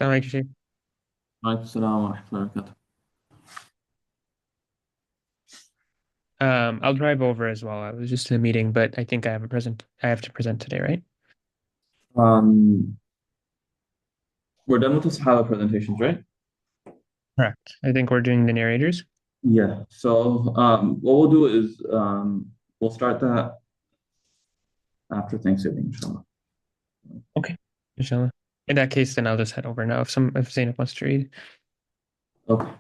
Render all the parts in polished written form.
السلام عليكم شيخ. وعليكم السلام ورحمة الله وبركاته. I'll drive over as well. I was just in a meeting, but I think I have to present today, right? Um, we're done with the Sahaba presentations, right? Correct. I think we're doing the narrators. Yeah. So what we'll do is we'll start that after Thanksgiving, inshallah. Okay. Inshallah. In that case, then I'll just head over now if Zainab wants to read. Okay.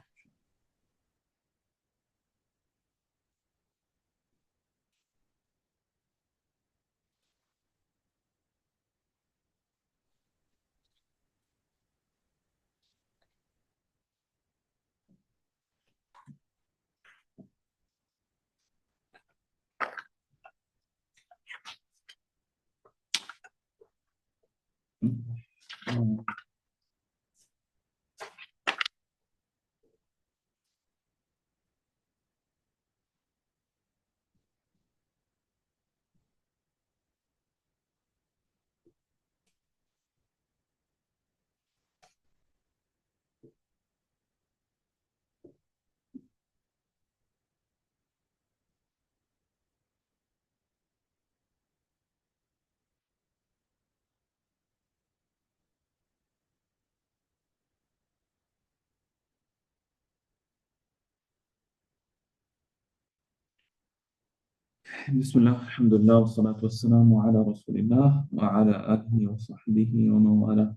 بسم الله الحمد لله والصلاة والسلام على رسول الله وعلى آله وصحبه ومن والاه.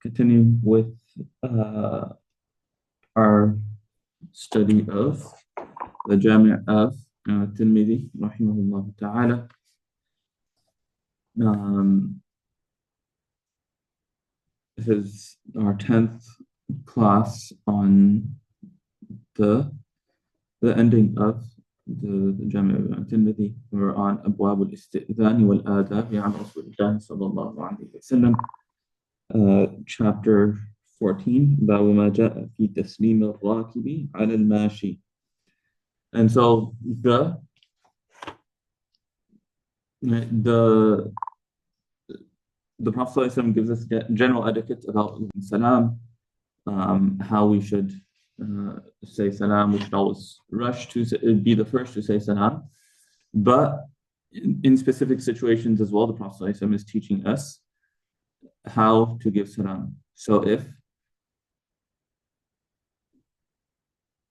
Continue with uh, our study of the Jami' of Tirmidhi, rahimahullah ta'ala. Um, this is our 10th class on the ending of the Jami' al-Tirmidhi. We're on أبواب الاستئذان والآداب عن رسول الله صلى الله عليه وسلم. Chapter 14 باب ما جاء في تسليم الراكب على الماشي. And so the Prophet ﷺ gives us general etiquette about salam, how we should say salam. We should always rush to be the first to say salam. But in specific situations as well, the Prophet ﷺ is teaching us how to give salam. So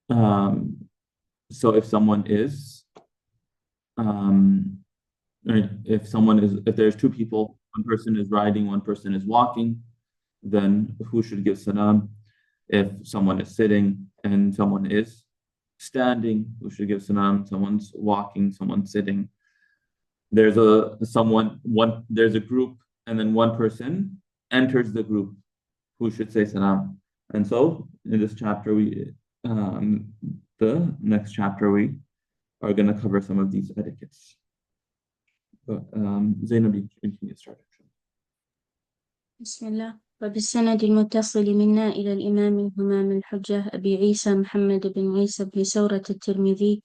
um, if someone is right, if there's two people, one person is riding, one person is walking, then who should give salam? If someone is sitting and someone is standing, who should give salam? Someone's walking, someone's sitting. There's a group, and then one person enters the group, who should say salam. And so in this chapter, the next chapter, we are going to cover some of these etiquettes. But Zainab, you can get started. بسم الله. وبالسند المتصل منا إلى الإمام الهمام الحجة أبي عيسى محمد بن عيسى بن سورة الترمذي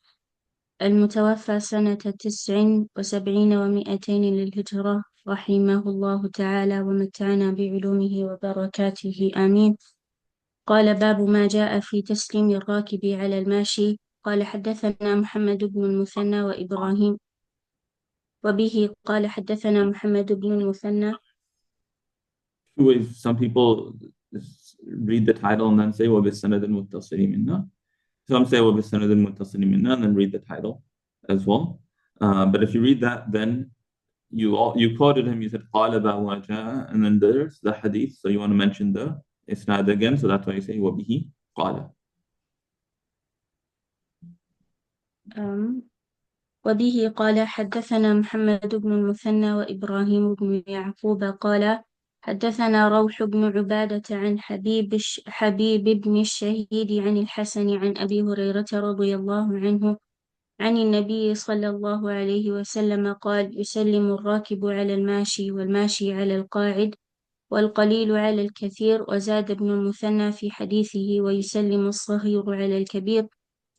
المتوفى سنة 79 و200 للهجرة رحمه الله تعالى ومتعنا بعلومه وبركاته آمين. قال باب ما جاء في تسليم الراكب على الماشي. قال حدثنا محمد بن المثنى وإبراهيم وبه قال حدثنا محمد بن المثنى. Two ways. Some people read the title and then say وَبِالسَّنَدِ الْمُتَّصِلِ مِنَّا. Some say وَبِالسَّنَدِ الْمُتَّصِلِ مِنَّا and then read the title as well. But if you read that, then you quoted him, you said قَالَ بَعْ وَجَاءَ, and then there's the hadith, so you want to mention the isnad again, so that's why you say وَبِهِ قَالَ. وبه قال حدثنا محمد بن المثنى وإبراهيم بن يعقوب قال حدثنا روح بن عبادة عن حبيب بن الشهيد عن الحسن عن أبي هريرة رضي الله عنه عن النبي صلى الله عليه وسلم قال يسلم الراكب على الماشي والماشي على القاعد والقليل على الكثير. وزاد ابن المثنى في حديثه ويسلم الصغير على الكبير.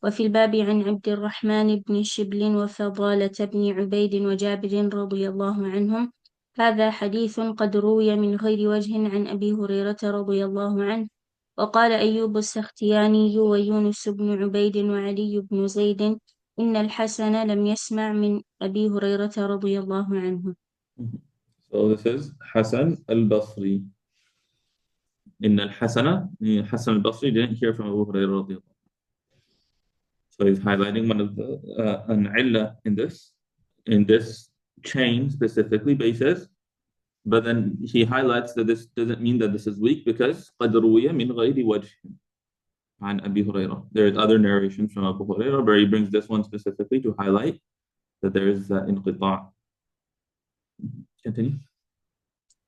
وفي الباب عن عبد الرحمن بن شبل وفضالة بن عبيد وجابر رضي الله عنهم هذا حديث قد روي من غير وجه عن أبي هريرة رضي الله عنه. وقال أيوب السختياني ويونس بن عبيد وعلي بن زيد إن الحسن لم يسمع من أبي هريرة رضي الله عنه. So this is Hasan al-Basri. In al-Hasana, Hasan al-Basri didn't hear from Abu Hurairah radiallahu anhu. So he's highlighting one of the an illah in this chain specifically, but he says, but then he highlights that this doesn't mean that this is weak because قد روي من غير وجه عن أبي هريرة. There's other narrations from Abu Hurairah, but he brings this one specifically to highlight that there is انقطاع. Continue.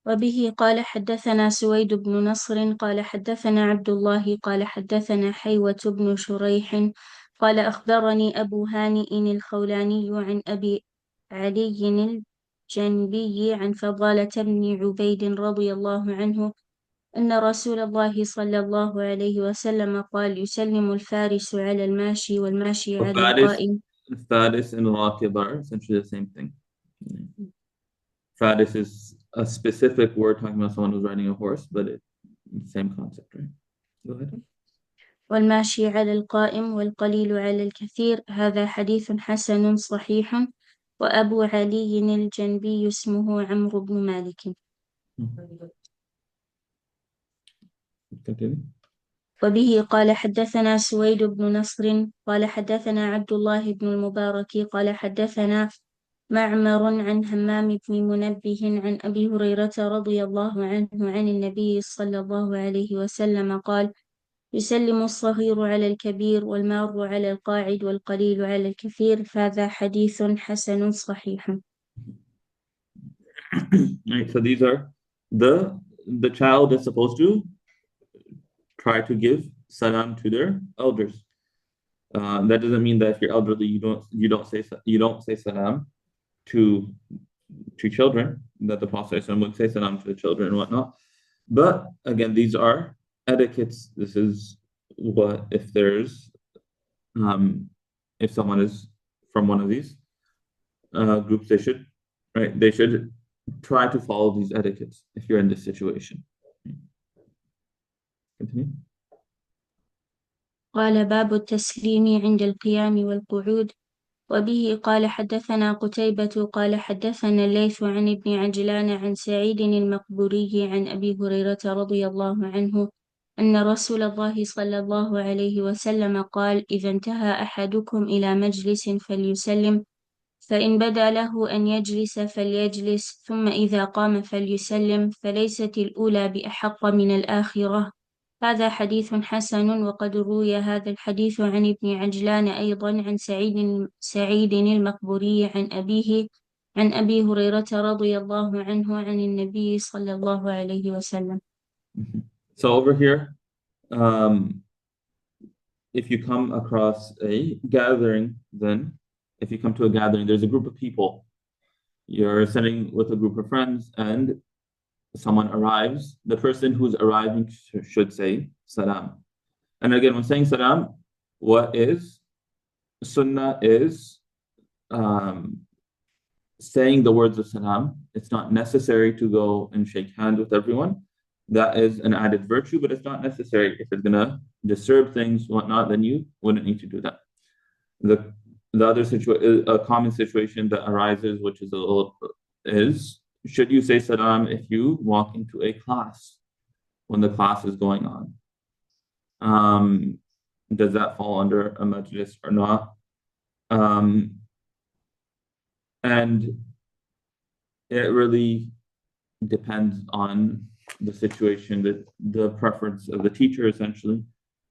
وبه قال حدثنا سويد بن نصر قال حدثنا عبد الله قال حدثنا حيوة بن شريح قال أخبرني أبو هانئ الخولاني عن أبي علي الجنبي عن فضالة بن عبيد رضي الله عنه أن رسول الله صلى الله عليه وسلم قال يسلم الفارس على الماشي والماشي So على القائم. Faris and Raqib are essentially the same thing. Faris is a specific word talking about someone who's riding a horse, but it's the same concept, right? Go ahead. والماشي على القائم والقليل على الكثير. هذا حديث حسن صحيح. وأبو علي الجنبي اسمه عمرو بن مالك. Continue. وبه قال حدثنا سويد بن نصر قال حدثنا عبد الله بن المبارك قال حدثنا معمر عن همام بن منبه عن أبي هريرة رضي الله عنه عن النبي صلى الله عليه وسلم قال يسلم الصغير على الكبير والمار على القاعد والقليل على الكثير. هذا حديث حسن صحيح. Right, so these are the child is supposed to try to give salam to their elders. That doesn't mean that if you're elderly, you don't say salam to children. That the Prophet would say salam to the children and whatnot. But again, these are etiquettes. This is what if there's if someone is from one of these groups, they should try to follow these etiquettes if you're in this situation. Continue. قال باب التسليم عند القيام والقعود. وبه قال حدثنا قتيبة قال حدثنا الليث عن ابن عجلان عن سعيد المقبوري عن أبي هريرة رضي الله عنه أن رسول الله صلى الله عليه وسلم قال إذا انتهى أحدكم إلى مجلس فليسلم فإن بدا له أن يجلس فليجلس ثم إذا قام فليسلم فليست الأولى بأحق من الآخرة. هذا حديث حسن. وقد روي هذا الحديث عن ابن عجلان أيضا عن سعيد المقبوري عن أبيه عن أبي هريرة رضي الله عنه عن النبي صلى الله عليه وسلم. So over here, if you come across a gathering, then if you come to a gathering, there's a group of people. You're sitting with a group of friends and someone arrives. The person who's arriving should say salam. And again, when saying salam, what is sunnah is saying the words of salam. It's not necessary to go and shake hands with everyone. That is an added virtue, but it's not necessary. If it's gonna disturb things, whatnot, then you wouldn't need to do that. The other a common situation that arises, which is should you say salam if you walk into a class when the class is going on? Does that fall under a majlis or not? And it really depends on the situation, the preference of the teacher, essentially,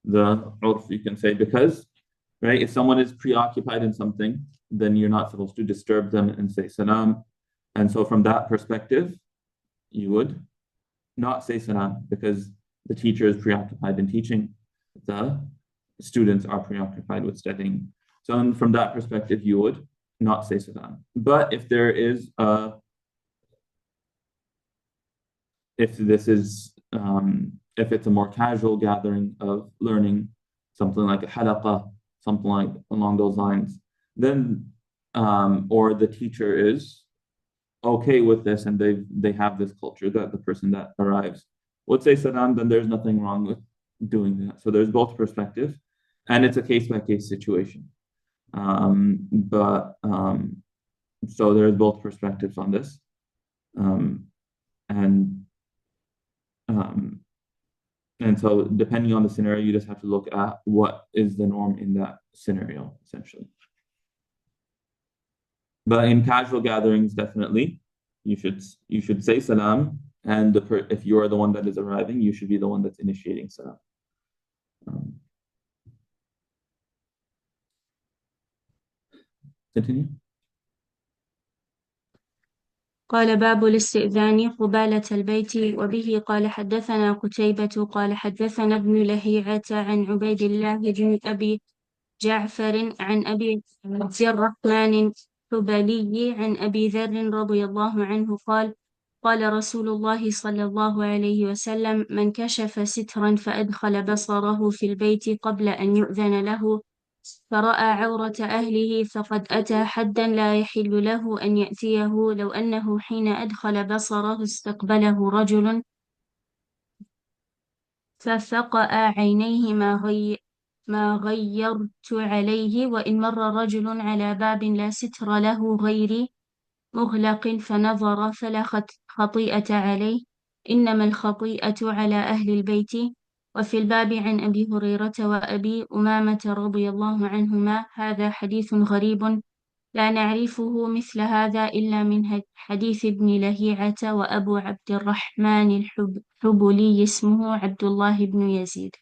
the urf, you can say, because, right, if someone is preoccupied in something, then you're not supposed to disturb them and say salam. And so from that perspective, you would not say salam because the teacher is preoccupied in teaching, the students are preoccupied with studying. So from that perspective, you would not say salam. But if there is if it's a more casual gathering of learning, something like a halaqah, something like along those lines, then or the teacher is okay with this and they have this culture that the person that arrives would say salam, then there's nothing wrong with doing that. So there's both perspectives, and it's a case-by-case situation. But so there's both perspectives on this. And um, and so depending on the scenario, you just have to look at what is the norm in that scenario, essentially. But in casual gatherings, definitely, you should say salam, and if you are the one that is arriving, you should be the one that's initiating salam. Continue. قال باب الاستئذان قبالة البيت. وبه قال حدثنا قتيبة قال حدثنا ابن لهيعة عن عبيد الله بن أبي جعفر عن أبي عبد الرحمن الحبلي عن أبي ذر رضي الله عنه قال قال رسول الله صلى الله عليه وسلم: من كشف سترا فأدخل بصره في البيت قبل أن يؤذن له فرأى عورة أهله فقد أتى حدا لا يحل له أن يأتيه، لو أنه حين أدخل بصره استقبله رجل ففقأ عينيه ما غيرت عليه، وإن مر رجل على باب لا ستر له غيري مغلق فنظر فلا خطيئة عليه، إنما الخطيئة على أهل البيت. وفي الباب عن أبي هريرة وأبي أمامة رضي الله عنهما. هذا حديث غريب لا نعرفه مثل هذا إلا من حديث ابن لهيعة، وأبو عبد الرحمن الحبلي اسمه عبد الله بن يزيد.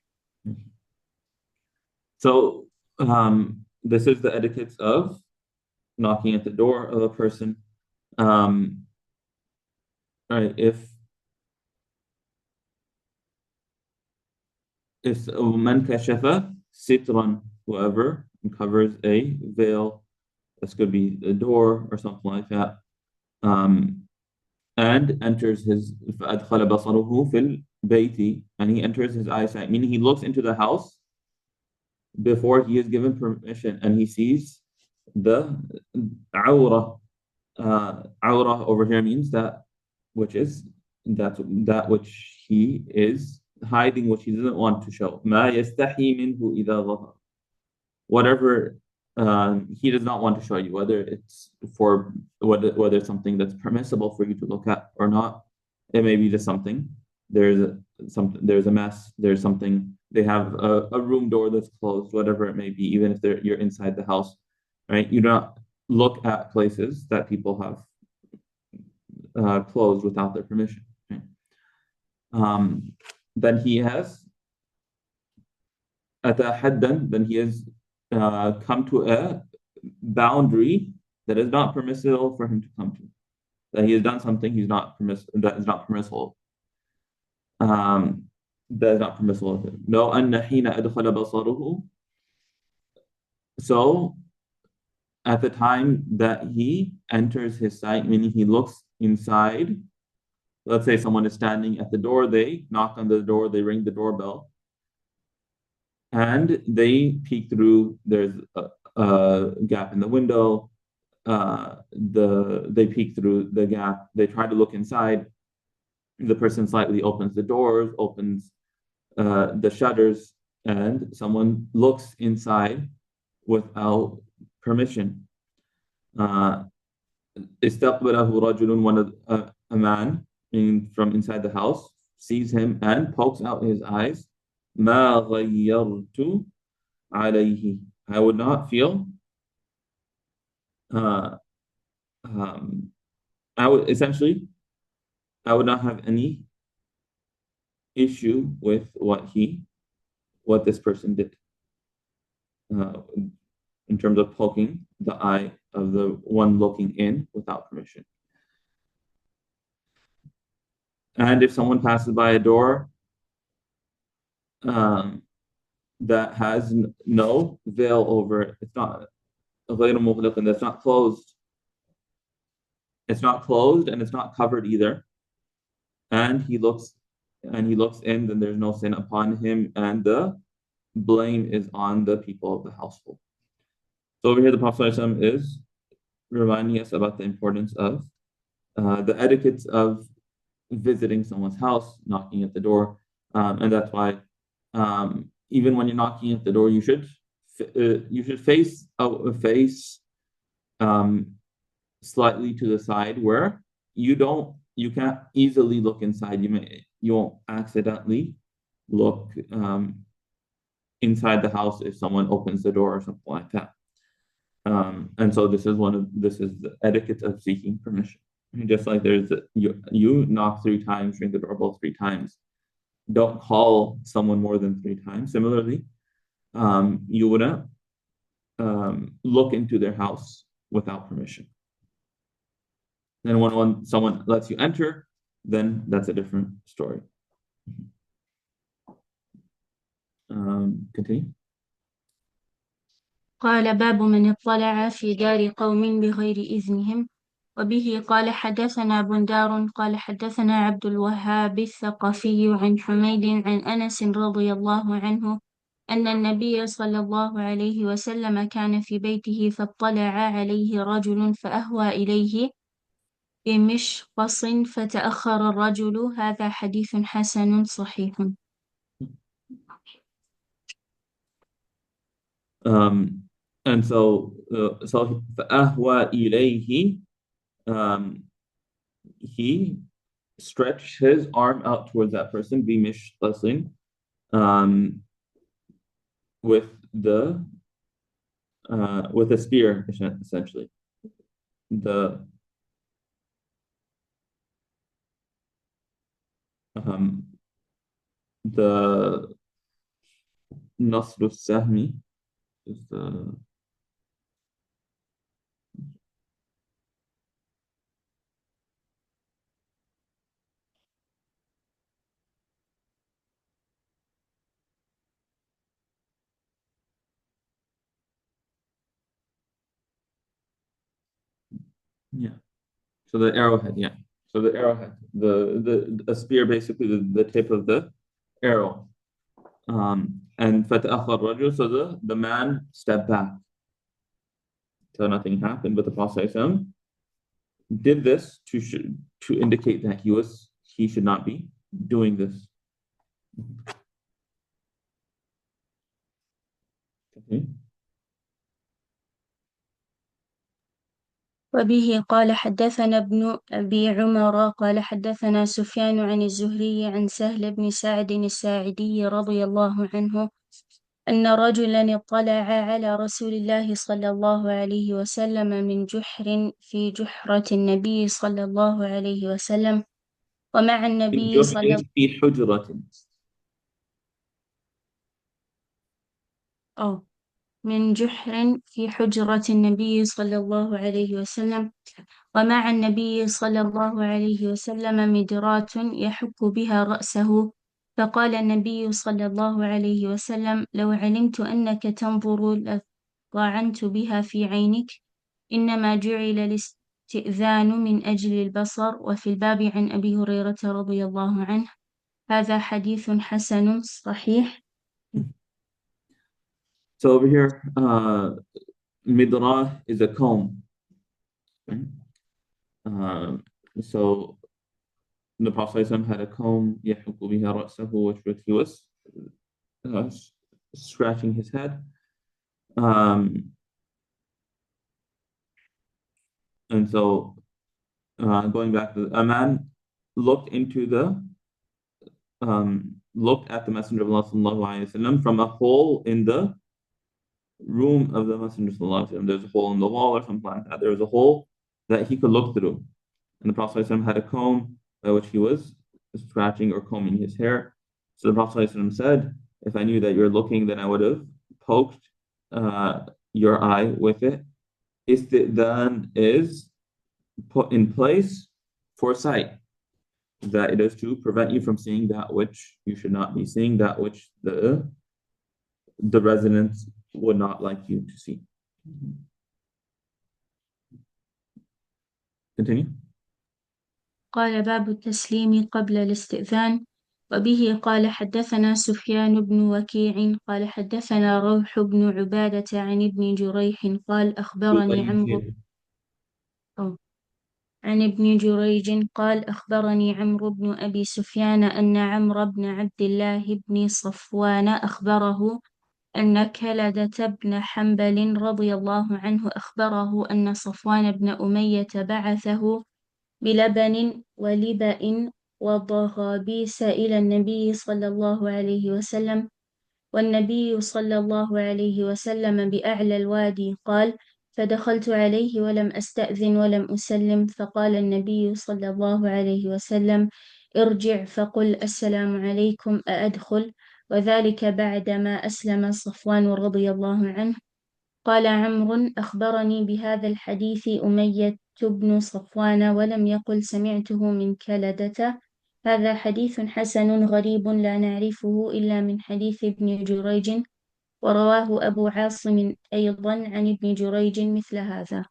So this is the etiquette of knocking at the door of a person. Right, if man kashafa sitran, whoever covers a veil, this could be a door or something like that, and enters his فأدخل بصره في البيت, and he enters his eyesight, meaning he looks into the house before he is given permission, and he sees the awra. Awra over here means that which he is hiding, which he doesn't want to show. ما يستحي منه إذا ظهر. Whatever he does not want to show you, whether it's for whether it's something that's permissible for you to look at or not. It may be just something. There's a mess. There's something. They have a room door that's closed, whatever it may be. Even if you're inside the house, right? You do not look at places that people have closed without their permission. Right? Then he has أتى حدا. Then he has come to a boundary that is not permissible for him to come to. That he has done something that is not permissible. That is not permissible. No, أن حين أدخل بصره. So at the time that he enters his sight, meaning he looks inside. Let's say someone is standing at the door, they knock on the door, they ring the doorbell, and they peek through. There's a gap in the window. They peek through the gap. They try to look inside. The person slightly opens the doors, opens the shutters, and someone looks inside without permission. استقبله رجل, a man from inside the house sees him and pokes out his eyes. ما غيرت عليه. I would not feel. I would not have any issue with what this person did. In terms of poking the eye of the one looking in without permission. And if someone passes by a door that has no veil over it, it's not that's not closed. It's not closed and it's not covered either. And he looks in, then there's no sin upon him, and the blame is on the people of the household. So over here, the Prophet ﷺ is reminding us about the importance of the etiquette of visiting someone's house, knocking at the door, and that's why even when you're knocking at the door, you should face slightly to the side where you can't easily look inside. You won't accidentally look inside the house if someone opens the door or something like that. And so this is the etiquette of seeking permission. Just like you knock 3 times, ring the doorbell 3 times. Don't call someone more than 3 times. Similarly, you wouldn't look into their house without permission. Then when someone lets you enter, then that's a different story. Continue. قال باب من اطلع في دار قوم بغير إذنهم. وبه قال حدثنا بندار قال حدثنا عبد الوهاب الثقفي عن حميد عن أنس رضي الله عنه أن النبي صلى الله عليه وسلم كان في بيته فاطلع عليه رجل فأهوى إليه بمشقص فتأخر الرجل. هذا حديث حسن صحيح. And so فأهوى إليه, he stretched his arm out towards that person, بمشقص, with a spear, essentially. The Nasr al-Sahmi is the yeah. So the arrowhead, yeah. So the arrowhead, a spear, basically the tip of the arrow. And فَتَأَخَّرَ الرَّجُلُ, so the man stepped back. So nothing happened, but the Prophet ﷺ did this to indicate that he should not be doing this. Okay. وبه قال حدثنا ابن أبي عمر قال حدثنا سفيان عن الزهري عن سهل بن سعد الساعدي رضي الله عنه أن رجلا اطلع على رسول الله صلى الله عليه وسلم من جحر في جحرة النبي صلى الله عليه وسلم ومع النبي صلى في حجرة. من جحر في حجرة النبي صلى الله عليه وسلم ومع النبي صلى الله عليه وسلم مدرات يحك بها رأسه. فقال النبي صلى الله عليه وسلم لو علمت أنك تنظر لطعنت بها في عينك. إنما جعل الاستئذان من أجل البصر. وفي الباب عن أبي هريرة رضي الله عنه. هذا حديث حسن صحيح. So over here, midrah is a comb. Okay. So the Prophet ﷺ had a comb, يحك بها رأسه, which he was scratching his head. And so going back to a man looked at the Messenger of Allah ﷺ from a hole in the room of the Messenger ﷺ. There's a hole in the wall or something like that. There was a hole that he could look through. And the Prophet ﷺ had a comb by which he was scratching or combing his hair. So the Prophet ﷺ said, if I knew that you're looking, then I would have poked your eye with it. Isti'dhan is put in place for sight, that it is to prevent you from seeing that which you should not be seeing, that which the residents would not like you to see. Continue. قال باب التسليم قبل الاستئذان. وبه قال حدثنا سفيان بن وكيع قال حدثنا روح بن عبادة عن ابن جريح قال أخبرني عمرو عن ابن جريج قال أخبرني عمرو بن أبي سفيان أن عمرو بن عبد الله بن صفوان أخبره أن كلدة بن حنبل رضي الله عنه أخبره أن صفوان بن أمية بعثه بلبن ولبأ وضغابيس إلى النبي صلى الله عليه وسلم، والنبي صلى الله عليه وسلم بأعلى الوادي. قال: فدخلت عليه ولم أستأذن ولم أسلم، فقال النبي صلى الله عليه وسلم: ارجع فقل السلام عليكم أأدخل؟ وذلك بعدما أسلم صفوان رضي الله عنه. قال عمرو: أخبرني بهذا الحديث أمية بن صفوان ولم يقل سمعته من كلدة. هذا حديث حسن غريب لا نعرفه إلا من حديث ابن جريج، ورواه أبو عاصم أيضا عن ابن جريج مثل هذا.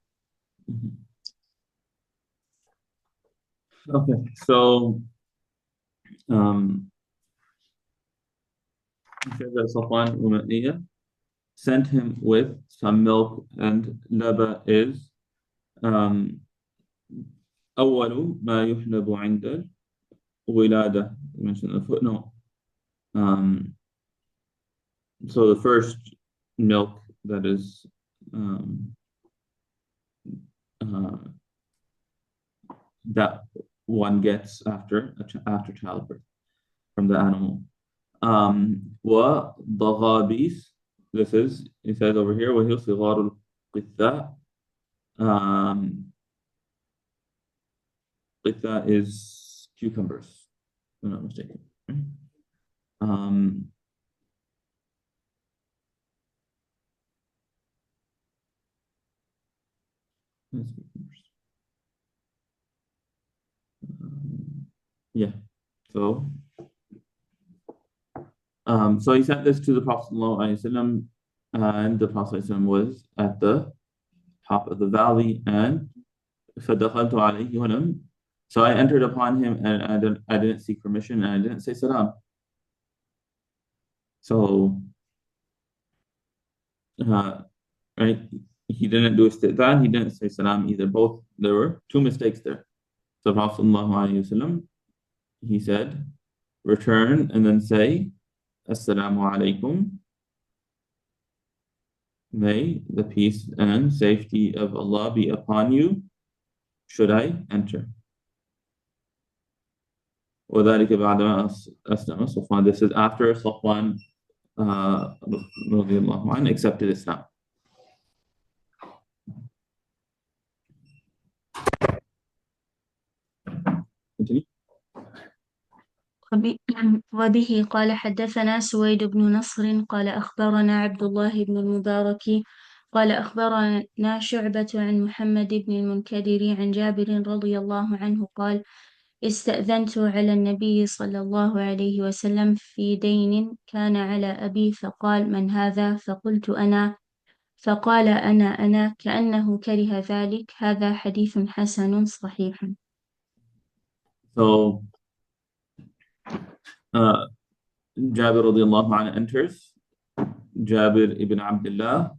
Okay, so he said that Safwan Umayyah sent him with some milk, and laba is أول ما يحلب عند الولادة. You mentioned the footnote. So the first milk that is that one gets after childbirth from the animal. وضغابيس, this is, it says over here, وهي صغار القثاء. Qitha is cucumbers, if I'm not mistaken. Yeah. So he sent this to the Prophet ﷺ, and the Prophet ﷺ was at the top of the valley, and فَدَخَلْتُ عَلَيْهِ وَلَمْ, so I entered upon him, and I didn't seek permission, and I didn't say salam. So right, he didn't do istidhan, he didn't say salam either. Both, there were two mistakes there. So Prophet ﷺ, he said, return and then say, Assalamu alaikum. May the peace and safety of Allah be upon you, should I enter. وذلك بعدما أسلم صفوان. This is after Safwan رضي الله عنه accepted Islam. Continue. وبه قال حدثنا سويد بن نصر قال أخبرنا عبد الله بن المبارك قال أخبرنا شعبة عن محمد بن المنكدر عن جابر رضي الله عنه قال: استأذنت على النبي صلى الله عليه وسلم في دين كان على أبي، فقال: من هذا؟ فقلت: أنا. فقال: أنا كأنه كره ذلك. هذا حديث حسن صحيح. So Jabir radiallahu anhu enters. Jabir ibn Abdullah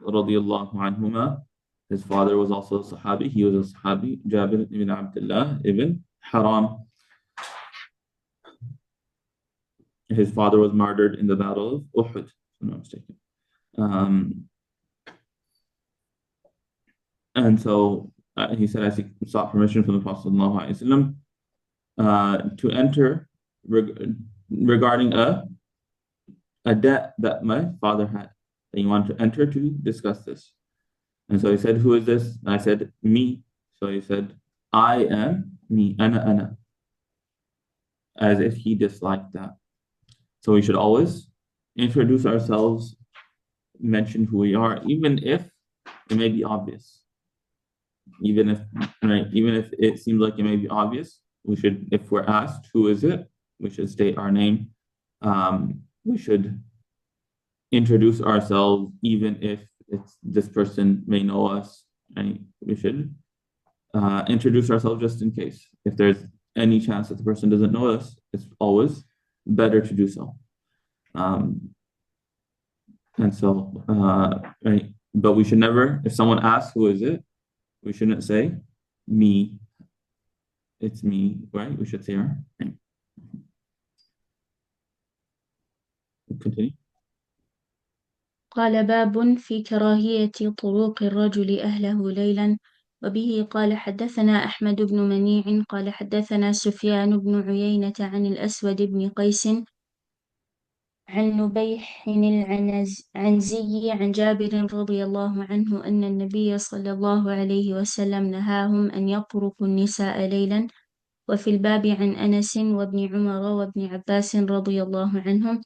radiallahu anhuma, his father was also a Sahabi. He was a Sahabi, Jabir ibn Abdullah ibn Haram. His father was martyred in the battle of Uhud, if I'm not mistaken. And so he said, I sought permission from the Prophet ﷺ, to enter regarding a debt that my father had. And he wanted to enter to discuss this. And so he said, who is this? And I said, me. So he said, I am me, ana, as if he disliked that. So we should always introduce ourselves, mention who we are, even if it may be obvious. Even if it seems like it may be obvious, we should, if we're asked who is it, we should state our name. We should introduce ourselves, even if this person may know us, and we should introduce ourselves just in case. If there's any chance that the person doesn't know us, it's always better to do so. And so, right, but we should never, if someone asks who is it, we shouldn't say me, it's me, right? We should say our name. Continue. قال باب في كراهية طروق الرجل أهله ليلا. وبه قال حدثنا أحمد بن منيع قال حدثنا سفيان بن عيينة عن الأسود بن قيس عن نبيح العنزي عن جابر رضي الله عنه أن النبي صلى الله عليه وسلم نهاهم أن يطرقوا النساء ليلا. وفي الباب عن أنس وابن عمر وابن عباس رضي الله عنهم.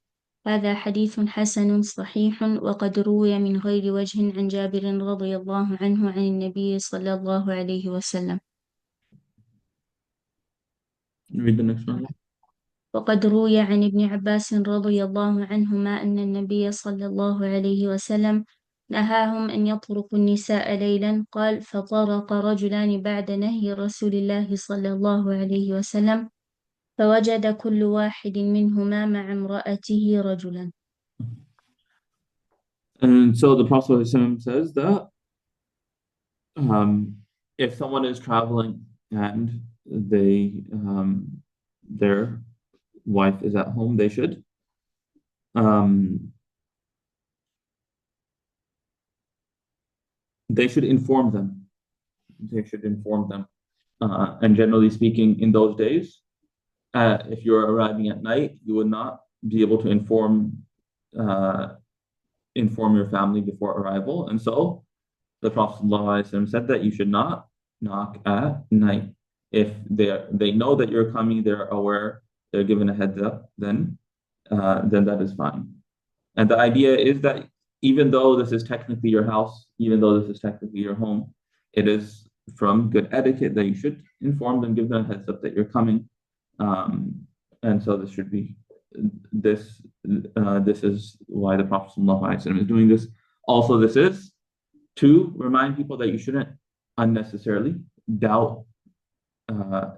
هذا حديث حسن صحيح وقد روي من غير وجه عن جابر رضي الله عنه عن النبي صلى الله عليه وسلم. Read the next one. وقد روي عن ابن عباس رضي الله عنهما أن النبي صلى الله عليه وسلم نهاهم أن يطرقوا النساء ليلا. قال فطرق رجلان بعد نهي رسول الله صلى الله عليه وسلم فوجد كل واحد منهما مع امرأته رجلا. And so the Prophet says that if someone is traveling and their wife is at home, they should inform them. They should inform them. And generally speaking, in those days, if you're arriving at night, you would not be able to inform your family before arrival. And so the Prophet ﷺ said that you should not knock at night. If they know that you're coming, they're aware, they're given a heads up, then that is fine. And the idea is that even though this is technically your house, even though this is technically your home, it is from good etiquette that you should inform them, give them a heads up that you're coming. And so this should be this is why the Prophet ﷺ is doing this. Also, this is to remind people that you shouldn't unnecessarily doubt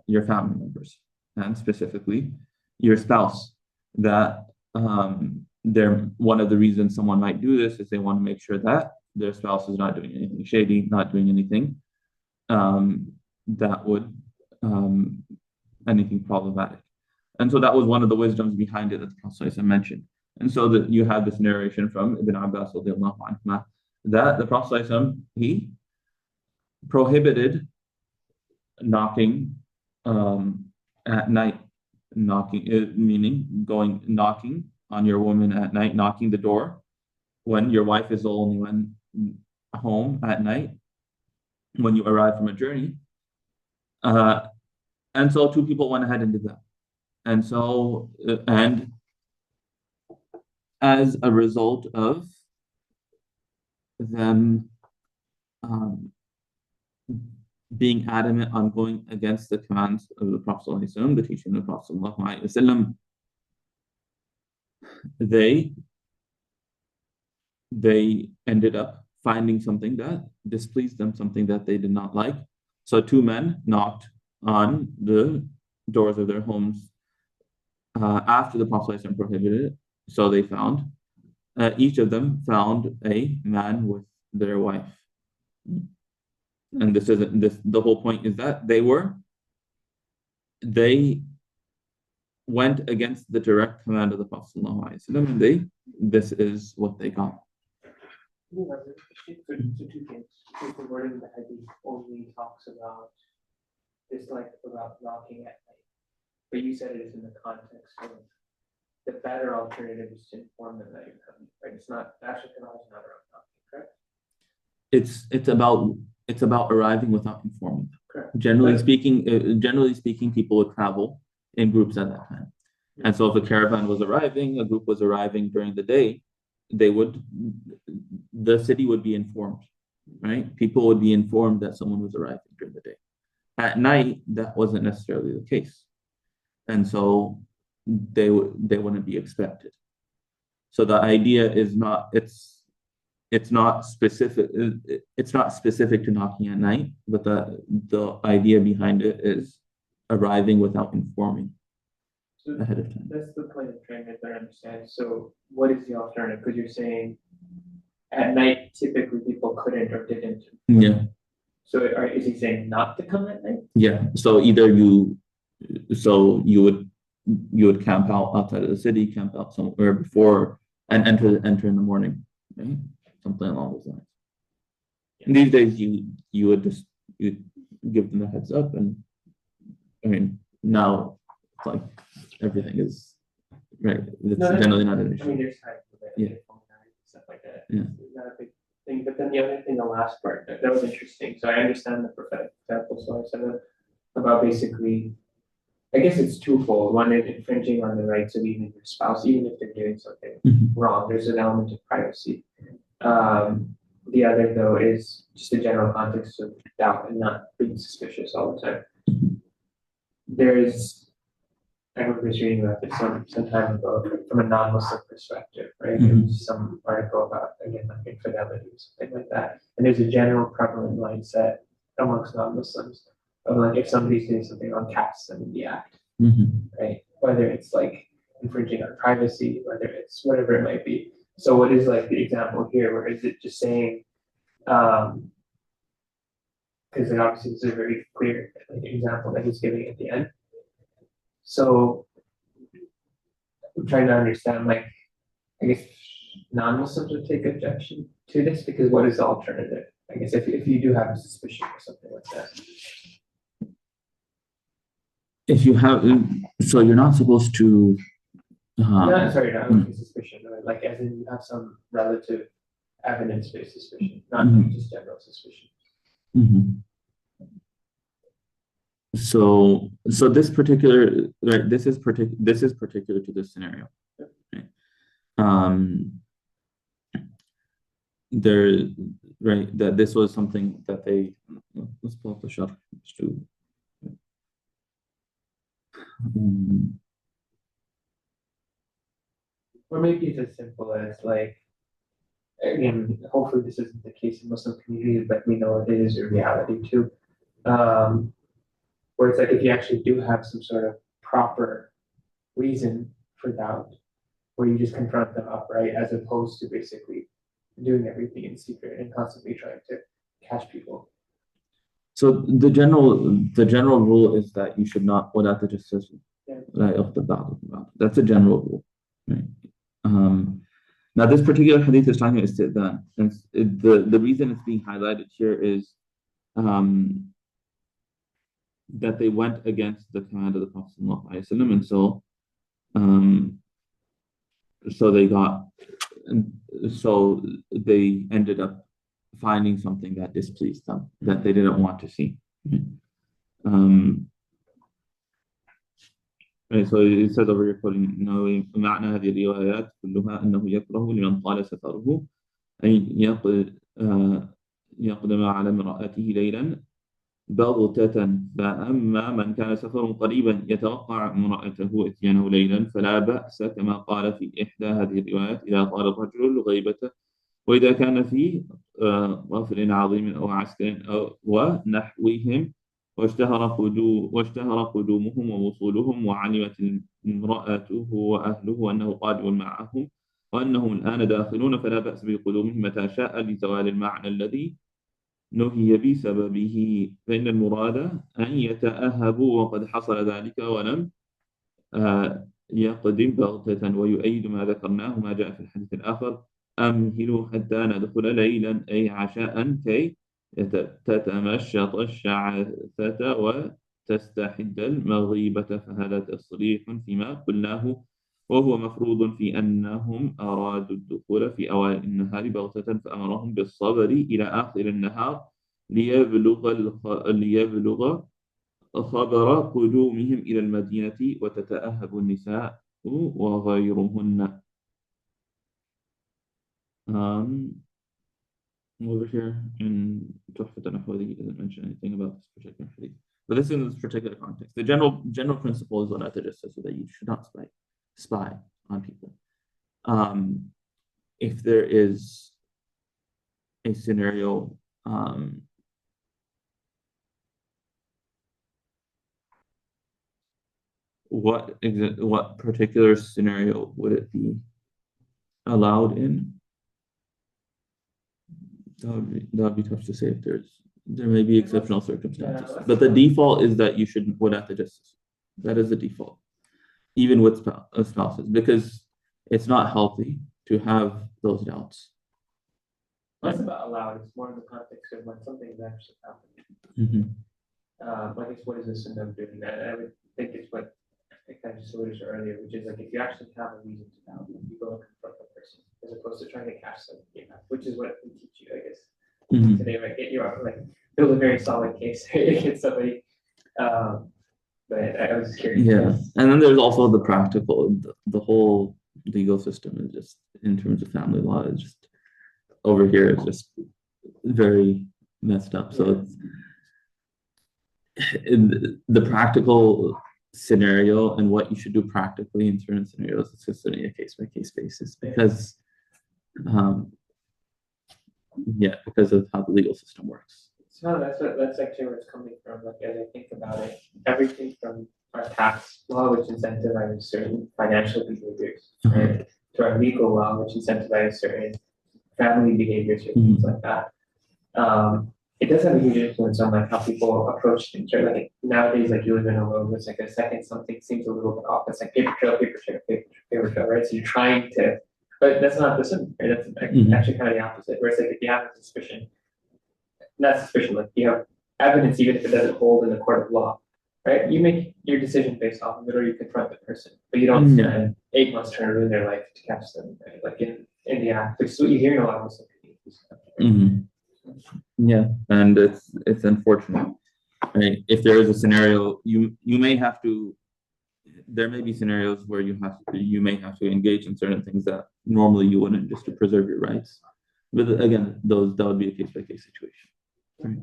your family members, and specifically your spouse. That one of the reasons someone might do this is they want to make sure that their spouse is not doing anything shady, not doing anything that would anything problematic. And so that was one of the wisdoms behind it that the Prophet mentioned. And so that you have this narration from Ibn Abbas that the Prophet he prohibited knocking at night, meaning knocking on your woman at night, knocking the door when your wife is the only one home at night when you arrive from a journey. And so two people went ahead and did that. And so, and as a result of them being adamant on going against the commands of the Prophet ﷺ, the teaching of the Prophet ﷺ, they ended up finding something that displeased them, something that they did not like. So two men knocked on the doors of their homes after the Prophet ﷺ prohibited it. So they found, each of them found a man with their wife. And the whole point is that they went against the direct command of the Prophet ﷺ, and this is what they got. So two things. The wording of the hadith only talks about about knocking at night, but you said it is in the context of the better alternative is to inform them that you're coming, right? It's not actually not around knocking, correct? It's about arriving without informing them. Correct. Generally speaking, people would travel in groups at that time. And so if a caravan was arriving, a group was arriving during the day, the city would be informed, right? People would be informed that someone was arriving during the day. At night, that wasn't necessarily the case. And so they wouldn't be expected. So the idea is it's not specific to knocking at night, but the idea behind it is arriving without informing ahead of time. That's the point of trying to better understand. So what is the alternative? Because you're saying at night typically people couldn't or didn't. Yeah. So is he saying not to come at night? Yeah, so either you would camp out outside of the city, camp out somewhere before, and enter in the morning, right? Something along those lines. And these days, you would just you give them a heads up, and I mean now it's like everything is right. It's No, generally not an I issue. mean, there's times for that, Yeah. phone night, stuff like that. Yeah. It's not a big thing, but then the other thing, the last part, that was interesting. So I understand the prophetic example, so I said about basically, I guess it's twofold. One is infringing on the rights of even your spouse, even if they're doing something Mhm. wrong. There's an element of privacy. The other though is just a general context of doubt and not being suspicious all the time. I remember reading about this some time ago from a non-Muslim perspective, right? There's some article about, again, like infidelity or something like that. And there's a general prevalent mindset amongst non-Muslims of like, if somebody's doing something wrong, cast them in the act, right? Whether it's like infringing on privacy, whether it's whatever it might be. So what is like the example here, where is it just saying, because obviously this is a very clear example that he's giving at the end. So I'm trying to understand, like, I guess non-Muslims would take objection to this, because what is the alternative? I guess if you do have a suspicion or something like that. If you have, so you're not supposed to. Not a suspicion, right? Like as in you have some relative evidence-based suspicion, not just general suspicion. So this particular, right, this is particular to this scenario. Right? There, right, that this was something that they, let's pull up the sharh to. Or maybe it's as simple as like, again, hopefully this isn't the case in Muslim communities, but we know it is a reality too. Where it's like if you actually do have some sort of proper reason for doubt, where you just confront them upright, as opposed to basically doing everything in secret and constantly trying to catch people. So the general rule is that you should not ولا تجسسوا. That's a general rule. Right? Now this particular hadith is talking about istidhan, and the reason it's being highlighted here is that they went against the command of the Prophet ﷺ, and so they ended up finding something that displeased them, that they didn't want to see. So it says over here, quoting Nawawi, معنى هذه الروايات كلها أنه يكره لمن طال سفره أن يقدم على امرأته ليلا بغتة، فأما من كان سفره قريبا يتوقع امرأته إتيانه ليلا فلا بأس، كما قال في إحدى هذه الروايات إذا طال الرجل غيبته، وإذا كان في غفر عظيم أو عسكر أو ونحوهم واشتهر قدومهم ووصولهم، وعلمت امرأته وأهله أنه قادم معهم وأنهم الآن داخلون، فلا بأس بقدومهم متى شاء لزوال المعنى الذي نهي بسببه، فإن المراد أن يتأهبوا وقد حصل ذلك ولم يقدم بغتة. ويؤيد ما ذكرناه ما جاء في الحديث الآخر أمهلوا حتى ندخل ليلا، أي عشاء كي تتمشط الشعثة وتستحد المغيبة، فهذا تصريح فيما قلناه، وهو مفروض في أنهم أرادوا الدخول في أوائل النهار بغتة، فأمرهم بالصبر إلى آخر النهار ليبلغ خبر قدومهم إلى المدينة وتتأهب النساء وغيرهن. Over here in Tuhfat al-Ahwazi, he doesn't mention anything about this particular hadith. But this is in this particular context. The general principle is what I just said, so that you should not spy on people. If there is a scenario, what particular scenario would it be allowed in? That would be tough to say if there may be exceptional circumstances, but the default is that you should without the justice. That is the default, even with spouses, because it's not healthy to have those doubts. Less about allowed, it's more in the context of when something's actually happening. I guess what is the sin of doing that? And I would think it's what I think I just alluded to earlier, which is like if you actually have a reason to doubt, you go and confront the person as opposed to trying to catch them, which is what we teach you, I guess. Today, right? Get your like build a very solid case against somebody. But I was curious. Yeah, and then there's also the practical, the whole legal system is just in terms of family law is just over here is just very messed up. So it's in the practical scenario and what you should do practically in certain scenarios, it's just a case by case basis because because of how the legal system works. So that's actually where it's coming from. Like as I think about it, everything from our tax law, which incentivizes certain financial behaviors, right, to our legal law, which incentivizes certain family behaviors or things like that. It does have a huge influence on like how people approach things, right? Like nowadays, like you live in a world where it's like a second something seems a little bit off. It's like paper trail, paper trail, right? So you're trying to, but that's not the same, right? That's actually kind of the opposite. Where it's like if you have a suspicion, not suspicion, like you have evidence, even if it doesn't hold in the court of law, right? You make your decision based off of it, or you confront the person, but you don't spend 8 months trying to ruin their life to catch them, right? Like in the act, which is what you hear in a lot of Muslim communities. Yeah, and it's unfortunate. Right? If there is a scenario, you may have to. There may be scenarios where you may have to engage in certain things that normally you wouldn't, just to preserve your rights. But again, that would be a case by case situation. Right?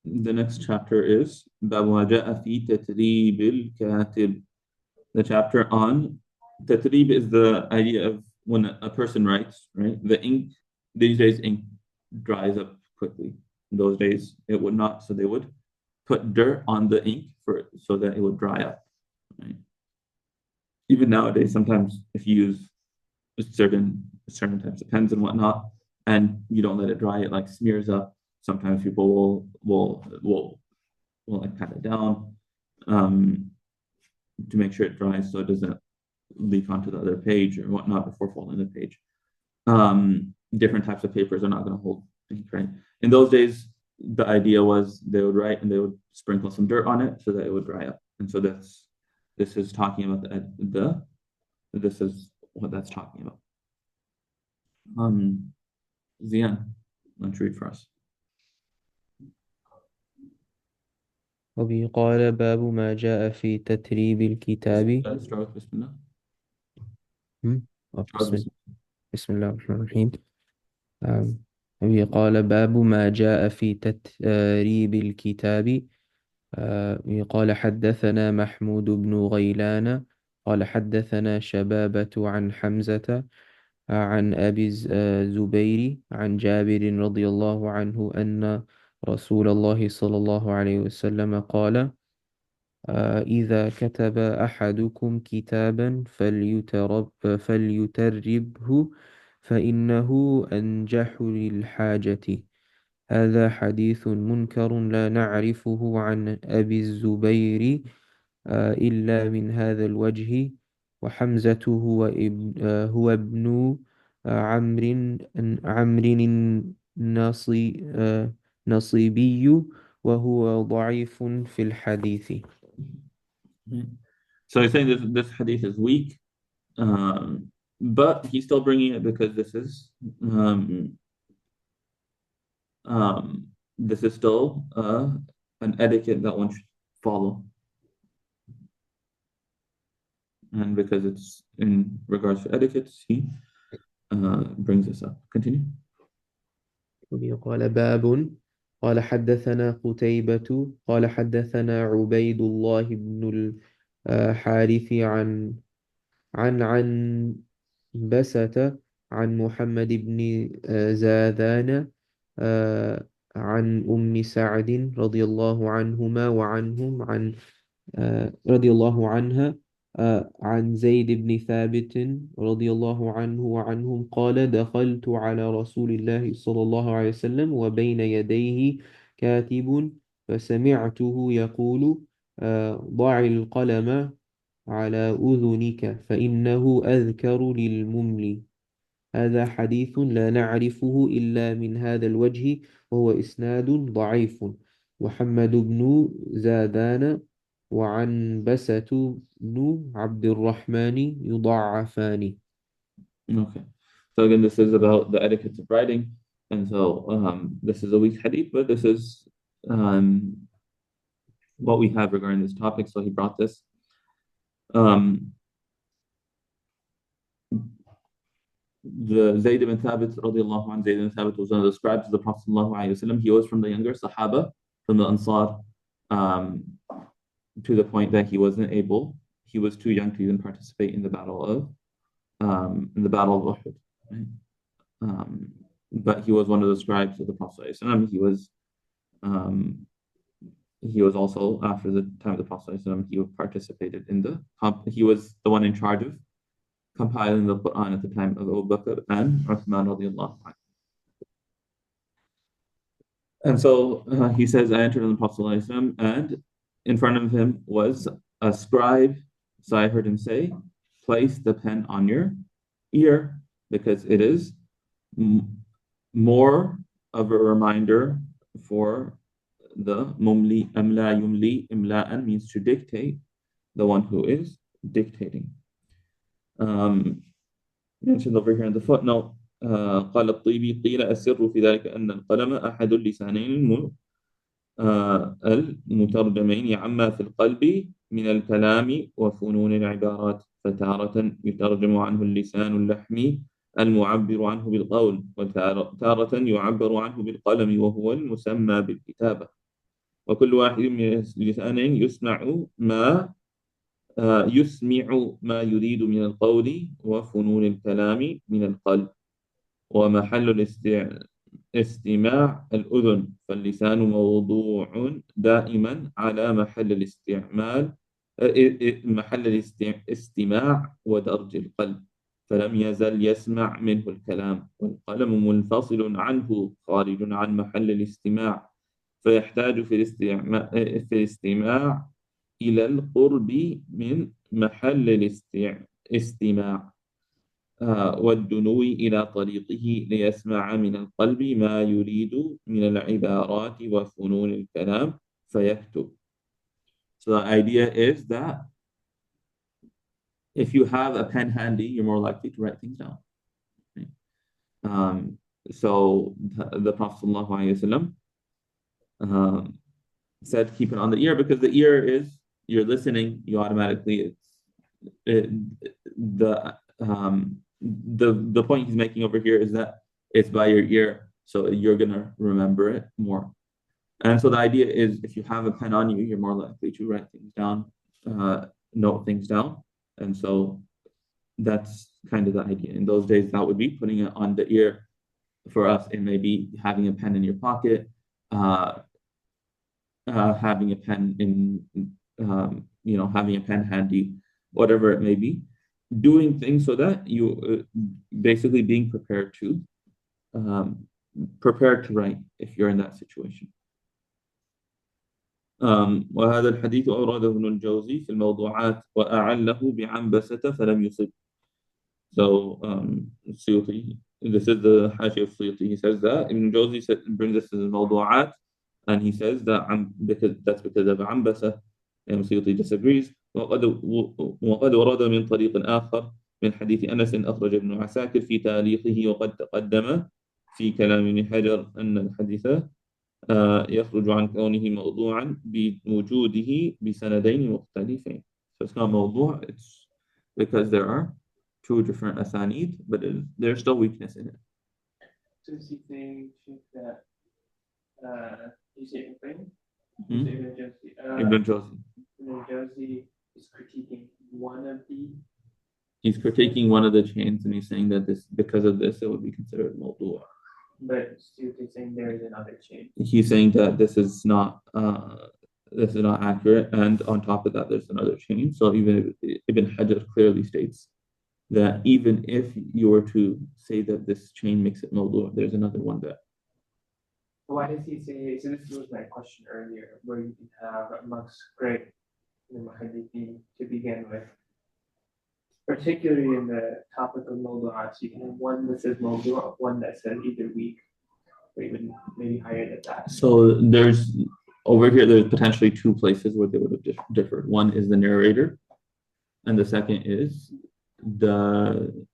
The next chapter is باب ما جاء في تتريب الكاتب. The chapter on tatrib is the idea of when a person writes, right? The ink, these days ink dries up quickly. In those days it would not, so they would put dirt on the ink so that it would dry up. Right? Even nowadays, sometimes if you use certain types of pens and whatnot, and you don't let it dry, it like smears up. Sometimes people will like pat it down to make sure it dries so it doesn't leak onto the other page or whatnot before folding the page. Different types of papers are not going to hold ink, right? In those days, the idea was they would write and they would sprinkle some dirt on it so that it would dry up. And so this is talking about this is what that's talking about. Zian, why don't you read for us? وبه قال باب ما جاء في تتريب الكتاب. Start with Bismillah. بسم الله الرحمن الرحيم. وبه قال باب ما جاء في تتريب الكتاب. قال حدثنا محمود بن غيلان قال حدثنا شبابة عن حمزة عن أبي الزبير عن جابر رضي الله عنه أن رسول الله صلى الله عليه وسلم قال إذا كتب أحدكم كتابا فليتربه فإنه أنجح للحاجة. هذا حديث منكر لا نعرفه عن أبي الزبير إلا من هذا الوجه. وحمزة هو ابن عمرو النصيبي وهو ضعيف في الحديث. So he's saying this hadith is weak, but he's still bringing it because this is still an etiquette that one should follow. And because it's in regards to etiquettes, he brings this up. Continue. قال باب قال حدثنا قتيبة قال حدثنا عبيد الله بن الحارث عن بسة عن محمد بن زاذان عن أم سعد رضي الله عنهما وعنهم عن رضي الله عنها عن زيد بن ثابت رضي الله عنه وعنهم قال دخلت على رسول الله صلى الله عليه وسلم وبين يديه كاتب فسمعته يقول ضع القلم على أذنك فإنه أذكر للممل. هذا حديث لا نعرفه إلا من هذا الوجه وهو إسناد ضعيف. محمد بن زادان وعنبسة بن عبد الرحمن يضعفان. Okay. So again, this is about the etiquette of writing. And so this is a weak hadith, but this is what we have regarding this topic. So he brought this. The Zayd ibn Thabit radiallahu anh, Zayd ibn Thabit was one of the scribes of the Prophet sallallahu alaihi wasallam. He was from the younger Sahaba, from the Ansar, to the point that he wasn't able, he was too young to even participate in the battle of Uhud. Right? But he was one of the scribes of the Prophet sallallahu alaihi wasallam. He was also, after the time of the Prophet sallallahu alaihi wasallam, he participated in he was the one in charge of compiling the Quran at the time of Abu Bakr and Uthman radiallahu anhu. And so he says, I entered on the Prophet ﷺ, and in front of him was a scribe. So I heard him say, place the pen on your ear, because it is more of a reminder for the mumli. Amla yumli, imla'an means to dictate, the one who is dictating. Mentioned over here in the footnote, قال الطيبي قيل السر في ذلك أن القلم أحد اللسانين المترجمين عما في القلب من الكلام وفنون العبارات، فتارة يترجم عنه اللسان اللحمي المعبر عنه بالقول، وتارة يعبر عنه بالقلم وهو المسمى بالكتابة، وكل واحد من اللسانين يسمع ما يريد من القول وفنون الكلام من القلب، ومحل الاستماع الأذن، فاللسان موضوع دائما على محل الاستماع ودرج القلب، فلم يزل يسمع منه الكلام، والقلم منفصل عنه خارج عن محل الاستماع، فيحتاج في الاستماع إلى القرب من محل الاستماع والدنو إلى طريقه ليسمع من القلب ما يريد من العبارات وفنون الكلام فيكتب. So the idea is that if you have a pen handy, you're more likely to write things down. Right? So the Prophet ﷺ said keep it on the ear, because the ear is, you're listening, you automatically, the point he's making over here is that it's by your ear, so you're gonna remember it more. And so the idea is, if you have a pen on you, you're more likely to write things down, note things down. And so that's kind of the idea. In those days, that would be putting it on the ear. For us, it may be having a pen in your pocket, having a pen in, having a pen handy, whatever it may be, doing things so that you basically being prepared to write if you're in that situation. وهذا الحديث أورده ابن الجوزي في الموضوعات وأعله بعنبسة فلم يصب. So Suyuti, this is the Hashi of Suyuti. He says that Ibn Jawzi brings this to the Mawdu'at, and he says that that's because of Ambasa. And Suyuti disagrees. وقد ورد من طريق آخر من حديث أنس أخرج ابن عساكر في تاريخه، وقد تقدم في كلام ابن حجر أن الحديث يخرج عن كونه موضوعا بوجوده بسندين مختلفين. So it's not موضوع, it's because there are two different asanid, but there's still weakness in it. So is he saying that you say Ibn? Ibn Jawzi. Ibn Jawzi is critiquing one of the. He's critiquing one of the chains, and he's saying that because of this, it would be considered mawdu'. But still, he's saying there is another chain. He's saying that this is not this is not accurate. And on top of that, there's another chain. So even if Ibn Hajar clearly states that even if you were to say that this chain makes it mawdu', there's another one that Why does he say, so this was my question earlier, where you can have amongst great muhaddithin to begin with, particularly in the topic of mawdu'at, you can have one that says mawdu', one that says either weak, or even maybe higher than that. So there's over here, there's potentially two places where they would have differed. One is the narrator, and the second is him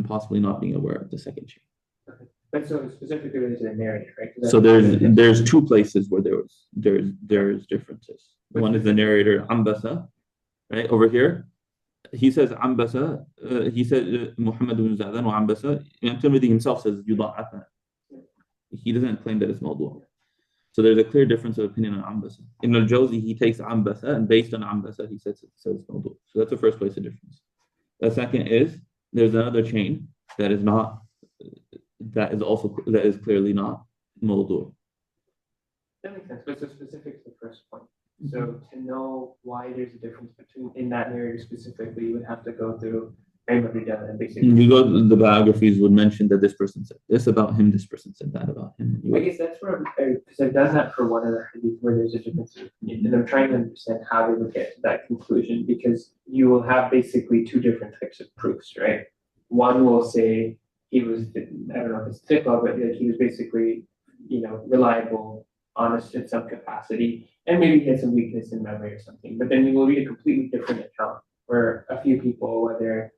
possibly not being aware of the second chain. Okay. But so specifically there's a narrator, right? 'Cause So that's- there's two places where there's differences. One is the narrator Ambasa, right over here. He says Ambasa. He said Muhammad ibn Za'dan wa Ambasa. Imam Tirmidhi himself says Yuda'afa. He doesn't claim that it's mawdu'. So there's a clear difference of opinion on Ambasa. Ibn al-Jawzi, he takes Ambasa, and based on Ambasa, he says it's mawdu'. So that's the first place of difference. The second is there's another chain that is clearly not mawdu'. That makes sense, but so specific to the first point. So to know why there's a difference between in that narrative specifically, you would have to go through and basically. You go to the biographies would mention that this person said this about him, this person said that about him. I guess that's where, because I've done that for one of the hadith where there's a difference of opinion, and I'm trying to understand how they would get to that conclusion, because you will have basically two different types of proofs, right? One will say he was, I don't know if it's thiqah, but like he was basically, reliable, honest in some capacity, and maybe he had some weakness in memory or something. But then you will read a completely different account where a few people, whether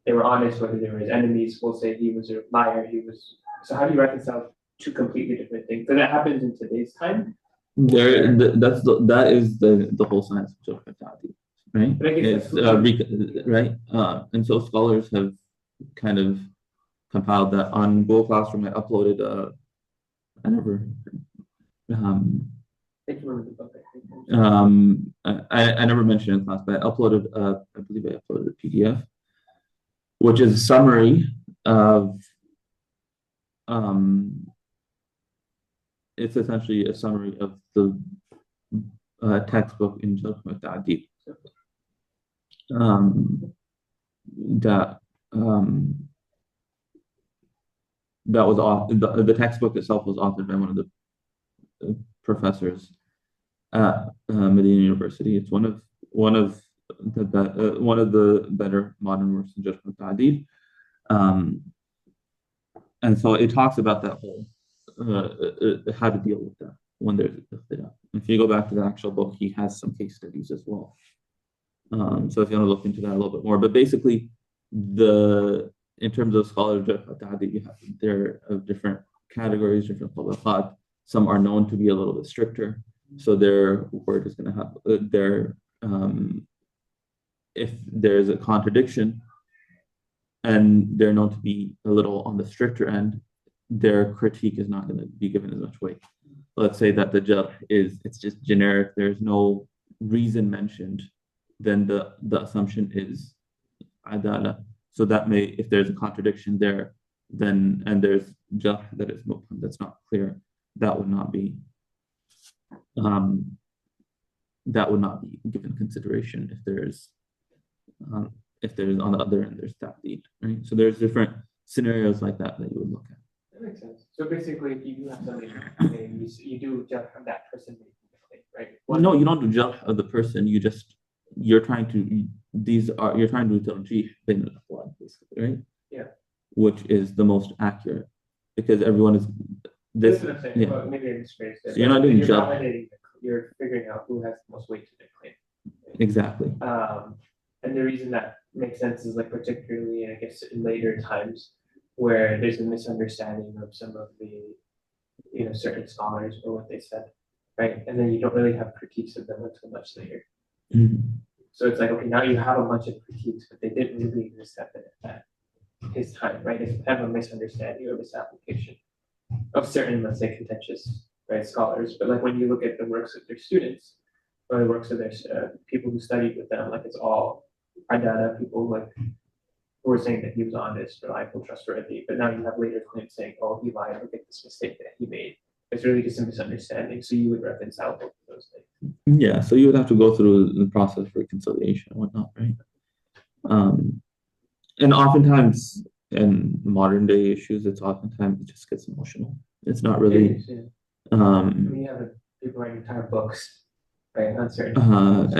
they were honest, whether they were his enemies, will say he was a liar. So how do you reconcile two completely different things? So that happens in today's time. That is the whole science of Jarh Ta'deel, right? But I guess Right. And so scholars have kind of compiled that on Google Classroom. I uploaded I never I can remember the book, I think. I never mentioned it in class, but I believe I uploaded a PDF, which is a summary of it's essentially a summary of the textbook in Jarh wa Ta'deel that was the textbook itself was authored by one of the professors at Medina University. It's one of the better modern works in Jarh wa Ta'deel. And so it talks about that whole how to deal with that when there's ikhtilaf. If you go back to the actual book, he has some case studies as well. So if you want to look into that a little bit more, but basically in terms of scholars of Jarh wa Ta'deel, they're of different categories, different tabaqat. Some are known to be a little bit stricter, so their word is going to have if there's a contradiction and they're known to be a little on the stricter end, their critique is not going to be given as much weight. Let's say that the jarh it's just generic, there's no reason mentioned, then the assumption is adala. So that may, if there's a contradiction there, then and there's jarh that is mubham, that's not clear, that would not be given consideration if there's on the other end there's ta'deel, right? So there's different scenarios like that you would look at. That makes sense. So basically, if you do have somebody, you do jarh from that person, right? Well, no, you don't do jarh of the person. You're trying to do tarjih bain al-aqwal, basically, right? Yeah. Which is the most accurate because everyone is this. That's what I'm saying. Yeah. Well, maybe I misphrased it. So you're not doing You're jarh. validating, you're figuring out who has the most weight to their claim. Exactly. And the reason that makes sense is like particularly, I guess, in later times where there's a misunderstanding of some of the, certain scholars or what they said, right? And then you don't really have critiques of them until much later. Mhm. So it's like, okay, now you have a bunch of critiques, but they didn't really exist at his time, right? It's kind of a misunderstanding or misapplication of certain, let's say, contentious, right, scholars. But like when you look at the works of their students or the works of their people who studied with them, like it's all adala, people like who were saying that he was honest, reliable, trustworthy. But now you have later claims saying, oh, he lied, look at this mistake that he made. It's really just a misunderstanding, so you would reconcile both of those things. Yeah, so you would have to go through the process for reconciliation and whatnot, right? And oftentimes in modern day issues, oftentimes it just gets emotional. It's not really, We have people write entire books, right, on certain.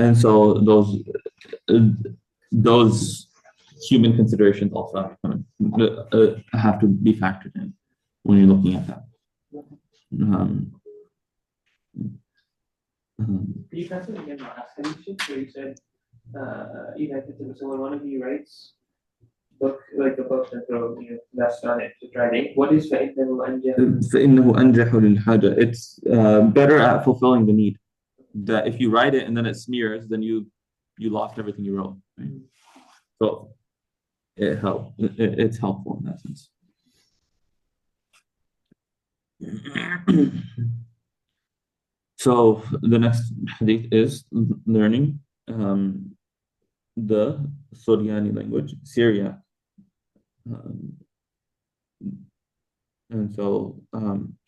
and so those human considerations also have to be factored in when you're looking at that. Could you pass it again last time where you said, so when one of you writes book, like a book that that's on it to try to ink, what is فإنه أنجح? فإنه أنجح للحاجة. It's better at fulfilling the need. That if you write it and then it smears, then you lost everything you wrote. Right? So it's helpful in that sense. So the next hadith is learning the Suryani language, Syria. And so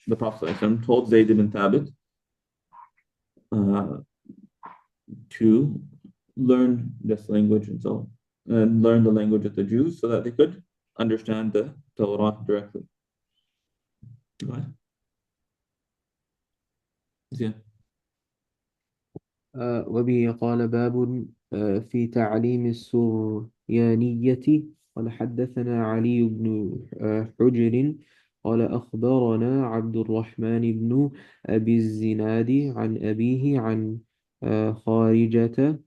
the Prophet ﷺ told Zayd ibn Thabit to learn this language and learn the language of the Jews so that they could understand the Torah directly. Go ahead. Yeah. وبه قال باب في تعليم السريانية. قال حدثنا علي بن حجر قال أخبرنا عبد الرحمن بن أبي الزناد عن أبيه عن خارجة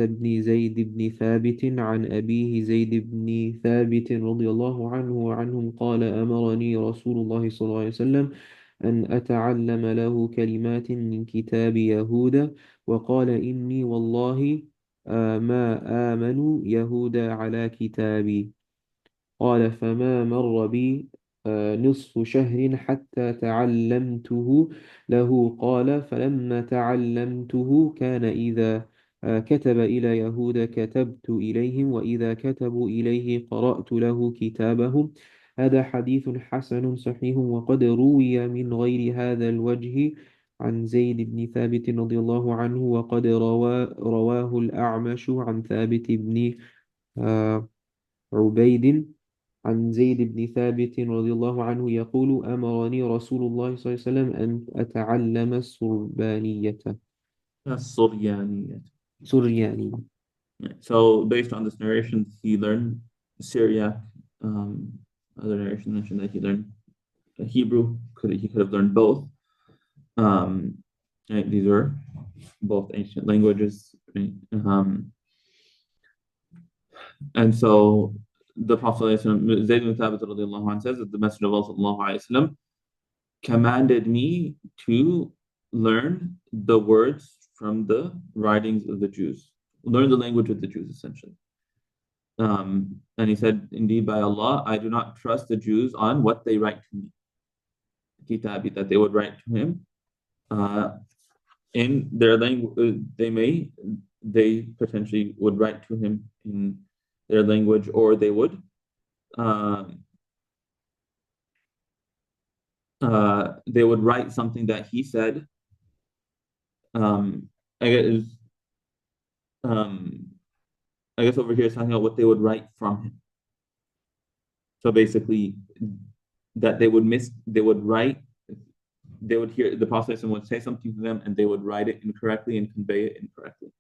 بن زيد بن ثابت عن أبيه زيد بن ثابت رضي الله عنه وعنهم قال أمرني رسول الله صلى الله عليه وسلم أن أتعلم له كلمات من كتاب يهود وقال إني والله ما آمن يهود على كتابي. قال فما مر بي نصف شهر حتى تعلمته له. قال فلما تعلمته كان إذا كتب إلى يهود كتبت إليهم وإذا كتبوا إليه قرأت له كتابهم. هذا حديث حسن صحيح وقد روي من غير هذا الوجه عن زيد بن ثابت رضي الله عنه وقد رواه الأعمش عن ثابت بن عبيد عن زيد بن ثابت رضي الله عنه يقول أمرني رسول الله صلى الله عليه وسلم أن أتعلم السريانية. سريانية. So based on this narration, he learned Syriac. Other narration mentioned that he learned Hebrew. He could have learned both. Right, these were both ancient languages. Right? And so the Prophet Zayd ibn Thabit says that the Messenger of Allah commanded me to learn the words from the writings of the Jews, learn the language of the Jews essentially. And he said, indeed by Allah, I do not trust the Jews on what they write to me. Kitabi, that they would write to him in their language. They potentially would write to him in their language, or they would write something that he said. I guess over here it's talking about what they would write from him. So basically, that they would hear the Prophet would say something to them, and they would write it incorrectly and convey it incorrectly.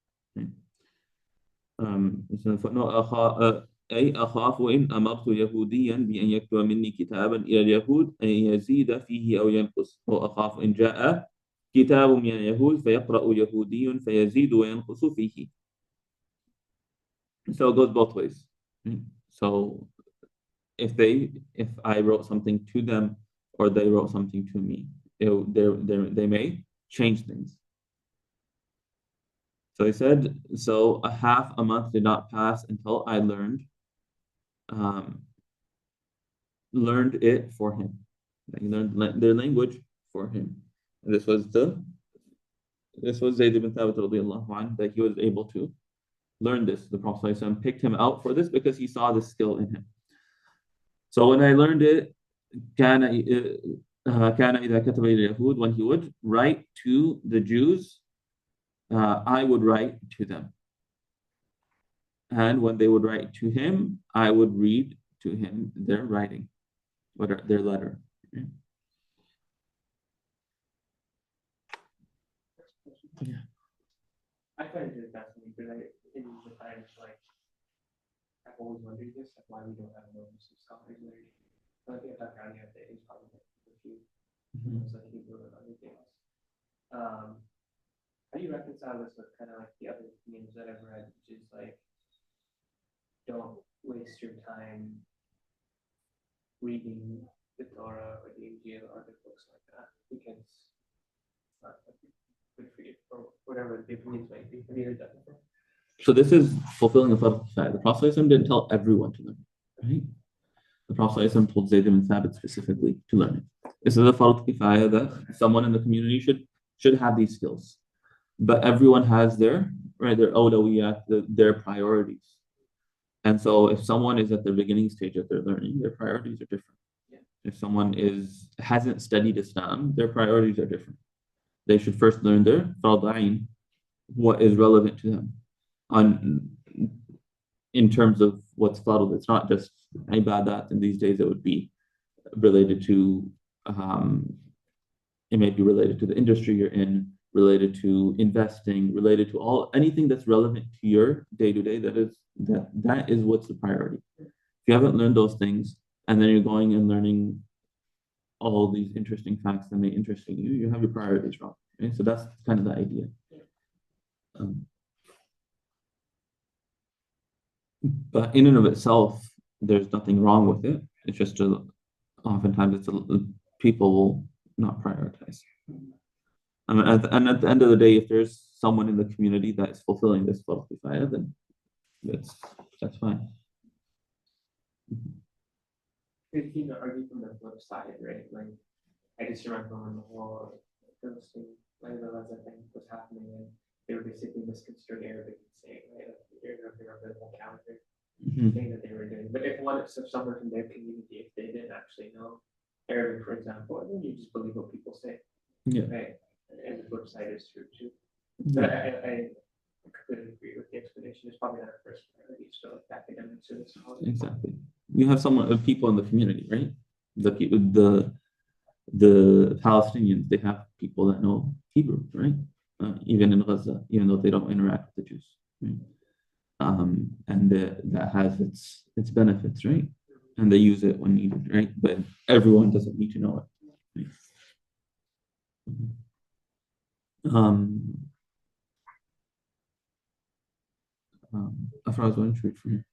أي أخاف إن أمرت يهوديا بأن يكتب مني كتابا إلى اليهود أن يزيد فيه أو ينقص وأخاف إن جاء كتاب من اليهود فيقرأ يهودي فيزيد وينقص فيه. So it goes both ways. So if I wrote something to them or they wrote something to me, they may change things. So he said, so a half a month did not pass until I learned it for him. He learned their language for him. And this was Zayd ibn Thabit radiallahu anhu, that he was able to learn this. The Prophet ﷺ picked him out for this because he saw this skill in him. So when I learned it, كان إذا كتب إلى اليهود, when he would write to the Jews, I would write to them. And when they would write to him, I would read to him their writing, their letter. Yeah. I find it fascinating because in the times like I've always wondered this, like why we don't have more Muslim scholars learning. So I think Dr. Ali is probably a few, so he can do it on anything else. How do you reconcile this with kind of like the other themes that I've read, which is like, don't waste your time reading the Torah or the Injil or the books like that because it's not good for you or whatever the opinions might be. Have you heard that before? So this is fulfilling the Fard Kifaya. The Prophet ﷺ didn't tell everyone to learn it, right? The Prophet ﷺ told Zayd ibn Thabit specifically to learn it. This is a Fard Kifaya that someone in the community should have these skills. But everyone has their awlawiyat, their priorities. And so if someone is at the beginning stage of their learning, their priorities are different. Yeah. If someone hasn't studied Islam, their priorities are different. They should first learn their Fard Ain, what is relevant to them. In terms of what's fard, it's not just ibadat. In these days, it would be related to, it may be related to the industry you're in, related to investing, related to anything that's relevant to your day-to-day. That is what's the priority. If you haven't learned those things, and then you're going and learning all these interesting facts that may interest you, you have your priorities wrong. Okay? So that's kind of the idea. But in and of itself, there's nothing wrong with it. It's just oftentimes people will not prioritize. And at the end of the day, if there's someone in the community that is fulfilling this Fard Kifaya, then that's fine. It's argue from the flip side, right? Like I just remember when the whole Philistine, the Gaza thing was happening, and they were basically misconstruing Arabic and saying, right, like their whole calendar thing that they were doing. But if someone from their community, if they didn't actually know Arabic, for example, then you just believe what people say. Yeah. Right. And the flip side is true too. But I completely agree with the explanation. It's probably not our first priority, so like academics or this. Exactly. You have people in the community, right? The Palestinians, they have people that know Hebrew, right? Even in Gaza, even though they don't interact with the Jews, right? And that has its benefits, right? And they use it when needed, right? But everyone doesn't need to know it. Right? Afraz, why don't you read from here?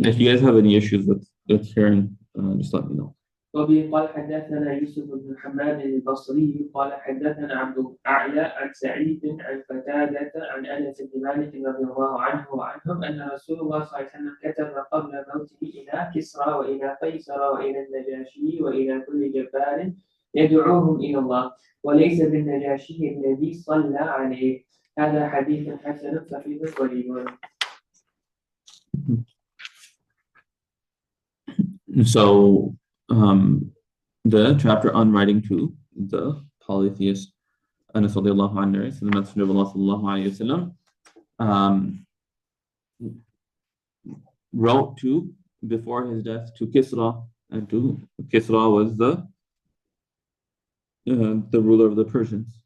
If you guys have any issues with hearing, just let me know. وبه قال حدثنا يوسف بن حماد البصري قال حدثنا عبد الأعلى عن سعيد عن قتادة عن أنس بن مالك رضي الله عنه وعنهم أن رسول الله صلى الله عليه وسلم كتب قبل موته إلى كسرى وإلى قيصر وإلى النجاشي وإلى كل جبار يدعوهم إلى الله وليس بالنجاشي الذي صلى عليه. هذا حديث حسن صحيح غريب. So the chapter on writing to the polytheist Anas radiallahu anhu, so the Messenger of Allah sallallahu alayhi wasallam, wrote to, before his death, to Kisra, and Kisra was the ruler of the Persians,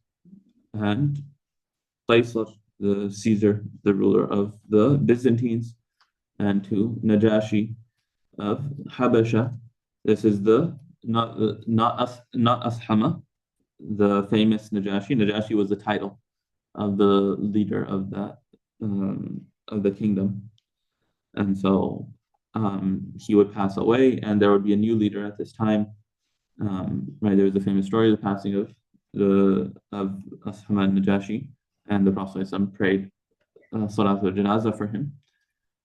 and Qaisar, the Caesar, the ruler of the Byzantines, and to Najashi of Habasha. This is not Ashama, the famous Najashi. Najashi was the title of the leader of that of the kingdom, and so he would pass away, and there would be a new leader at this time. Right, there was a famous story of the passing of Ashama Najashi, and the Prophet ﷺ prayed Salat al-Janazah for him.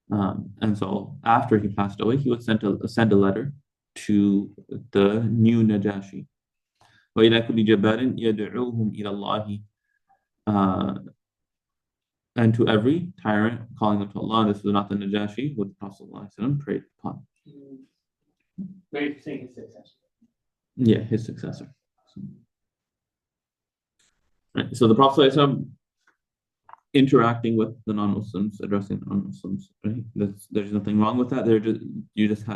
And so after he passed away, he would send a letter to the new Najashi. وَإِلَى كُلِّ جَبَّارٍ يَدْعُوهُمْ إِلَى اللَّهِ. and to every tyrant, calling them to Allah. This was not the Najashi who the Prophet ﷺ prayed upon. Very saying his successor. Yeah, his successor. Right. So the Prophet ﷺ interacting with the non-Muslims, addressing the non-Muslims, right? There's nothing wrong with that.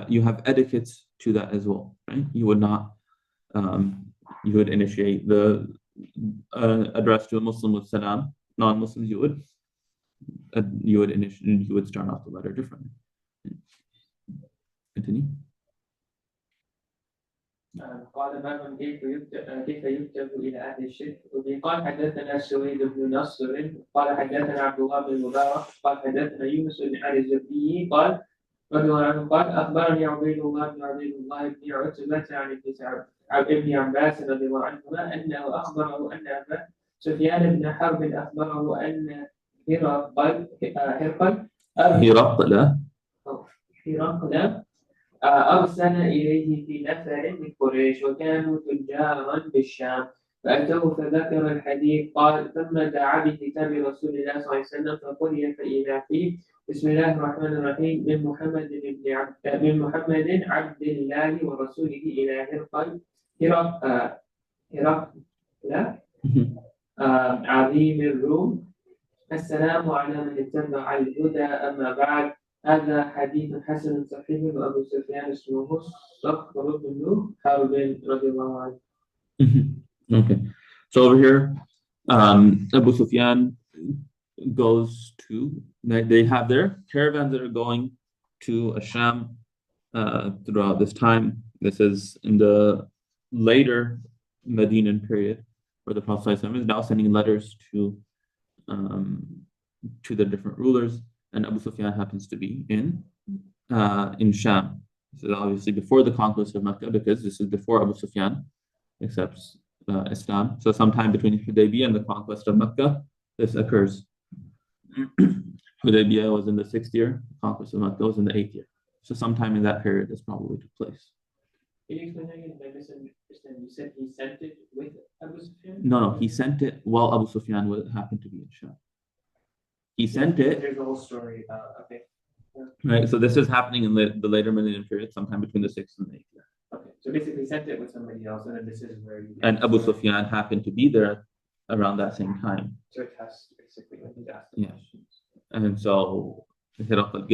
You have etiquettes to that as well, right? You would not you would initiate the address to a Muslim with salam. Non-Muslims you would start off the letter differently. Continue. قال باب كيف يكتب إلى أهل الشرك وبه قال حدثنا سويد بن نصر قال حدثنا عبد الله بن المبارك قال حدثنا يونس بن علي الزبيدي قال رضي الله عنه قال أخبرني عبيد الله بن عتبة عن ابن عباس رضي الله عنهما أنه أخبره أن أبا سفيان بن حرب أخبره أن هرقل أرسل إليه في نفر من قريش وكانوا تجارا بالشام فأتوه فذكر الحديث قال ثم دعا بكتاب رسول الله صلى الله عليه وسلم فقرئ فإذا فيه بسم الله الرحمن الرحيم من محمد عبد الله ورسوله إلى هرقل عظيم الروم السلام على من اتبع الهدى أما بعد هذا حديث حسن صحيح وأبو سفيان اسمه صخر بن حرب رضي الله عنه. Okay. So over here, Abu Sufyan goes to, they have their caravans that are going to Asham throughout this time. This is in the later Medinan period where the Prophet ﷺ is now sending letters to the different rulers, and Abu Sufyan happens to be in Sham. This is obviously before the conquest of Mecca, because this is before Abu Sufyan accepts Islam. So sometime between Hudaybiyah and the conquest of Mecca, this occurs. Hudaybiyah was in the 6th year, the conquest of Mecca was in the 8th year. So sometime in that period this probably took place. Can you explain again? I misunderstand. You said he sent it with Abu Sufyan? No, he sent it while Abu Sufyan happened to be in Sham. He sent it. There's a whole story about, okay. Right, so this is happening in the later Medinan period, sometime between the 6th and the 8th year. Okay, so basically he sent it with somebody else, and then this is where you... And Abu Sufyan happened to be there around that same time. So it has basically when he's asked Yeah. questions. And so Hiraqal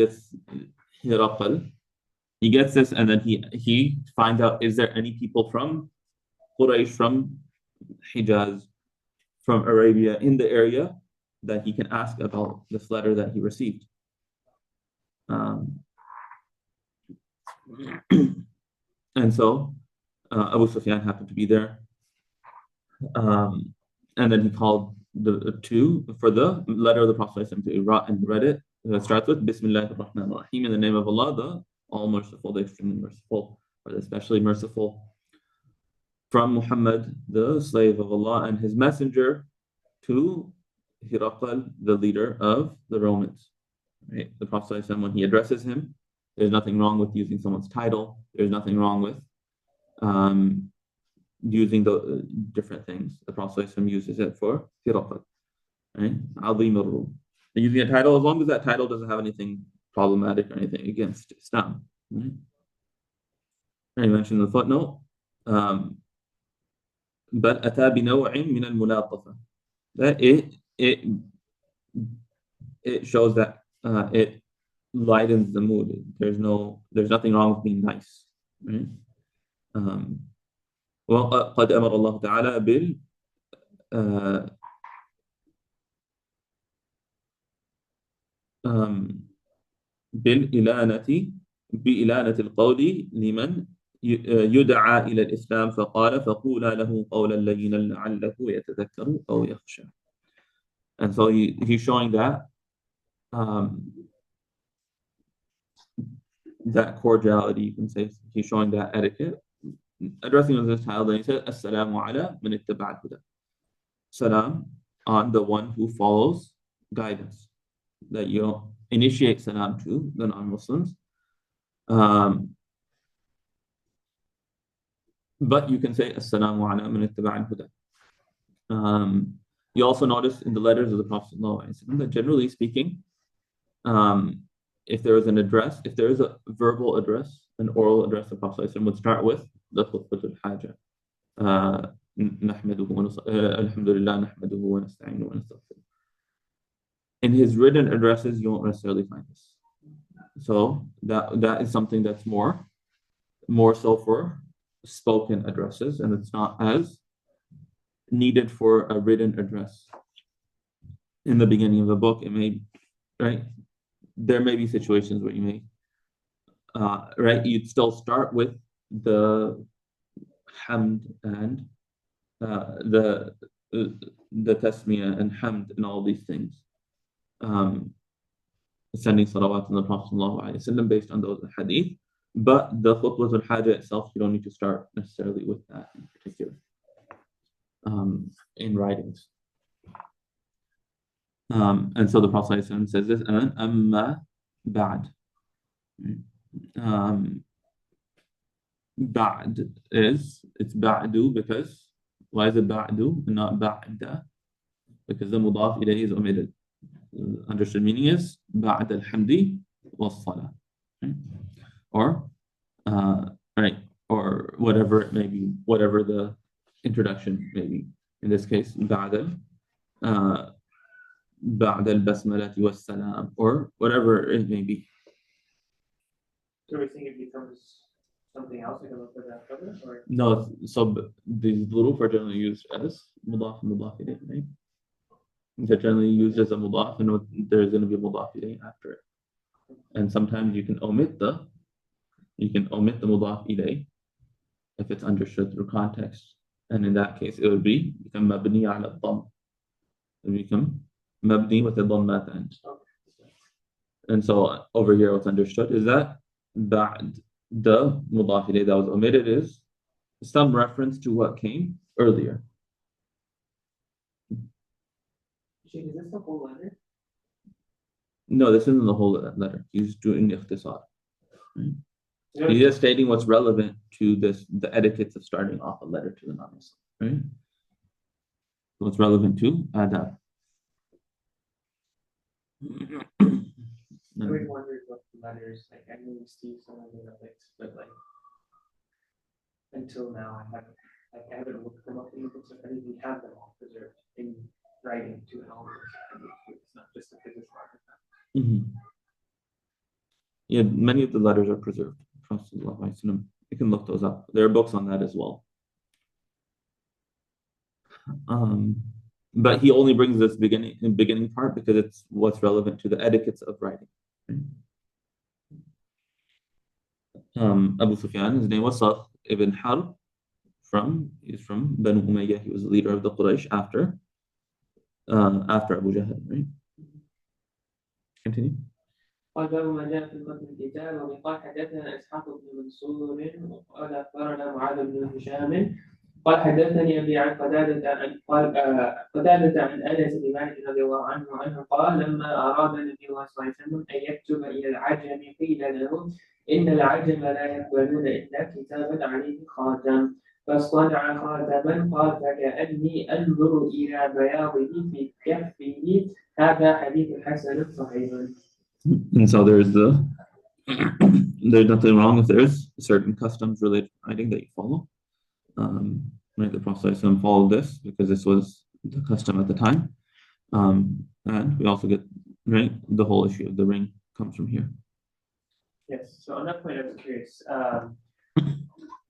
he gets this, and then he finds out, is there any people from Quraysh, from Hijaz, from Arabia in the area that he can ask about this letter that he received. And so Abu Sufyan happened to be there. And then he called the two for the letter of the Prophet and read it. It starts with Bismillah ar-Rahman ar-Rahim, in the name of Allah, the all merciful, the extremely merciful, or the especially merciful. From Muhammad, the slave of Allah, and his messenger, to Hiraqal, the leader of the Romans. Right? The Prophet ﷺ, when he addresses him, there's nothing wrong with using someone's title. There's nothing wrong with using the different things. The Prophet ﷺ uses it for Hiraqal. Right? Azim al-Rum. Using a title, as long as that title doesn't have anything problematic or anything against Islam. Right? I mentioned in the footnote, but أتى بنوع من الملاطفة. That it shows that it lightens the mood. There's nothing wrong with being nice. Right? وقد أمر الله تعالى بإلانة القول لمن يدعى إلى الإسلام فقال فقولا له قولا لينا لعله يتذكر أو يخشى. And so he's showing that that cordiality, you can say. He's showing that etiquette, addressing with this child. Then he said, "Assalamu ala man ittaba'a al-huda." Salam on the one who follows guidance. That you initiate salam to the non-Muslims. But you can say Assalamu ala man ittaba'a al-huda. You also notice in the letters of the Prophet ﷺ that generally speaking, if there is an address, if there is a verbal address, an oral address, the Prophet ﷺ would start with the khutbatul haja. نحمده الحمد لله نحمده ونستعينه ونستغفره. In his written addresses, you won't necessarily find this. So that is something that's more so for spoken addresses, and it's not as needed for a written address. In the beginning of the book, it may, right? There may be situations where you may, right? You'd still start with the hamd and the tasmiyah and hamd and all these things. Sending salawat on the Prophet ﷺ based on those hadith. But the khutbatul haja itself, you don't need to start necessarily with that in particular. In writings. And so the Prophet ﷺ says this, amma ba'd. Ba'd it's ba'du because, why is it ba'du and not ba'da? Because the mudaf ilayhi is omitted. Understood meaning is ba'd al-hamdi was-salah. Or, right, or whatever it may be, whatever the introduction may be. In this case, ba'd al-basmalati was-salam, or whatever it may be. So we think it becomes something else, like a little bit after, or? No, so these huruf are generally used as mudaf and mudaf ilayh, right? They're generally used as a mudaf, and there's going to be a mudaf ilayh after it. And sometimes you can omit the mudaf ilayh if it's understood through context. And in that case, it would become mabni ala dhamm. It would become mabni with a dhammat end. And so over here, what's understood is that ba'd, the mudaf ilayh that was omitted, is some reference to what came earlier. Is this the whole letter? No, this isn't the whole letter. He's doing ikhtisar. Right? He's just stating what's relevant to this, the etiquettes of starting off a letter to the non-Muslim. Right? What's relevant to adab. I always wondered what the letters, like I knew Steve someone like, but like until now I haven't looked them up in the books of hadith. We have them all preserved in writing to an all it's not just a business market. Yeah, many of the letters are preserved. You can look those up. There are books on that as well. But he only brings this beginning part because it's what's relevant to the etiquettes of writing. Abu Sufyan, his name was Sakh ibn Harb. He's from Banu Umayyah. He was the leader of the Quraysh after Abu Jahl. Right? Continue. قال باب ما جاء في متن الكتاب وقال حدثنا اسحاق بن منصور وقال اخبرنا معاذ بن هشام قال حدثني ابي عن قتادة عن انس بن مالك رضي الله عنه قال لما اراد النبي الله صلى الله عليه وسلم ان يكتب الى العجم قيل له ان العجم لا يقبلون الا كتابا عليه خاتم فاصطنع خاتما قال فكاني انظر الى بياضه في كفه هذا حديث حسن صحيح. And so there's nothing wrong if there's certain customs related to writing that you follow. Right, the Prophet ﷺ followed this because this was the custom at the time. And we also get, right, the whole issue of the ring comes from here. Yes, so on that point, I was curious.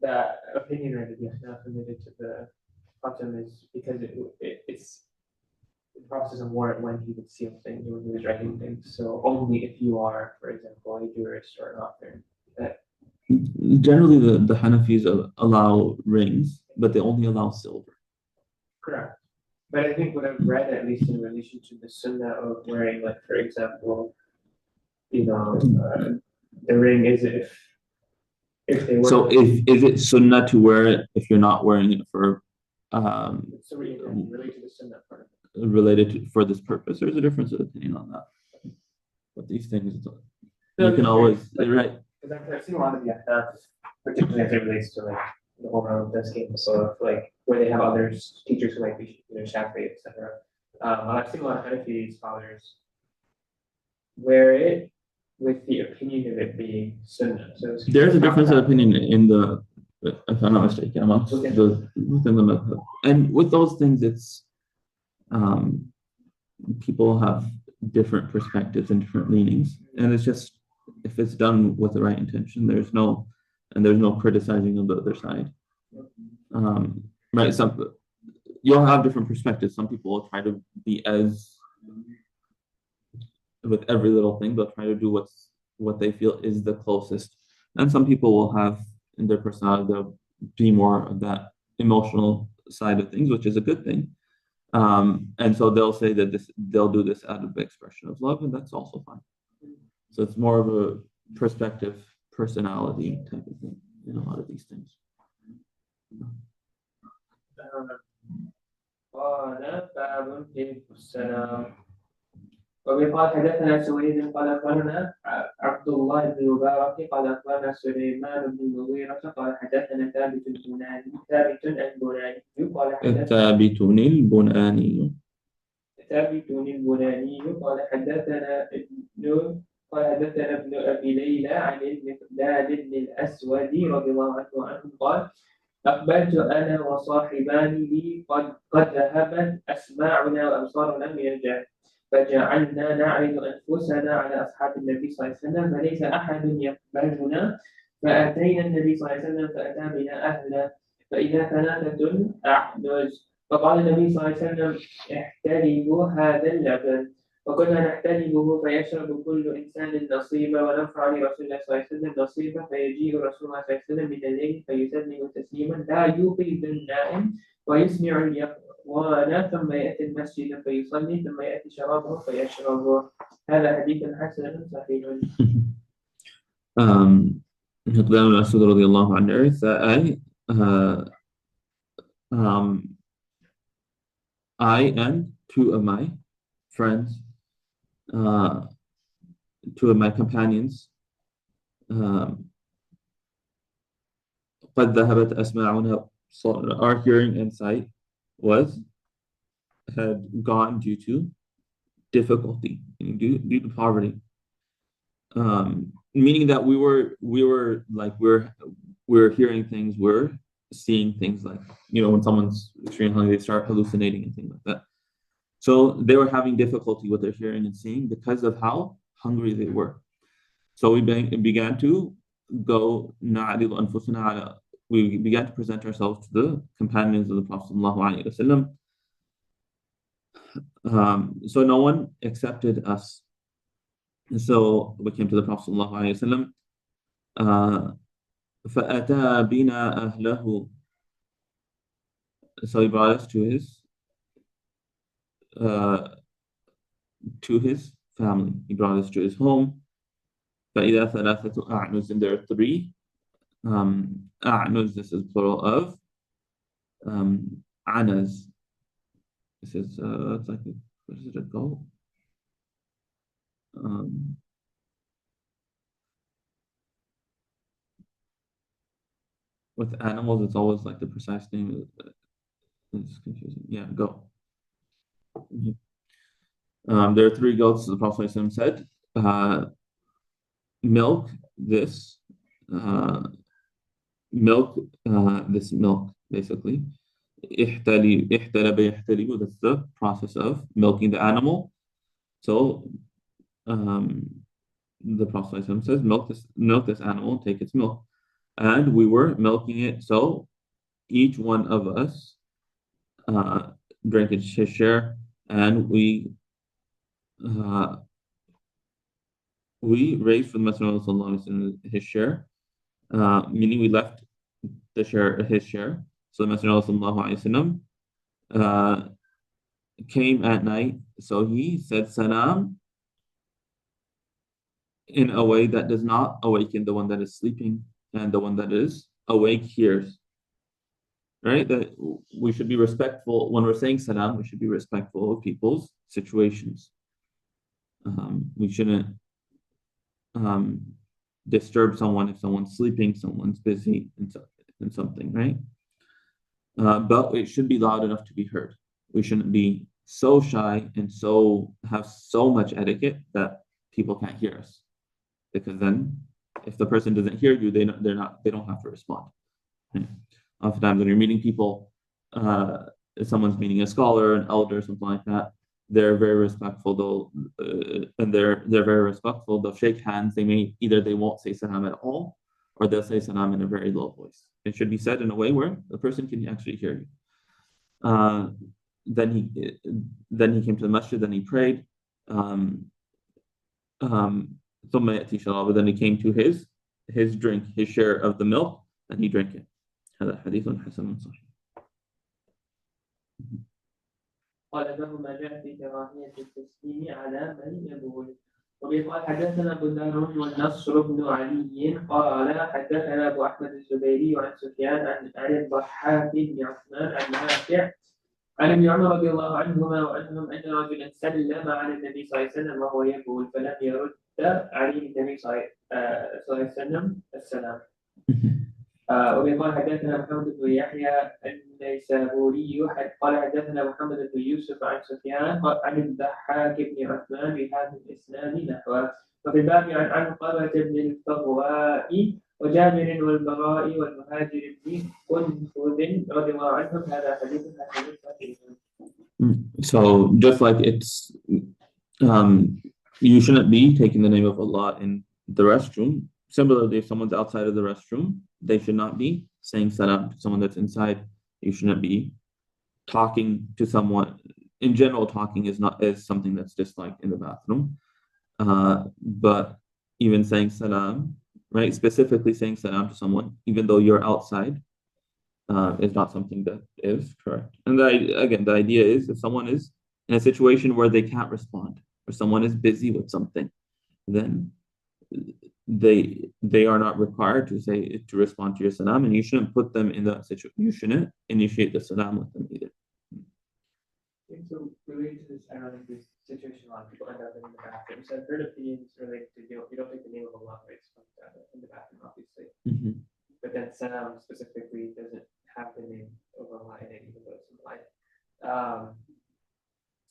The opinion of the Ahnaf related to the custom is because it's the process of war when he would seal things, when he was writing things. So only if you are, for example, a jurist or an author. Generally, the Hanafis allow rings, but they only allow silver. Correct. But I think what I've read, at least in relation to the sunnah of wearing, like, for example, the ring is if they were. So is it sunnah to wear it if you're not wearing it for so related to the sunnah part of it. Related for this purpose? There's a difference of opinion on that. But these things, No, you can always, right? Because I've seen a lot of the Ahnaf, particularly as it relates to like the oral desk game, so like where they have other teachers who might be, Shafi'i, etc. I've seen a lot of Hanafi scholars wear it with the opinion of it being sunnah. So There's a difference of opinion in the, if I'm not mistaken, amongst Within within the madhab. And with those things, it's people have different perspectives and different leanings, and it's just if it's done with the right intention, there's no criticizing of the other side. Right? You'll have different perspectives. Some people will try to be as with every little thing, they'll try to do what they feel is the closest. And some people will have in their personality, they'll be more of that emotional side of things, which is a good thing. And so they'll say that they'll do this out of the expression of love, and that's also fine. So it's more of a perspective, personality type of thing in a lot of these things. قال باب في السلام وبقال حدثنا سويد قال أخبرنا عبد الله بن مبارك قال أخبرنا سليمان بن المغيرة قال حدثنا ثابت البناني قال حدثنا الثابت البناني قال حدثنا ابن أبي ليلى عن المقداد بن الأسود رضي الله عنه قال أقبلت أنا وصاحبان لي قد ذهبت أسماعنا وأبصارنا من الجهل فجعلنا نعرض أنفسنا على أصحاب النبي صلى الله عليه وسلم فليس أحد يقبلنا فأتينا النبي صلى الله عليه وسلم فأتى بنا أهلا فإذا ثلاثة أعنز فقال النبي صلى الله عليه وسلم احتلبوا هذا اللبن وكنا نحتلبه فيشرب كل إنسان نصيبا ونفع لرسول الله صلى الله عليه وسلم نصيبا فيجيء رسول الله صلى الله عليه وسلم من الليل فيسلم تسليما لا يوقظ النائم ويسمع اليقظان ثم يأتي المسجد فيصلي ثم يأتي شرابه فيشربه هذا حديث حسن صحيح. Miqdad al-Aswad radiallahu anhu narrates that I and two of my friends, two of my companions, قد ذهبت أسماعنا, so our hearing and sight had gone due to difficulty, due to poverty. Meaning that we were hearing things, we're seeing things like, when someone's extremely hungry, they start hallucinating and things like that. So they were having difficulty with their hearing and seeing because of how hungry they were. So we began to go, we began to present ourselves to the companions of the Prophet ﷺ. So no one accepted us. So we came to the Prophet ﷺ. فَأَتَى بِنَا أَهْلَهُ. So he brought us to his family. He brought us to his home. فَإِذَا ثَلَاثَةُ أَعْنُزٍ, and there are three. أَعْنُز, this is plural of anaz. This is it's like what is it called? With animals, it's always like the precise name. It's confusing. Yeah, go. There are three goats, the Prophet ﷺ said. Milk this milk, basically. احتلب, that's the process of milking the animal. So the Prophet ﷺ says, milk this animal, take its milk. And we were milking it, so each one of us drank his share, and we raised for the Messenger of Allah his share, meaning we left his share. So the Messenger of Allah came at night, so he said salam in a way that does not awaken the one that is sleeping, and the one that is awake hears. Right? That we should be respectful when we're saying salam. We should be respectful of people's situations. We shouldn't disturb someone if someone's sleeping, someone's busy in something, right? But it should be loud enough to be heard. We shouldn't be so shy and have so much etiquette that people can't hear us. Because then if the person doesn't hear you, they don't have to respond. Right? Oftentimes when you're meeting people, if someone's meeting a scholar, an elder, something like that, they're very respectful. They're very respectful. They'll shake hands. They won't say salam at all, or they'll say salam in a very low voice. It should be said in a way where the person can actually hear you. Then he came to the masjid. Then he prayed. ثم يأتي شرابه. Then he came to his drink, his share of the milk, and he drank it. هذا حديث حسن صحيح. قال باب ما جاء في كراهية التسليم على من يبول. وقال حدثنا بندار والنصر بن علي قال حدثنا أبو أحمد الزبيري عن سفيان عن الضحاك بن عثمان عن نافع عن ابن عمر رضي الله عنهما وعنهم أن رجلا سلم على النبي صلى الله عليه وسلم وهو يبول فلم يرد عليه النبي صلى الله عليه وسلم السلام. وقال حدثنا محمد بن يحيى النيسابوري قال حدثنا محمد بن يوسف عن سفيان عن الضحاك بن عثمان بهذا الاسناد نحوه. وفي الباب عن علقمة بن الفضواء وجابر والبراء والمهاجر بن قنفذ رضي الله عنهم هذا حديث حسن صحيح. So just like you shouldn't be taking the name of Allah in the restroom. Similarly, if someone's outside of the restroom, they should not be saying salam to someone that's inside. You shouldn't be talking to someone. In general, talking is something that's disliked in the bathroom. But even saying salam, right? Specifically saying salam to someone, even though you're outside, is not something that is correct. And the idea is if someone is in a situation where they can't respond, or someone is busy with something, then they are not required to respond to your salam, and you shouldn't put them in that situation. You shouldn't initiate the salam with them either. So related to this, I don't think this situation a lot of people end up in the bathroom. So I've heard opinions related to you don't take the name of Allah in the bathroom, obviously. Mm-hmm. But then salam specifically doesn't have the name of Allah in it, even though it's implied.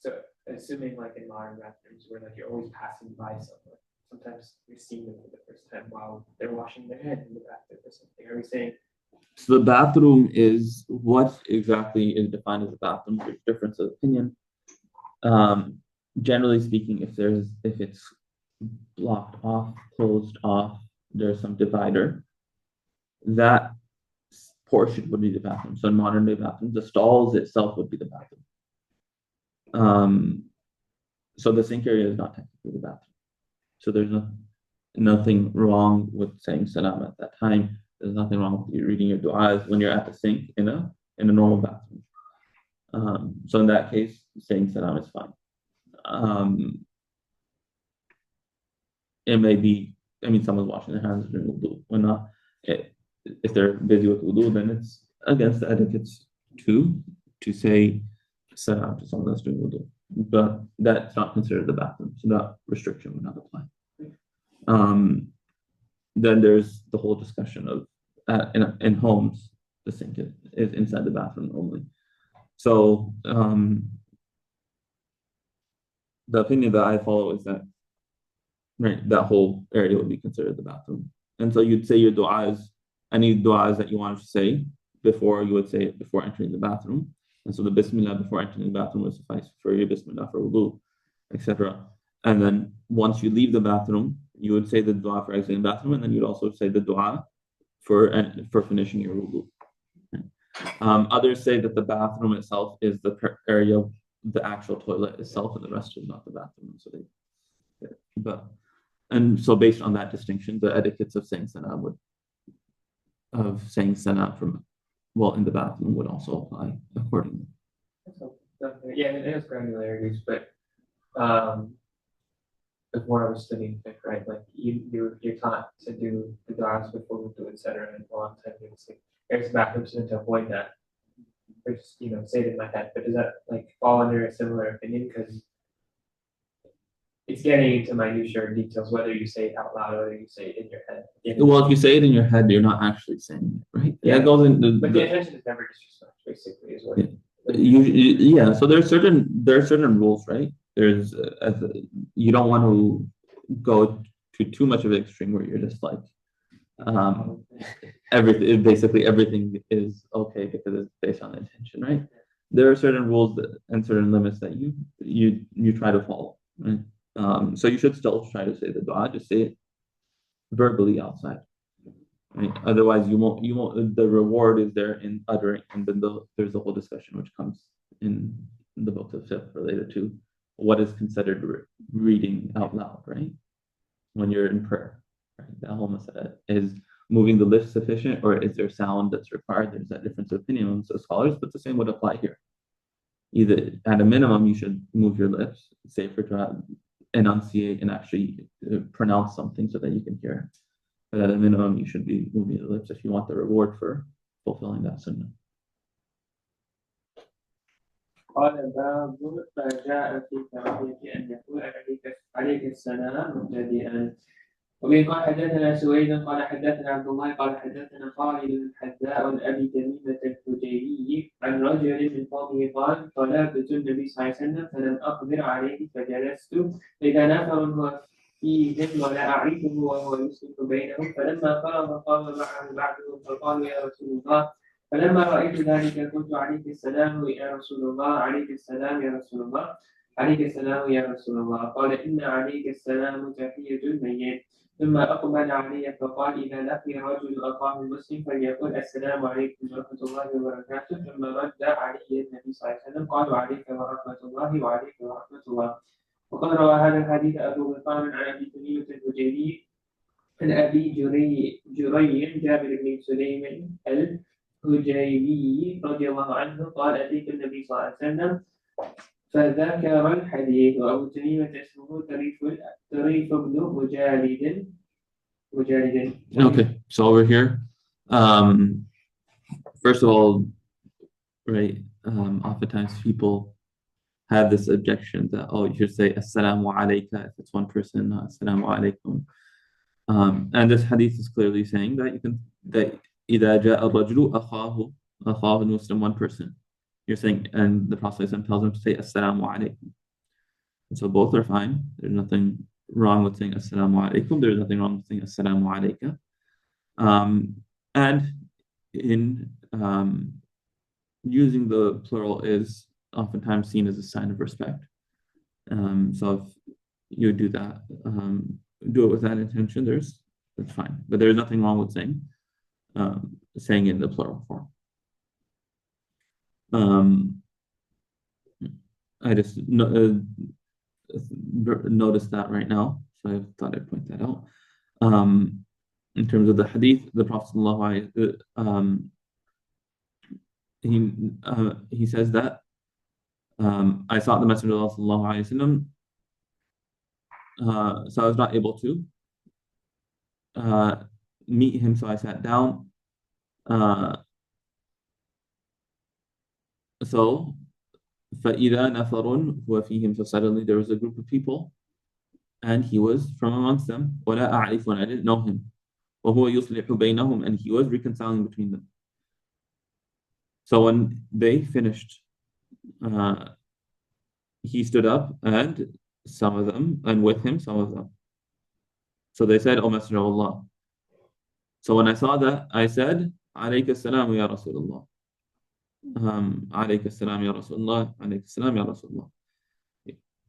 So assuming like in modern bathrooms where like you're always passing by someone, sometimes you're seeing them for the first time while they're washing their head in the bathroom or something. Are we saying? So the bathroom is what exactly is defined as a bathroom? There's difference of opinion. Generally speaking, if it's blocked off, closed off, there's some divider, that portion would be the bathroom. So in modern day bathrooms, the stalls itself would be the bathroom. So the sink area is not technically the bathroom. So there's nothing wrong with saying salam at that time. There's nothing wrong with you reading your du'as when you're at the sink in a normal bathroom. So in that case, saying salam is fine. It may be, someone's washing their hands during wudu. When not, if they're busy with wudu, then it's against the etiquettes to say salam to someone that's doing wudu. But that's not considered the bathroom, so that restriction would not apply. Then there's the whole discussion of in homes, the sink is inside the bathroom only. So the opinion that I follow is that that whole area would be considered the bathroom. And so you'd say your du'as, any du'as that you wanted to say before, you would say it before entering the bathroom. And so the Bismillah before entering the bathroom would suffice for your Bismillah for wudu, etc. And then once you leave the bathroom, you would say the dua for exiting the bathroom, and then you'd also say the dua for finishing your wudu. Others say that the bathroom itself is the area of the actual toilet itself, and the rest is not the bathroom. So based on that distinction, the etiquettes of saying salam in the bathroom would also apply accordingly. Yeah, it has granularities, but it's more of a studying thing, right? Like you're taught to do the du'as before we do, etc. And a long time you say there's bathrooms to avoid that. Or just say it in my head. But does that like fall under a similar opinion? Because it's getting into minutiae details, whether you say it out loud or whether you say it in your head. Well, if you say it in your head, you're not actually saying it, right? Yeah. That goes into but the intention is never disrespect, basically, is what. Yeah, so there are certain rules, right? There's you don't want to go to too much of an extreme where you're just like um everything basically everything is okay because it's based on intention, right? There are certain rules and certain limits that you try to follow, right? So you should still try to say the dua, just say it verbally outside. Right? Otherwise, you won't. The reward is there in uttering, and then there's a whole discussion which comes in the books of fiqh related to what is considered reading out loud, right? When you're in prayer, right? That whole masala is moving the lips sufficient, or is there sound that's required? There's that difference of opinion amongst the scholars, but the same would apply here. Either at a minimum, you should move your lips, say for to enunciate and actually pronounce something so that you can hear it. But at a minimum, you should be moving your lips if you want the reward for fulfilling that sunnah. قال باب ما جاء في كراهية أن يقول عليك السلام مبتدئا. وبه قال حدثنا سويد قال حدثنا عبد الله قال حدثنا خالد الحذاء عن أبي تميمة الحجيري عن رجل من قومه قال طلبت النبي صلى الله عليه وسلم فلم أقدر عليه فجلست فإذا نفر هو فيهم ولا أعرفه وهو يصلح بينهم فلما فرغ قام معه بعضهم فقالوا يا رسول الله فلما رأيت ذلك قلت عليك السلام يا رسول الله عليك السلام يا رسول الله عليك السلام يا رسول الله قال إن عليك السلام تحية الميت ثم أقبل علي فقال إذا لقي رجل أخاه المسلم فليقل السلام عليكم ورحمة الله وبركاته ثم رد علي النبي صلى الله عليه وسلم قال عليك ورحمة الله وعليك ورحمة الله. وقد روى هذا الحديث أبو بكر عن أبي تميمة الحجيري عن أبي جري جابر بن سليم الحجيري رضي الله عنه قال أتيت النبي صلى الله عليه وسلم فذكر الحديث وأبو تميمة اسمه طريف بن مجالد. Okay, so over here, first of all, right, oftentimes people have this objection that, oh, you should say assalamu alayka if it's one person, not assalamu alaykum. And this hadith is clearly saying that that إذا جاء الرجل أخاه المسلم, one person. You're saying, and the Prophet tells him to say assalamu alaykum. And so both are fine. There's nothing wrong with saying assalamu alaykum. There's nothing wrong with saying assalamu alayka. And in using the plural is oftentimes seen as a sign of respect. So if you do that, do it with that intention, that's fine. But there's nothing wrong with saying it in the plural form. I just noticed that right now, so I thought I'd point that out. In terms of the hadith, the Prophet he says that I sought the Messenger of Allah sallallahu alaihi wasallam, so I was not able to meet him, so I sat down. So فَإِذَا نَفَرٌ هُوَ فِيهِمْ, so suddenly there was a group of people and he was from amongst them. وَلَا أَعْرِفُ, and I didn't know him. وَهُوَ يُصْلِحُ بَيْنَهُم, and he was reconciling between them. So when they finished, he stood up, and some of them, and with him some of them. So they said, O Messenger of Allah. So when I saw that, I said, عليك السلام يا رسول الله. عليك السلام يا رسول الله. عليك السلام يا رسول الله.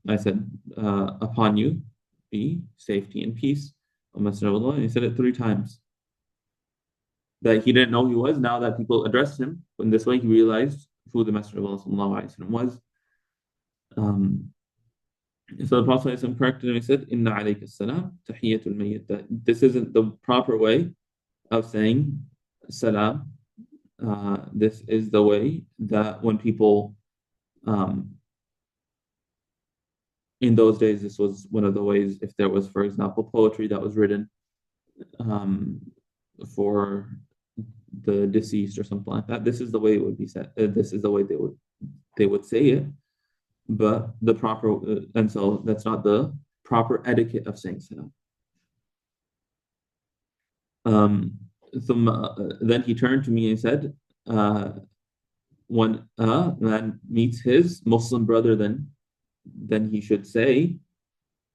I said, upon you be safety and peace, O Messenger of Allah. And he said it 3 times. That he didn't know he was. Now that people addressed him in this way, he realized who the Messenger of Allah sallallahu alaihi wasallam was. So the Prophet corrected him and said, Inna alayka salam tahiyatul mayyit. That this isn't the proper way of saying salam. This is the way that when people, in those days, this was one of the ways, if there was, for example, poetry that was written for the deceased or something like that, this is the way it would be said. This is the way they would say it. But the proper, and so that's not the proper etiquette of saying salam. Then he turned to me and said, when a man meets his Muslim brother, then he should say,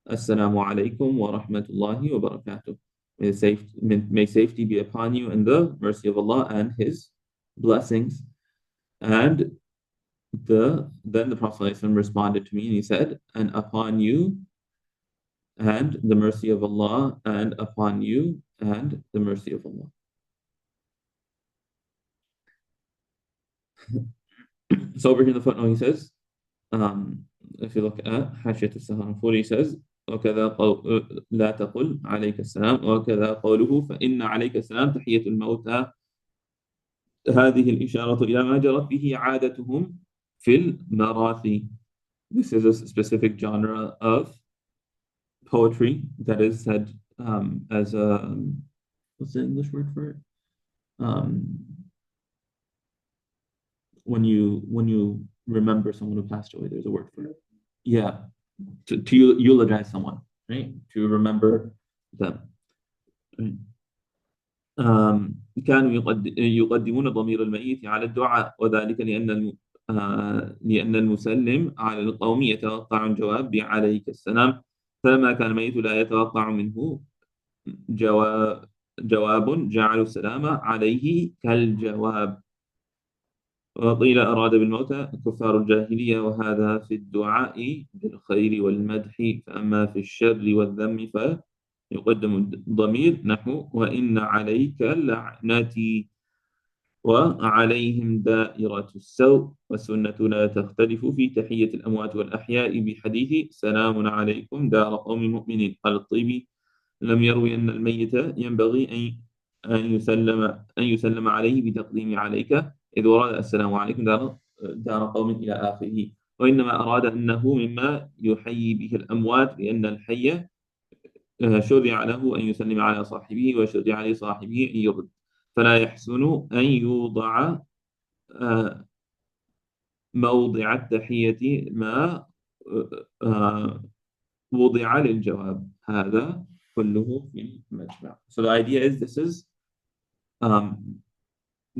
Assalamu alaikum wa rahmatullahi wa barakatuh. May safety be upon you and the mercy of Allah and His blessings. And then the Prophet ﷺ responded to me and he said, and upon you and the mercy of Allah, and upon you and the mercy of Allah. So over here in the footnote he says, if you look at Hashiyat al-Sahanfuri, he says, وكذا لا تقل عليك السلام وكذا قوله فإن عليك السلام تحية الموتى هذه الإشارة إلى ما جرت به عادتهم في المراثي. This is a specific genre of poetry that is said as a, what's the English word for it? When you remember someone who passed away, there's a word for it. Yeah, to eulogize someone, right? To remember them. كانوا يقدمون ضمير الميت على الدعاء وذلك لأن المسلم على القوم يتوقع الجواب بعليك السلام فلما كان الميت لا يتوقع منه جواب جعلوا السلام عليه كالجواب. وقيل أراد بالموتى كفار الجاهلية وهذا في الدعاء بالخير والمدح فأما في الشر والذم فيقدم الضمير نحو وإن عليك لعنتي وعليهم دائرة السوء والسنة لا تختلف في تحية الأموات والأحياء بحديث سلام عليكم دار قوم مؤمنين. قال الطيبي لم يروي أن الميت ينبغي أن يسلم عليه بتقديم عليك إذ ورد السلام عليكم دار قوم إلى آخره وإنما أراد أنه مما يحيي به الأموات لأن الحي شرع له أن يسلم على صاحبه وشرع لصاحبه أن يرد فلا يحسن أن يوضع موضع التحية ما وضع للجواب هذا كله في المجمع. So the idea is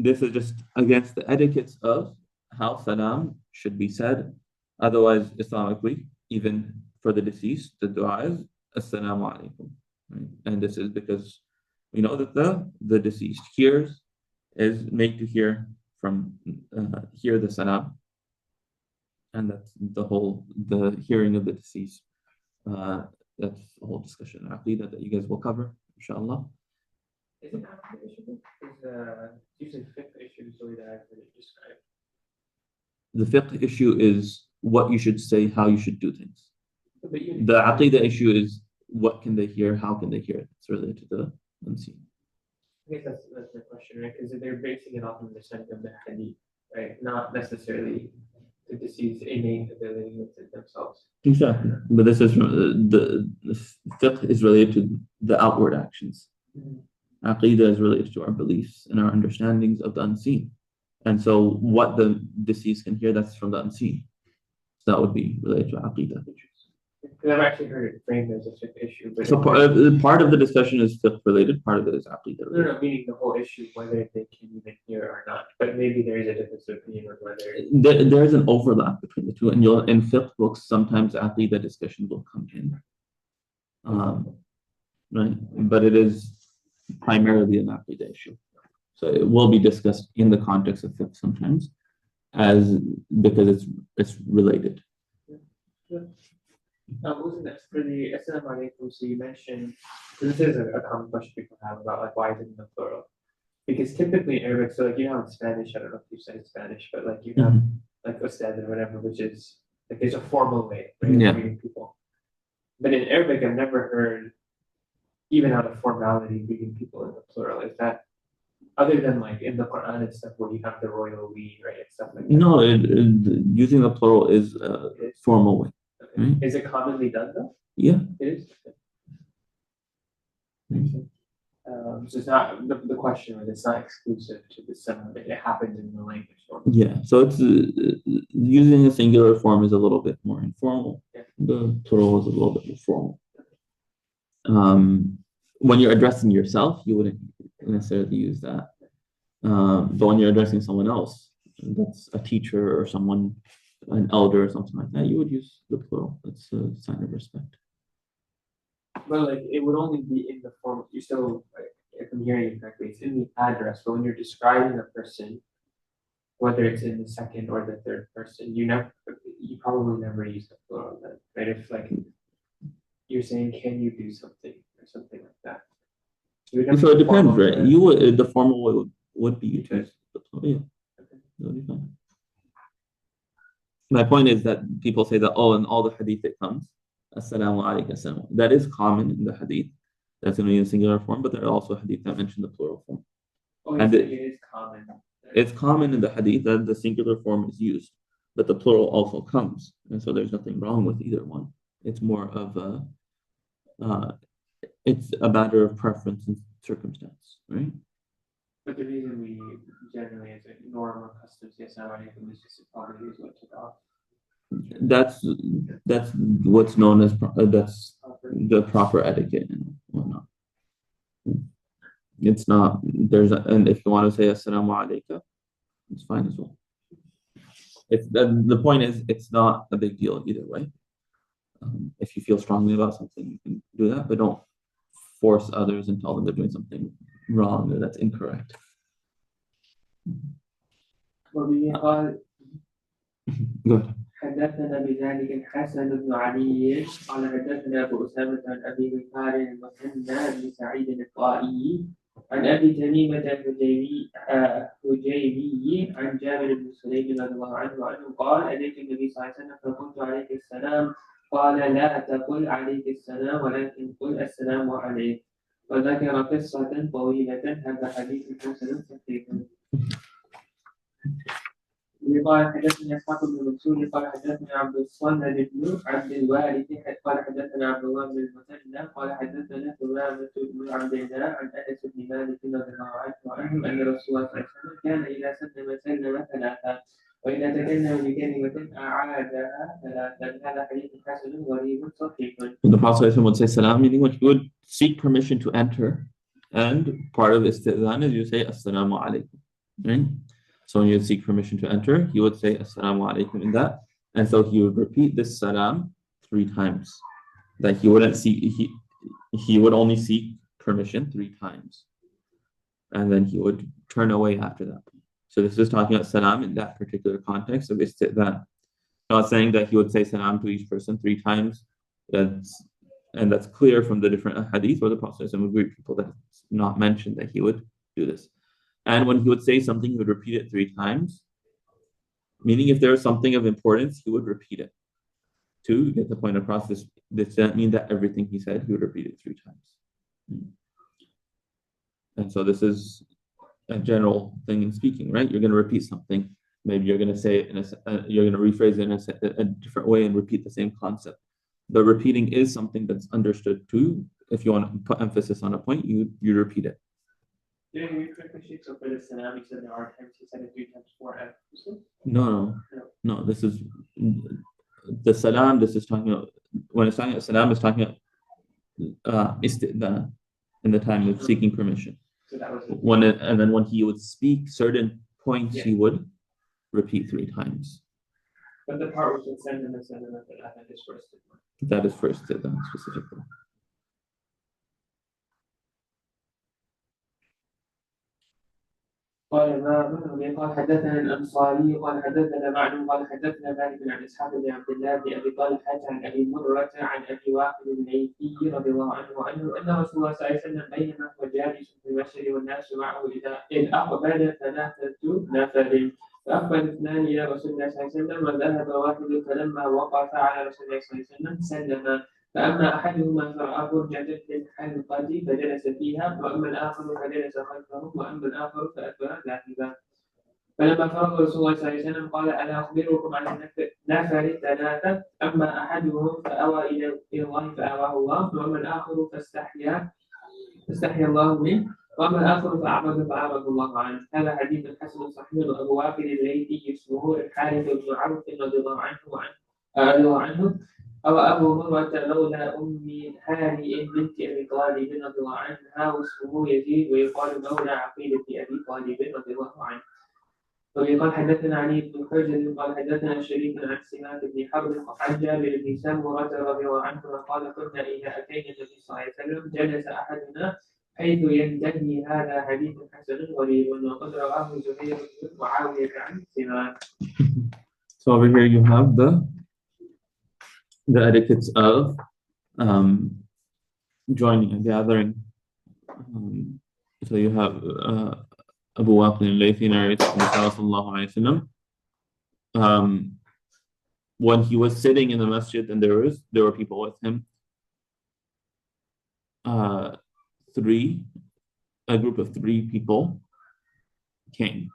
this is just against the etiquettes of how salam should be said. Otherwise, Islamically, even for the deceased, the dua is Assalamu alaikum. Right? And this is because we know that the deceased is made to hear the salam. And that's the hearing of the deceased. That's a whole discussion in Aqidah that you guys will cover, inshallah. Is it not an issue? Is usually fiqh issue is the way that I've heard it described. The fiqh issue is what you should say, how you should do things. But The aqidah issue is what can they hear, how can they hear it. It's related to the unseen. I guess that's my question, right? Because they're basing it off of the understanding of the hadith, right? Not necessarily the deceased innate ability within themselves. Exactly. But this is the fiqh is related to the outward actions. Aqidah is related to our beliefs and our understandings of the unseen. And so what the deceased can hear, that's from the unseen. So that would be related to Aqidah. Because I've actually heard it framed as a fiqh issue. But So part of the discussion is fiqh related, part of it is Aqidah related. no, meaning the whole issue, whether they can even hear or not. But maybe there is a difference of opinion on whether. There is an overlap between the two, and in fiqh books sometimes Aqidah discussion will come in. Right? But it is primarily an Aqidah issue. So it will be discussed in the context of fiqh sometimes, because it's related. What was next for the Assalamu alaikum? So you mentioned, this is a common question people have about like why is it in the plural? Because typically in Arabic, so like you know in Spanish, I don't know if you said Spanish, but like you have like ustad or whatever, which is like there's a formal way right, of greeting people. But in Arabic, I've never heard even out of formality greeting people in the plural. Is that other than like in the Quran and stuff where you have the royal we, right, and stuff like that? No, using the plural is a formal way. Okay. Right. Is it commonly done though? Yeah. It is. So it's not the question, it's not exclusive to the seminar. It happens in the language. Yeah. So it's using a singular form is a little bit more informal. Yeah. The plural is a little bit more formal. When you're addressing yourself, you wouldn't necessarily use that. But when you're addressing someone else, that's a teacher or someone, an elder or something like that, you would use the plural. That's a sign of respect. But like it would only be in the form you still like if I'm hearing you correctly, it's in the address, but when you're describing a person, whether it's in the second or the third person, you probably never use the plural then, right? If like you're saying, can you do something or something like that. You would never So it use depends, formal right? for- You would the formal would be Okay. used the plural. Yeah, that would be fine. My point is that people say that, oh, in all the hadith it comes, Assalamu alaikum, assalam. That is common in the hadith. That's going to be in singular form, but there are also hadith that mention the plural form. Oh, And it is common. It's common in the hadith that the singular form is used, but the plural also comes. And so there's nothing wrong with either one. It's more of it's a matter of preference and circumstance, right? But the reason we generally, as a norm or custom, say assalamu alaikum is just to probably use what took off. That's what's known as that's the proper etiquette and whatnot. It's not and if you want to say assalamu alaikum, it's fine as well. It's the point is it's not a big deal either way. If you feel strongly about something, you can do that, but don't force others and tell them they're doing something wrong or that's incorrect. وبه قال Go ahead. حدثنا بذلك الحسن بن علي قال حدثنا أبو أسامة عن أبي بكر المثنى بن سعيد الطائي عن أبي تميمة الحجيبي عن جابر بن سليم رضي الله عنه قال أتيت النبي صلى الله عليه وسلم فقلت عليك السلام قال لا تقل عليك السلام ولكن قل السلام عليك وذكر قصة طويلة هذا حديث حسن صحيح. قال حدثنا اسحاق بن منصور قال حدثنا عبد الصمد بن عبد الوارث قال حدثنا عبد الله بن المثنى قال حدثنا ثمامة بن عبد الله عن انس بن مالك رضي الله عنه ان رسول الله صلى الله عليه وسلم كان اذا سلم ثلاثا واذا تكلم بكلمة اعادها ثلاثا هذا حديث حسن غريب صحيح. The Prophet would say salam, meaning when he would seek permission to enter, and part of istizan is you say assalamu alaikum, right? So when you seek permission to enter, he would say assalamu alaikum in that, and so he would repeat this salam 3 times. That he wouldn't seek he would only seek permission 3 times, and then he would turn away after that. So this is talking about salam in that particular context of istizan. Not saying that he would say salam to each person 3 times. That's clear from the different hadith where the Prophet would greet people. That's not mentioned that he would do this. And when he would say something, he would repeat it 3 times. Meaning if there was something of importance, he would repeat it. To get the point across, this doesn't mean that everything he said, he would repeat it 3 times. And so this is a general thing in speaking, right? You're going to repeat something. Maybe you're going to say it you're going to rephrase it in a different way and repeat the same concept. But repeating is something that's understood too. If you want to put emphasis on a point, you repeat it. Did you correctly, Sheikh? So for the salam, you said there are times he said it 3 times for emphasis? No. This is the salam. This is talking about when it's talking about salam, it's talking about istidhan in the time of seeking permission. So that was And then when he would speak certain points, he would repeat 3 times. But the part which is sentiment that is first. That is for istidhan specifically. قال حدثنا الأنصاري قال حدثنا معن قال حدثنا مالك عن إسحاق بن عبد الله بن أبي طلحة عن أبي مرة عن أبي واقد الليثي رضي الله عنه أن رسول الله صلى الله عليه وسلم بينما هو جالس في المسجد والناس معه إذ أقبل 3 نفر فأقبل 2 إلى رسول الله صلى الله عليه وسلم وذهب واحد فلما وقف على رسول الله صلى الله عليه وسلم سلم فأما أحدهما فرأى برجة في الحلقة فجلس فيها وأما الآخر فجلس خلفه وأما الآخر فأدبر ذاهبا فلما فرغ رسول الله صلى الله عليه وسلم قال ألا أخبركم عن نفر 3 أما أحدهم فأوى إلى الله فأواه الله وأما الآخر فاستحيا الله منه وأما الآخر فأعرض الله عنه. هذا حديث حسن صحيح. وأبو واقد الليثي اسمه الحارث بن عوف رضي الله عنه أو أبو مرة مولى أم هانئ بنت أبي طالب رضي الله عنها واسمه يزيد ويقال مولى عقيل بن أبي طالب رضي الله عنه. وبه قال حدثنا علي بن حجر قال حدثنا شريك عن سماك بن حرب عن جابر بن سمرة رضي الله عنهما قال كنا إذا أتينا النبي صلى الله عليه وسلم جلس أحدنا حيث ينتهي هذا حديث حسن غريب وقد رواه زهير بن معاوية عن سماك. So over here you have the etiquettes of joining a gathering. So you have Abu Waqid al-Laythi narrates from the Prophet sallallahu alaihi wasallam. When he was sitting in the masjid and there were people with him, a group of 3 people came.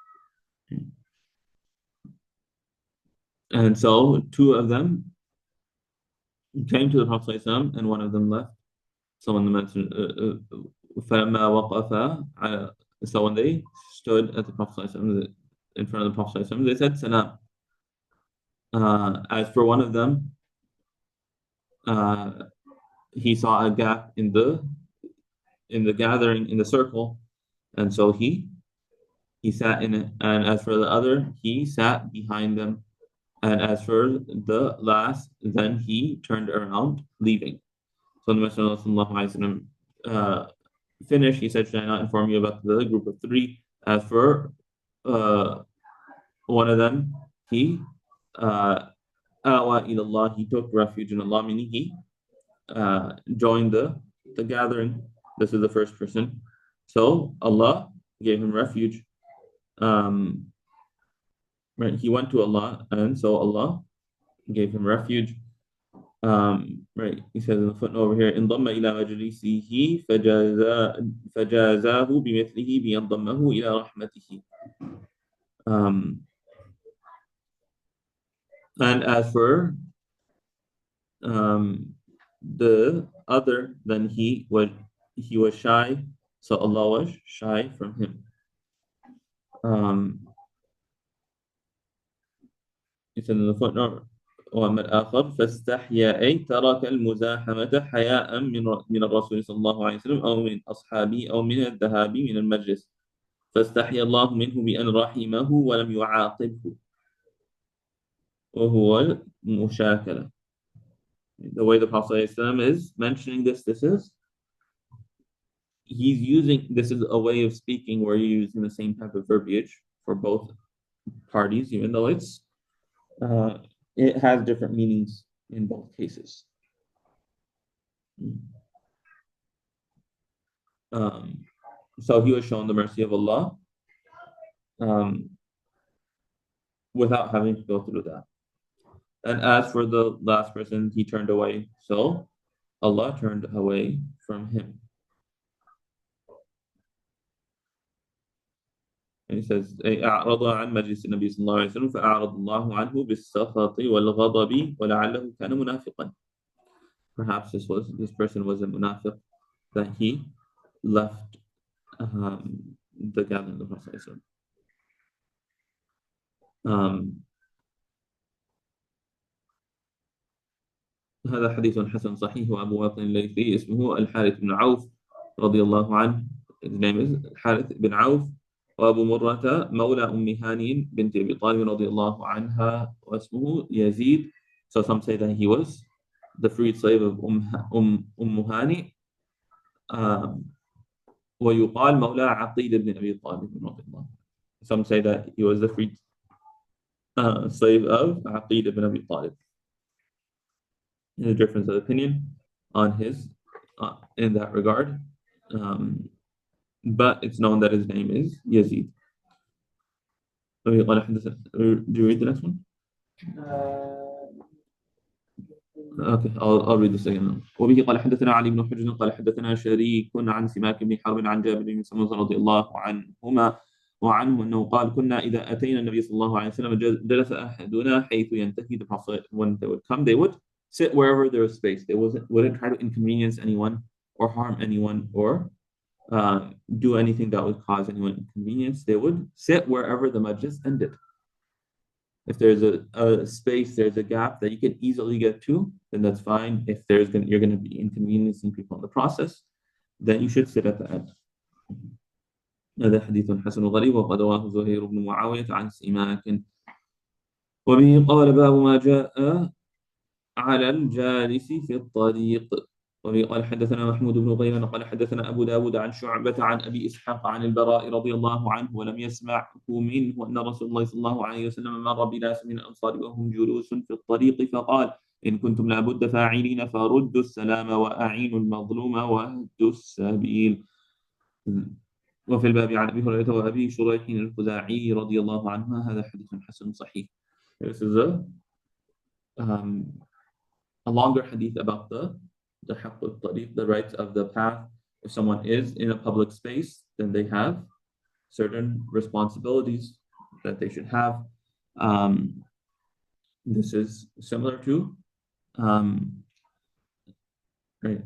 And so 2 of them came to the Prophet ﷺ, and one of them left. So when the mention so when they stood at the Prophet ﷺ, in front of the Prophet ﷺ, they said salam. As for one of them, he saw a gap in the gathering, in the circle, and so he sat in it. And as for the other, he sat behind them. And as for the last, then he turned around, leaving. So the Messenger finished. He said, "Should I not inform you about the group of 3? As for one of them, he awa ilallah, he took refuge in Allah, meaning he joined the gathering." This is the first person. So Allah gave him refuge. Right, he went to Allah, and so Allah gave him refuge. Right, he says in the footnote over here, إن ضم إلى مجلسه فجازاه بمثله بأن ضمه إلى رحمته. And as for the other, then he was shy, so Allah was shy from him. He said in the footnote, وأما الآخر فاستحيا أي ترك المزاحمة حياء من الرسول صلى الله عليه وسلم أو من أصحابه أو من الذهاب من المجلس فاستحيا الله منه بأن رحمه ولم يعاقبه وهو المشاكلة. The way the Prophet ﷺ is mentioning this is this is a way of speaking where you're using the same type of verbiage for both parties, even though it has different meanings in both cases. So he was shown the mercy of Allah without having to go through that. And as for the last person, he turned away. So Allah turned away from him. And he says, أعرض عن مجلس النبي صلى الله عليه وسلم فأعرض الله عنه بالسخط والغضب ولعله كان منافقا. Perhaps this person was a munafiq, that he left the gathering of the Prophet. هذا حديث حسن صحيح. وأبو واقد الليثي اسمه الحارث بن عوف رضي الله عنه. His name is الحارث بن عوف. وأبو مرة مولى أم هاني بنت أبي طالب رضي الله عنها واسمه يزيد. So some say that he was the freed slave of هاني. ويقال مولى عقيل بن أبي طالب رضي الله عنه. Some say that he was the freed slave of Aqil ibn Abi Talib. There's a difference of opinion on his in that regard, but it's known that his name is Yazid. Do you read the next one? Okay, I'll read this again. وبه قال حدثنا علي بن حجر قال حدثنا شريك عن سماك بن حرب عن جابر بن سمرة رضي الله عنهما وعنه أنه قال كنا إذا أتينا النبي صلى الله عليه وسلم جلس أحدنا حيث ينتهي. The Prophet, when they would come, they would sit wherever there was space. They wouldn't try to inconvenience anyone or harm anyone or do anything that would cause anyone inconvenience. They would sit wherever the majlis ended. If there's a space, there's a gap that you can easily get to, then that's fine. If you're going to be inconveniencing people in the process, then you should sit at the end. هذا حديث حسن غريب وقد رواه زهير بن معاوية عن سماك. وبه قال باب ما جاء على الجالس في الطريق. وبه قال حدثنا محمود بن غيلان قال حدثنا أبو داود عن شعبة عن أبي إسحاق عن البراء رضي الله عنه ولم يسمعه منه أن رسول الله صلى الله عليه وسلم مر بناس من الأنصار وهم جلوس في الطريق فقال إن كنتم لابد فاعلين فردوا السلام وأعينوا المظلوم واهدوا السبيل. وفي الباب عن أبي هريرة وأبي شريح الخزاعي رضي الله عنهما. هذا حديث حسن صحيح. This is um, a longer hadith about the haqq al-tariq, the rights of the path. If someone is in a public space, then they have certain responsibilities that they should have. This is similar to right,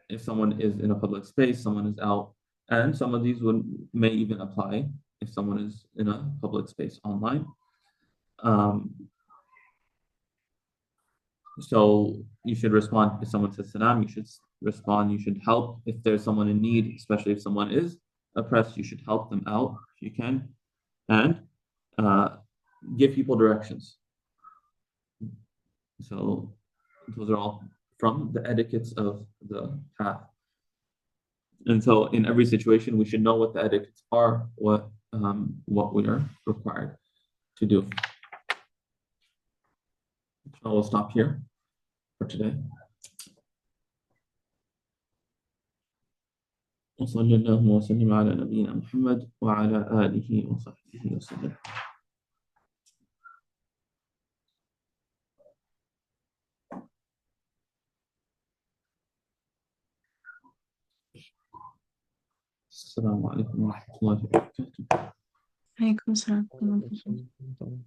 if someone is in a public space, someone is out, and some of these may even apply if someone is in a public space online. So you should respond if someone says salam, you should respond, you should help if there's someone in need, especially if someone is oppressed, you should help them out if you can, and give people directions. So those are all from the etiquettes of the path. And so in every situation, we should know what the etiquettes are, what we are required to do. So we'll stop here for today. وصلى الله وسلم على نبينا محمد وعلى آله وصحبه وسلم. السلام عليكم ورحمة الله وبركاته. عليكم السلام ورحمة الله.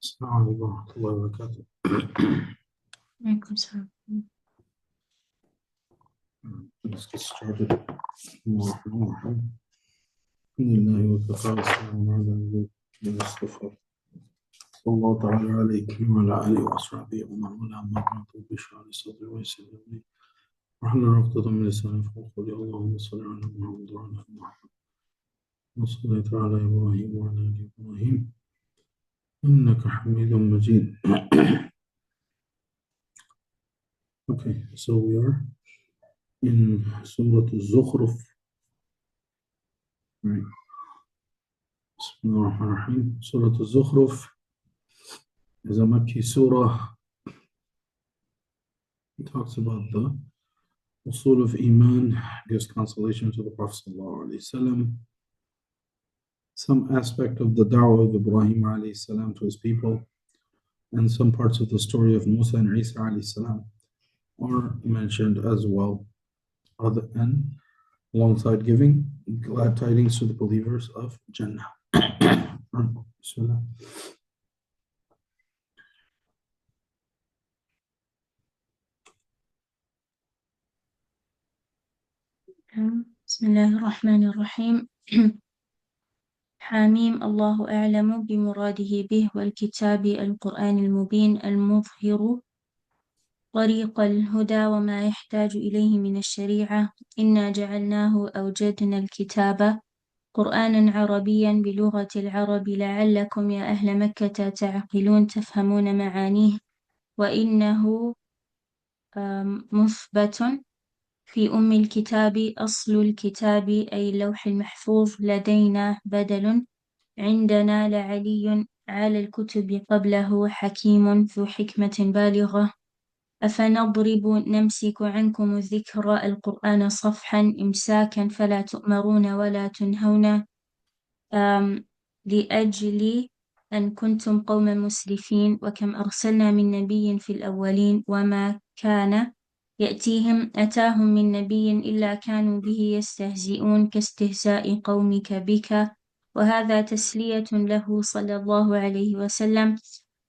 السلام عليكم ورحمة الله وبركاته. عليكم السلام. Let's get started. الحمد لله وكفى والسلام على الذين اصطفى. صلى الله تعالى عليه وعلى آله وأصحابه ومن والاه أما بعد بشرح لي صدري ويسر لي أمري واحلل عقدة من لساني يفقهوا قولي اللهم صل على محمد وعلى آل محمد وصليت على إبراهيم وعلى آل إبراهيم إنك حميد مجيد. Okay, so we are in Surah Al-Zukhruf. Right. Bismillah ar-Rahman ar-Rahim. Surah Al-Zukhruf is a Makki surah. It talks about the usul of Iman, gives consolation to the Prophet ﷺ, some aspect of the da'wah of Ibrahim ﷺ to his people, and some parts of the story of Musa and Isa ﷺ are mentioned as well, and alongside giving glad tidings to the believers of Jannah. Bismillah. بسم الله الرحمن الرحيم. حاميم الله أعلم بمراده به والكتاب القرآن المبين المظهر طريق الهدى وما يحتاج إليه من الشريعة. إنا جعلناه أوجدنا الكتاب قرآنا عربيا بلغة العرب لعلكم يا أهل مكة تعقلون تفهمون معانيه. وإنه مثبت في أم الكتاب أصل الكتاب أي اللوح المحفوظ لدينا بدل عندنا لعلي على الكتب قبله حكيم ذو حكمة بالغة. أفنضرب نمسك عنكم الذكر القرآن صفحا إمساكا فلا تؤمرون ولا تنهون لأجل أن كنتم قوما مسرفين وكم أرسلنا من نبي في الأولين وما كان أتاهم من نبي إلا كانوا به يستهزئون كاستهزاء قومك بك. وهذا تسلية له صلى الله عليه وسلم.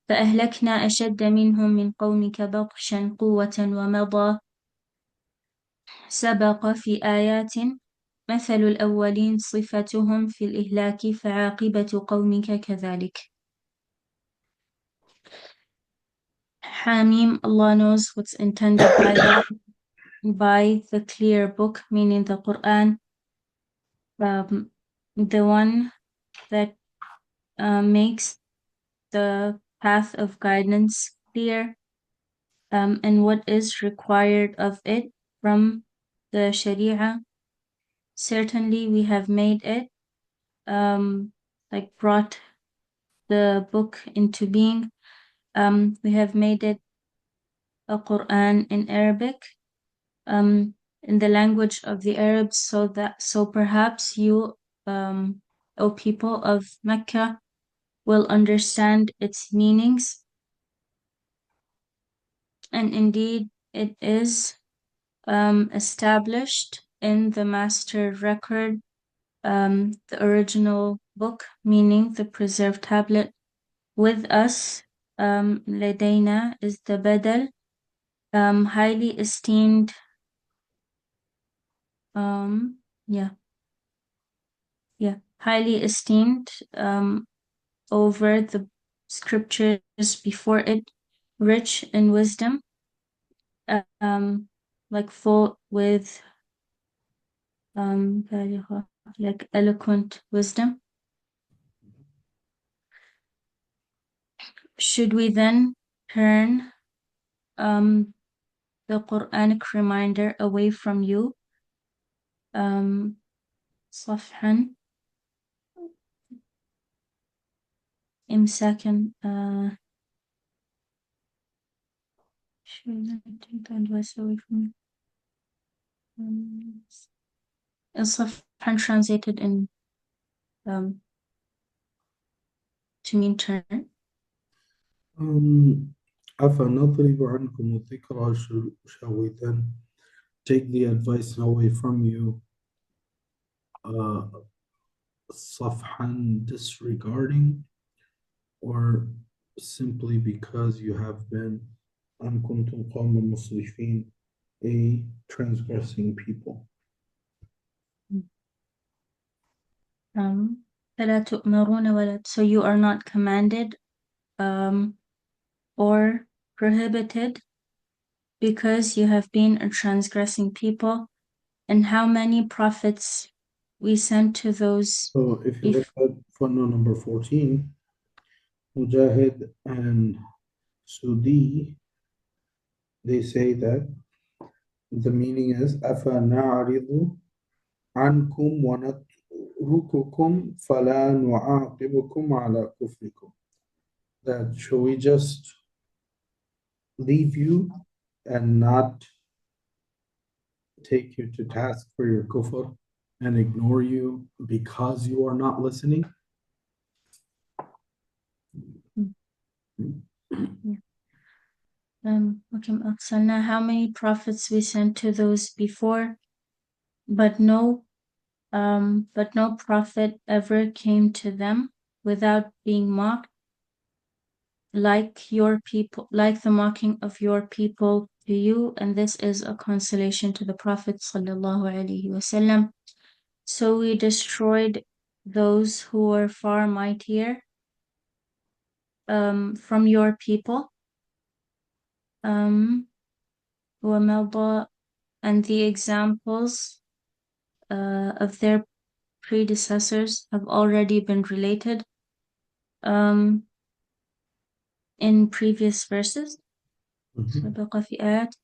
فأهلكنا أشد منهم من قومك بطشا قوة ومضى سبق في آيات مثل الأولين صفتهم في الإهلاك فعاقبة قومك كذلك. Hamim, Allah knows what's intended by the clear book, meaning the Quran, the one that makes the path of guidance clear, and what is required of it from the Sharia. Certainly we have made it, like brought the book into being. We have made it a Quran in Arabic, in the language of the Arabs, so perhaps you, O people of Mecca, will understand its meanings. And indeed, it is established in the master record, the original book, meaning the preserved tablet. With us, لدينا is the badal, highly esteemed, highly esteemed over the scriptures before it, rich in wisdom, like full with like eloquent wisdom. Should we then turn the Quranic reminder away from you? صفحا إمساكا. Should I take the advice away from you? صفحا translated in to mean turn. أفنضرب عنكم الذكر, shall we then take the advice away from you? Safhan, disregarding, or simply because you have been أم كنتم قوما مسرفين, a transgressing people. فلا تؤمرون ولا, so you are not commanded or prohibited because you have been a transgressing people. And how many prophets we sent to those So if you look at footnote number 14, Mujahid and Sudi, they say that the meaning is أَفَنَعْرِضُ عَنْكُمْ وَنَتْرُكُكُمْ فَلَا نُعَاقِبُكُمْ عَلَى كُفْرِكُمْ. That shall we just leave you and not take you to task for your kufr and ignore you because you are not listening? وَكَمْ أَرْسَلْنَا, how many prophets we sent to those before, but no prophet ever came to them without being mocked, like your people, like the mocking of your people to you, and this is a consolation to the Prophet sallallahu alaihi wasallam. So we destroyed those who were far mightier from your people. وَمَضَى, and the examples of their predecessors have already been related in previous verses. سبق في آيات,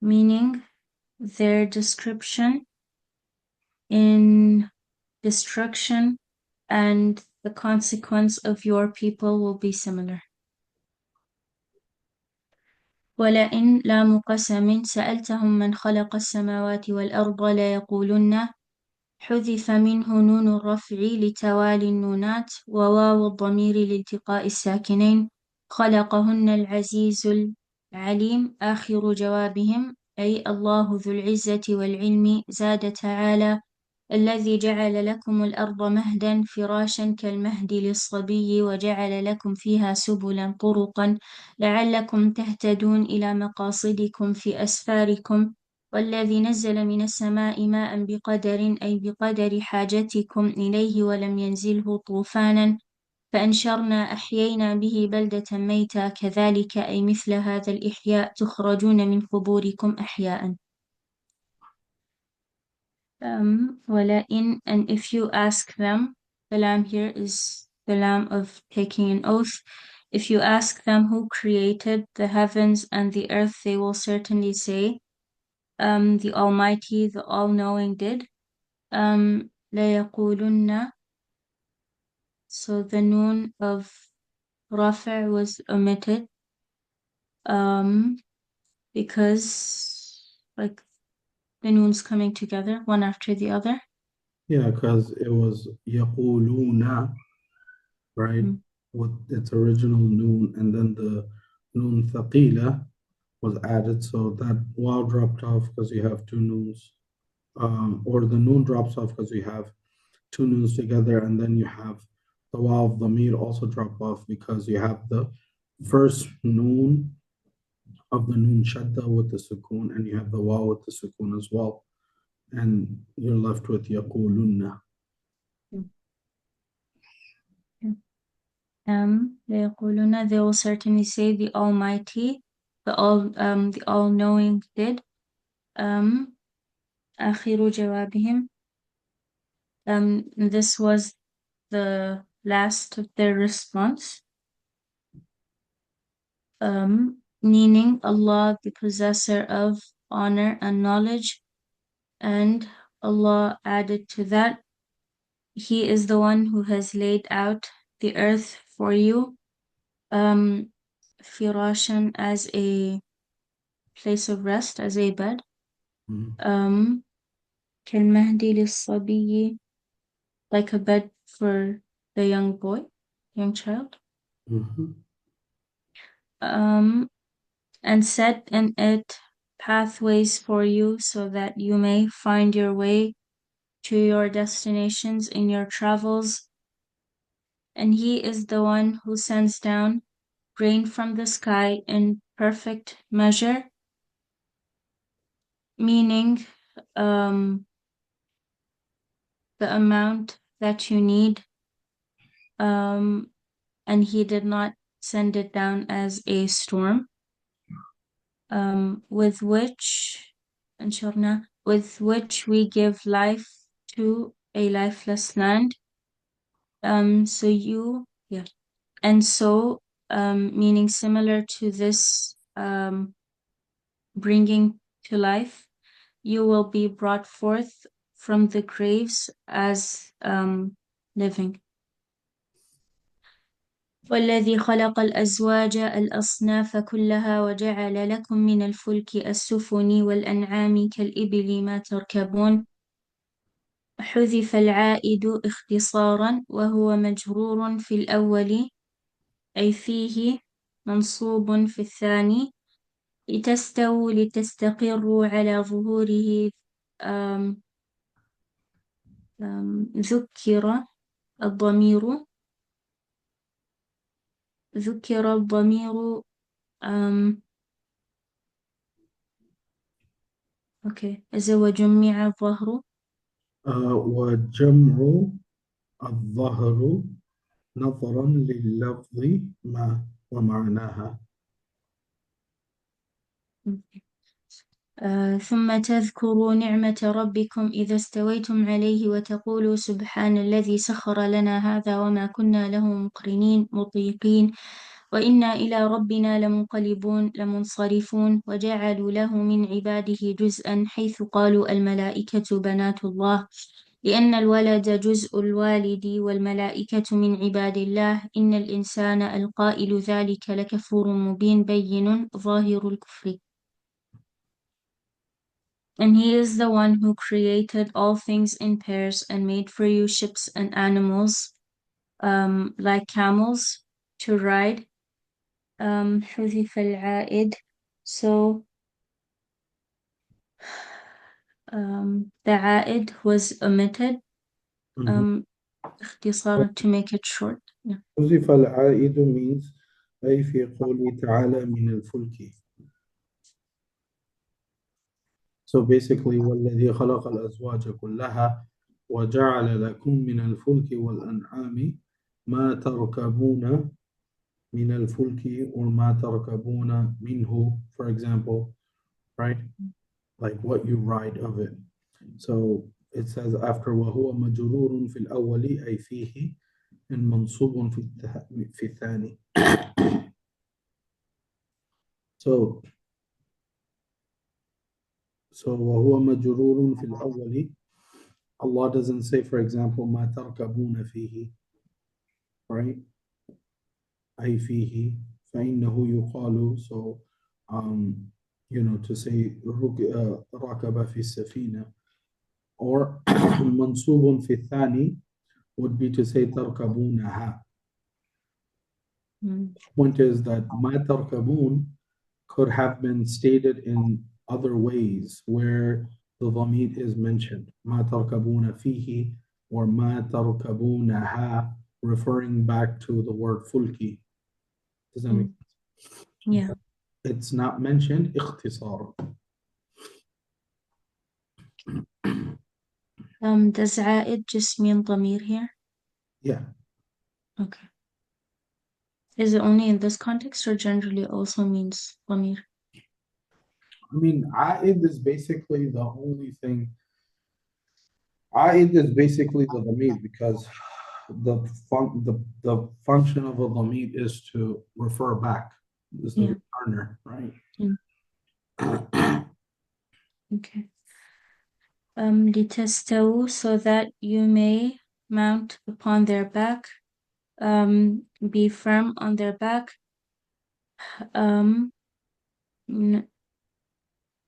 meaning their description in destruction and the consequence of your people will be similar. ولئن لام قسم سألتهم من خلق السماوات والأرض ليقولن حذف منه نون الرفع لتوالي النونات وواو الضمير لالتقاء الساكنين خلقهن العزيز العليم. آخر جوابهم أي الله ذو العزة والعلم. زاد تعالى الذي جعل لكم الأرض مهدا فراشا كالمهد للصبي وجعل لكم فيها سبلا طرقا لعلكم تهتدون إلى مقاصدكم في أسفاركم والذي نزل من السماء ماء بقدر أي بقدر حاجتكم إليه ولم ينزله طوفانا فأنشرنا أحيينا به بلدة ميتا كذلك أي مثل هذا الإحياء تخرجون من قبوركم أحياء. ولئن, and if you ask them, the lamb here is the lamb of taking an oath. If you ask them who created the heavens and the earth, they will certainly say, the Almighty, the All-Knowing did. لَيَقُولُنَّ, so the noon of Rafa was omitted, because like the noons coming together one after the other. Yeah, because it was يقولون, right? With its original noon, and then the noon thaqila was added, so that waw dropped off because you have two noons, or the noon drops off because you have two noons together, and then you have the waw of dhamir also drop off because you have the first noon of the noon shadda with the sukoon, and you have the waw with the sukoon as well, and you're left with yaqulunna. ليقولون, they will certainly say the Almighty, the All-Knowing did. آخر جوابهم, this was the last of their response, meaning Allah, the possessor of honor and knowledge, and Allah added to that, He is the one who has laid out the earth for you, firashan, as a place of rest, as a bed. كالمهدي للصبي, like a bed for the young boy, young child. And set in it pathways for you so that you may find your way to your destinations in your travels. and He is the one who sends down rain from the sky in perfect measure, meaning the amount that you need, and He did not send it down as a storm, with which we give life to a lifeless land. Meaning similar to this bringing to life, you will be brought forth from the graves as living. والذي خلق الأزواج الأصناف كلها وجعل لكم من الفلك السفن والأنعام كالإبل ما تركبون. حذف العائد اختصارا وهو مجرور في الأول أي فيه منصوب في الثاني لتستووا لتستقروا على ظهوره. ذكر الضمير إذا وجمع الظهر وجمع الظهر نظرا لللفظ ما ومعناها. ثم تذكروا نعمة ربكم إذا استويتم عليه وتقولوا سبحان الذي سخر لنا هذا وما كنا له مقرنين مطيقين وإنا إلى ربنا لمنصرفون وجعلوا له من عباده جزءا حيث قالوا الملائكة بنات الله لأن الولد جزء الوالد والملائكة من عباد الله إن الإنسان القائل ذلك لكفور مبين بين ظاهر الكفر. And He is the one who created all things in pairs and made for you ships and animals, like camels, to ride. حذف العائد. So the عائد was omitted, اختصارا to make it short. Yeah. حذف العائد means أي في قوله تعالى من الفلك. So basically والذي خلق الأزواج كلها وجعل لكم من الفلك والأنعام ما تركبون من الفلك or ما تركبون منه, for example, right? Like what you ride of it. So it says after وهو مجرور في الأول أي فيه and منصوب في الثاني. So وهو مجرور في الأول. Allah doesn't say, for example, ما تركبون فيه, right? أي فيه فإنه يقال. So to say ركب في السفينة, or منصوب في الثاني would be to say تركبونها. Point is that ما تركبون could have been stated in other ways where the dhamir is mentioned. ما تركبون فيه or ما تركبونها, referring back to the word fulki. Does that make sense? Yeah. It's not mentioned اختصار. Does عائد just mean ضمير here? Yeah. Okay. Is it only in this context or generally also means ضمير? I mean, عائد is basically the only thing. عائد is basically the dhamir because the function of a dhamir is to refer back. Is the returner, right? Okay. لتستووا, so that you may mount upon their back, be firm on their back.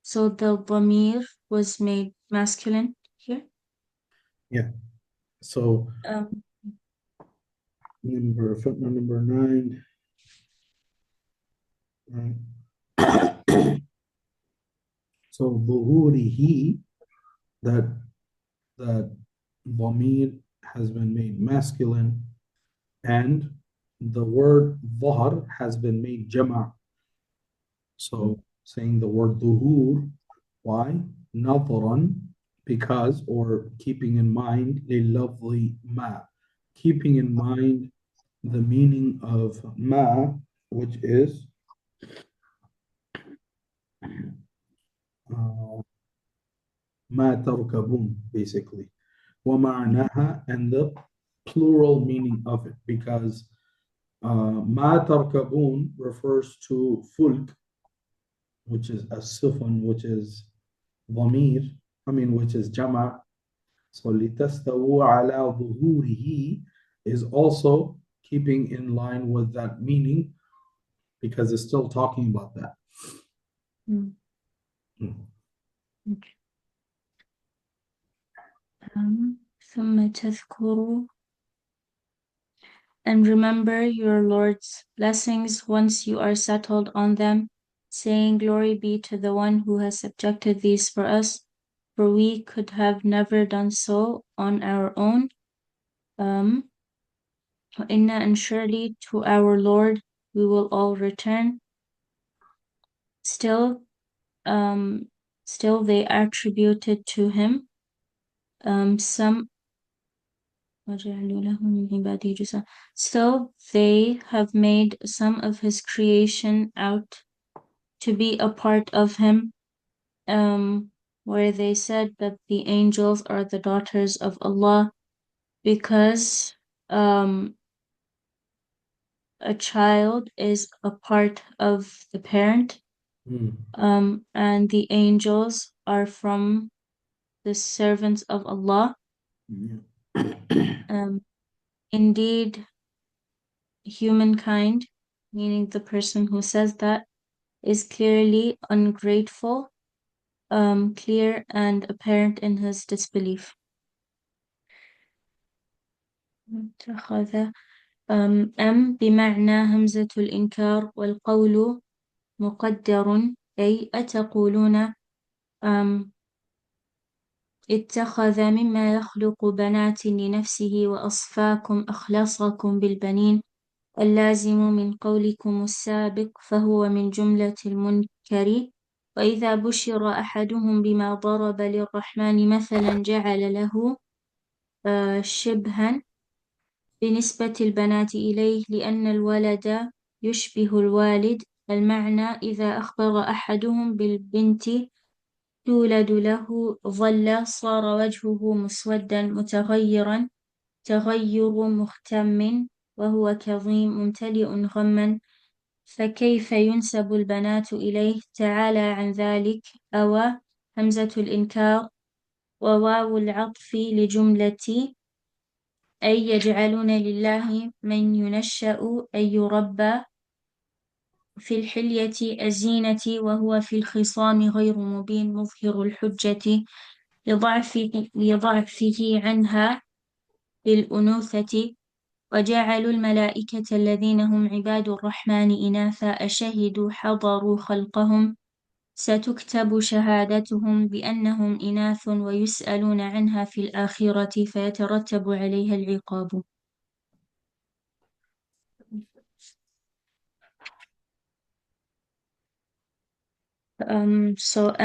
So the dhamir was made masculine here. Yeah. So footnote number 9. Right. So ظهوره, that dhamir has been made masculine, and the word ظهر has been made jama'. So saying the word ظهور, why? نظرا, because, or keeping in mind, للفظ ما, keeping in mind the meaning of ma, which is ما تركبون, basically. ومعناها, and the plural meaning of it, because ما تركبون refers to fulk, which is a sufun, which is ضمير, which is jama'. So لتستووا على ظهوره is also keeping in line with that meaning, because it's still talking about that. Mm. Mm. ثم تذكروا, and remember your Lord's blessings once you are settled on them, saying, Glory be to the one who has subjected these for us, for we could have never done so on our own. Inna, and surely to our Lord we will all return. Still they attributed to him some. Still they have made some of his creation out to be a part of him, where they said that the angels are the daughters of Allah, because a child is a part of the parent, and the angels are from the servants of Allah. Indeed, humankind, meaning the person who says that, is clearly ungrateful, clear and apparent in his disbelief. بمعنى همزة الإنكار والقول مقدر، أي أتقولون اتخذ مما يخلق بنات لنفسه وأصفاكم أخلصكم بالبنين، اللازم من قولكم السابق فهو من جملة المنكر. وإذا بشر أحدهم بما ضرب للرحمن مثلا جعل له شبها بنسبة البنات إليه لأن الولد يشبه الوالد. المعنى إذا أخبر أحدهم بالبنت تولد له ظل صار وجهه مسودا متغيرا تغير مختم وهو كظيم ممتلئ غما، فكيف ينسب البنات إليه تعالى عن ذلك. أو همزة الإنكار وواو العطف لجملة أي يجعلون لله من ينشأ أي يربى في الحلية الزينة وهو في الخصام غير مبين مظهر الحجة لضعفه عنها بالأنوثة. وجعلوا الملائكة الذين هم عباد الرحمن إناثا أشهدوا حضروا خلقهم ستكتب شهادتهم بأنهم إناث ويسألون عنها في الآخرة فيترتب عليها العقاب. So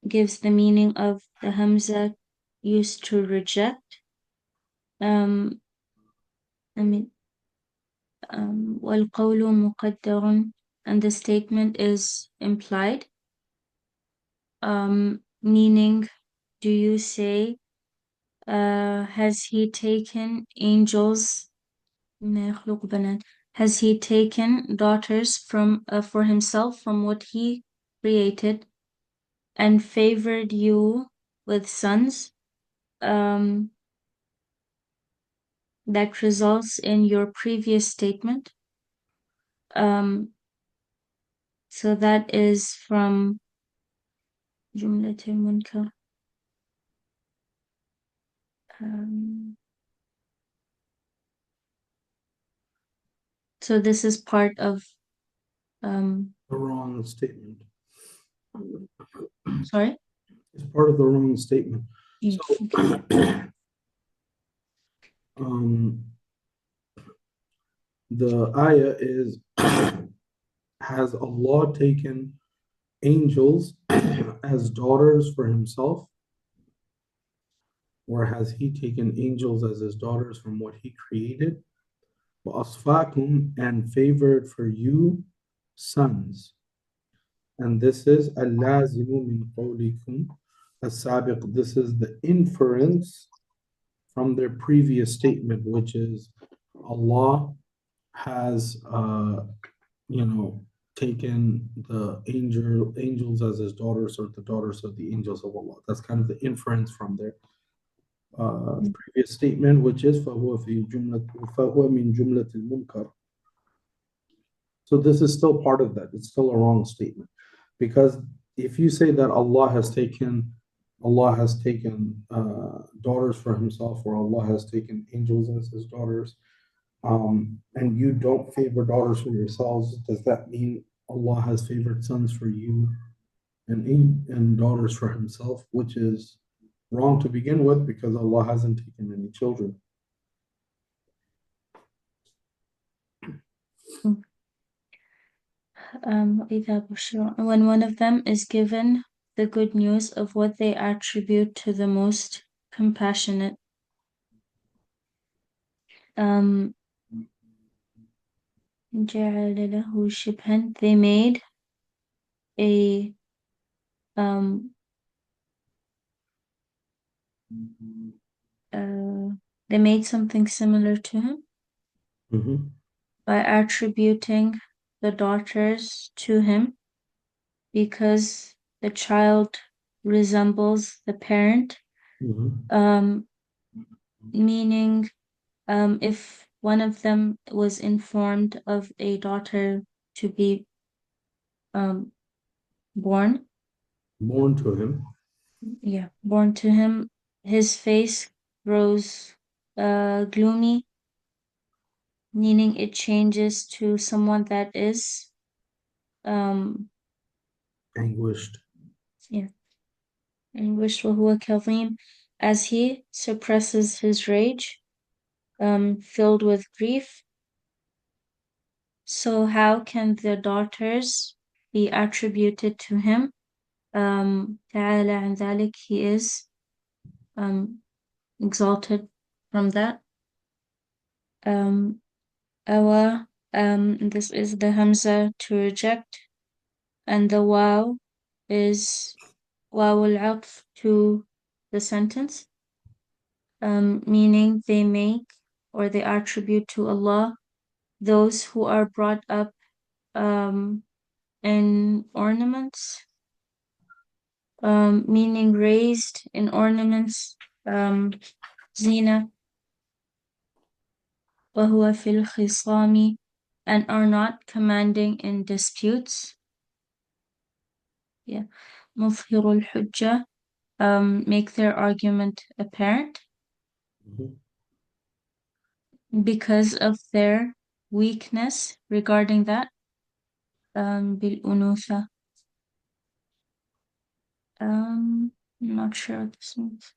gives the meaning of the Hamza used to reject. والقول مقدر, and the statement is implied. Meaning, do you say, has he taken angels? Has he taken daughters from for himself from what he created, and favored you with sons? That results in your previous statement. So that is from Jumlatul Munkar. So this is part of The wrong statement. sorry? It's part of the wrong statement. Yes, So, okay. The ayah is has Allah taken angels as daughters for himself, or has he taken angels as his daughters from what he created? وَأَصْفَاكُمْ and favored for you sons. And this is اللَّازِمُ مِنْ قَوْلِكُمْ السَّابِقُ. This is the inference from their previous statement, which is Allah has taken the angels as his daughters, or the daughters of the angels of Allah. That's kind of the inference from their previous statement, which is فَهُوَ مِنْ جُمْلَةِ الْمُنْكَرِ. So this is still part of that. It's still a wrong statement, because if you say that Allah has taken daughters for himself, or Allah has taken angels as his daughters, and you don't favor daughters for yourselves, does that mean Allah has favored sons for you and daughters for himself, which is wrong to begin with, because Allah hasn't taken any children. When one of them is given the good news of what they attribute to the most compassionate, جعل له شبها, they made a they made something similar to him by attributing the daughters to him, because the child resembles the parent, meaning if one of them was informed of a daughter to be born to him, his face grows gloomy, meaning it changes to someone that is anguished. وهو كظيم, as he suppresses his rage, filled with grief. So how can the daughters be attributed to him? تعالى عن ذلك, he is exalted from that. This is the hamza to reject, and the waw is waw al-'atf to the sentence, meaning they make or they attribute to Allah those who are brought up in ornaments, meaning raised in ornaments, zina, وهو في الخصام, and are not commanding in disputes. مظهر الحجة, make their argument apparent, because of their weakness regarding that. بالأنوثة. I'm not sure what this means.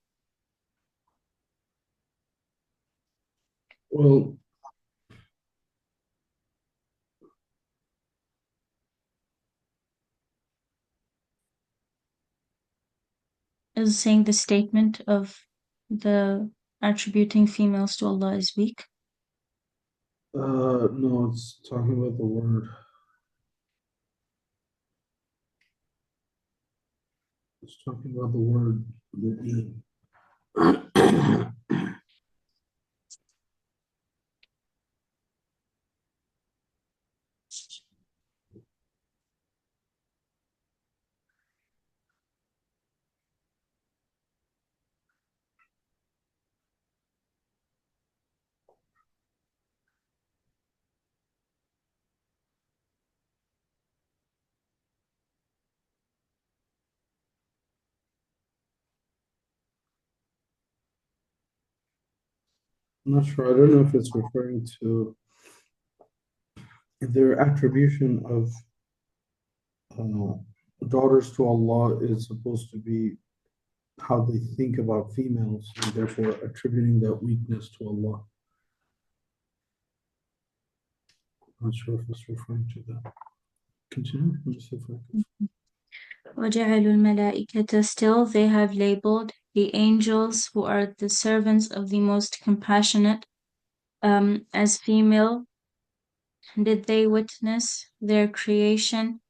Well, Is saying the statement of the attributing females to Allah is weak. no, it's talking about the word. It's talking about the word mu'min. I'm not sure. I don't know if it's referring to their attribution of daughters to Allah is supposed to be how they think about females, and therefore attributing that weakness to Allah. Not sure if it's referring to that. Continue. Let me see if I can. وَجَعَلُوا الْمَلَائِكَةَ still they have labeled the angels who are the servants of the most compassionate as female. Did they witness their creation?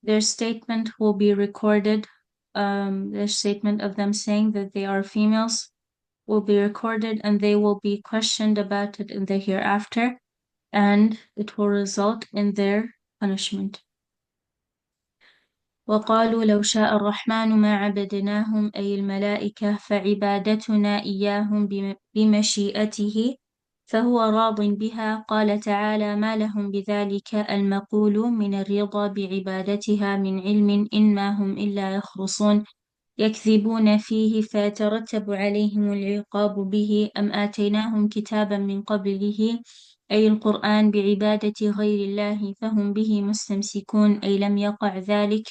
Their statement will be recorded. Their statement of them saying that they are females will be recorded, and they will be questioned about it in the hereafter, and it will result in their punishment. وقالوا لو شاء الرحمن ما عبدناهم أي الملائكة فعبادتنا إياهم بمشيئته فهو راض بها. قال تعالى ما لهم بذلك المقول من الرضا بعبادتها من علم إنما هم إلا يخرصون يكذبون فيه فيترتب عليهم العقاب به أم آتيناهم كتابا من قبله أي القرآن بعبادة غير الله فهم به مستمسكون أي لم يقع ذلك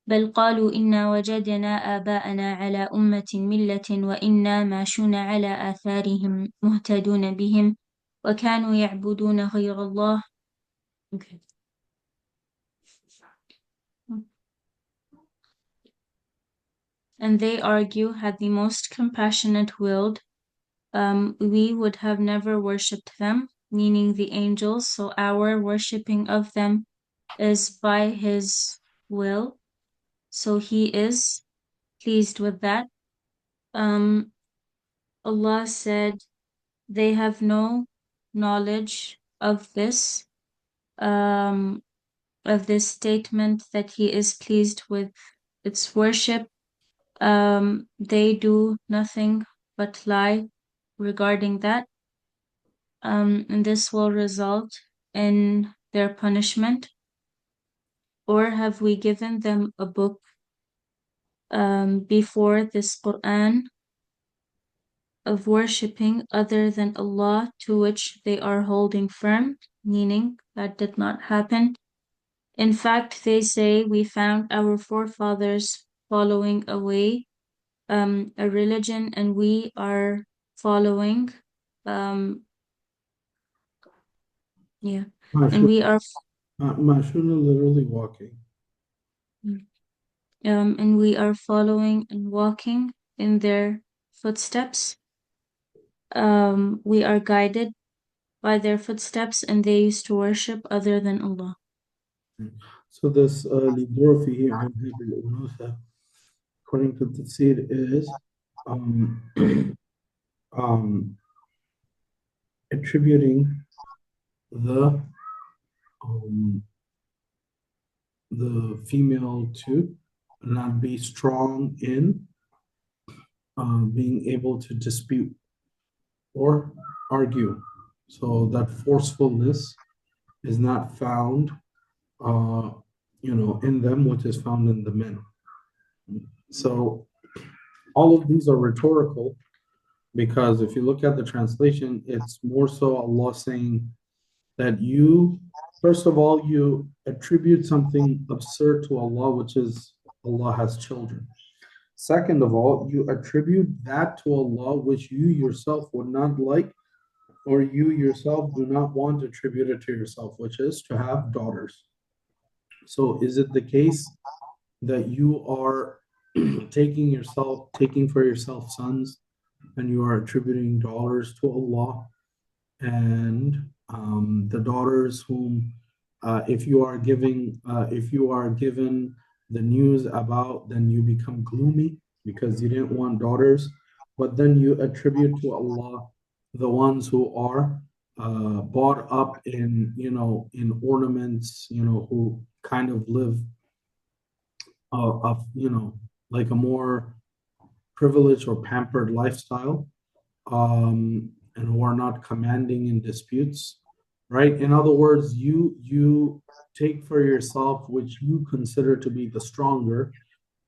بل قالوا إنا وجدنا آباءنا على أمة ملة وإنا ماشون على آثارهم مهتدون بهم وكانوا يعبدون غير الله. Okay. And they argue, had the most compassionate willed, we would have never worshipped them, meaning the angels, so our worshipping of them is by his will, so he is pleased with that. Allah said they have no knowledge of this statement that he is pleased with its worship. They do nothing but lie regarding that, and this will result in their punishment. Or have we given them a book before this Quran of worshipping other than Allah, to which they are holding firm, meaning that did not happen. In fact, they say we found our forefathers following away a religion, and we are following and we are Mashuna literally walking. And we are following and walking in their footsteps. We are guided by their footsteps, and they used to worship other than Allah. So this للدور فيه عن هذه الأنوثة, according to the Tafsir, is attributing the female to not be strong in being able to dispute or argue. So that forcefulness is not found, in them, which is found in the men. So all of these are rhetorical, because if you look at the translation, it's more so Allah saying that you, first of all, you attribute something absurd to Allah, which is Allah has children. Second of all, you attribute that to Allah which you yourself would not like, or you yourself do not want to attribute it to yourself, which is to have daughters. So is it the case that you are taking for yourself sons, and you are attributing daughters to Allah, and the daughters whom if you are given the news about, then you become gloomy because you didn't want daughters, but then you attribute to Allah the ones who are brought up in ornaments, who kind of live like a more privileged or pampered lifestyle, and who are not commanding in disputes, right? In other words, you take for yourself which you consider to be the stronger,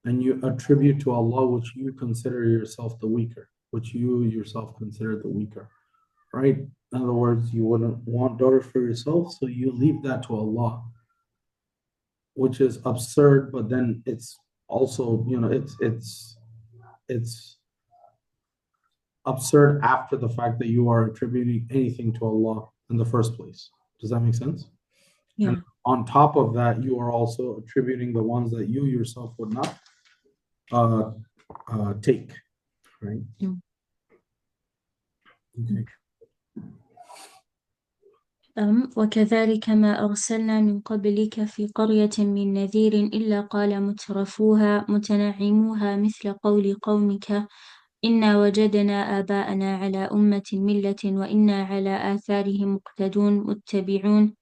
and you attribute to Allah which you consider yourself the weaker, right? In other words, you wouldn't want daughters for yourself, so you leave that to Allah, which is absurd, but then it's also, it's absurd after the fact that you are attributing anything to Allah in the first place. Does that make sense? Yeah. And on top of that, you are also attributing the ones that you yourself would not take, right? Mm. Okay. وكذلك ما أرسلنا من قبلك في قرية من نذير إلا قال مترفوها متنعموها مثل قول قومك إنا وجدنا آباءنا على أمة ملة وإنا على آثارهم مقتدون متبعون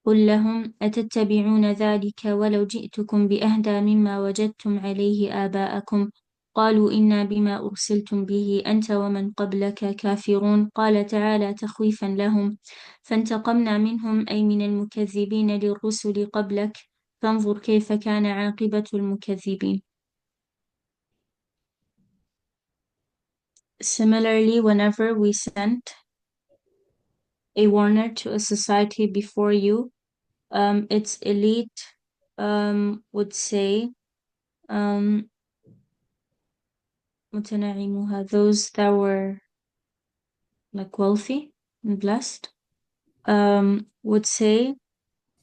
قل لهم أتتبعون ذلك ولو جئتكم بأهدى مما وجدتم عليه آباءكم قالوا إنا بما أرسلتم به أنت ومن قبلك كافرون قال تعالى تخويفا لهم فانتقمنا منهم أي من المكذبين للرسل قبلك فانظر كيف كان عاقبة المكذبين. Similarly, whenever we sent a warner to a society before you, its elite would say متنعموها, those that were like wealthy and blessed, would say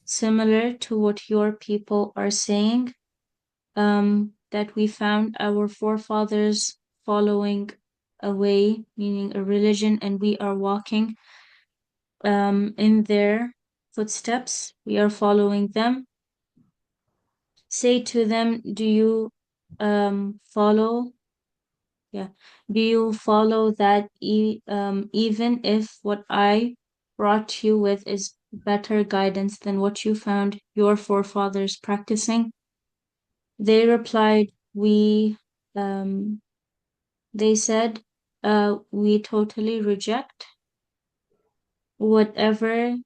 similar to what your people are saying, that we found our forefathers following a way, meaning a religion, and we are walking in their footsteps. We are following them. Say to them, do you follow? Yeah. Do you follow that even if what I brought you with is better guidance than what you found your forefathers practicing? They replied, they said, we totally reject whatever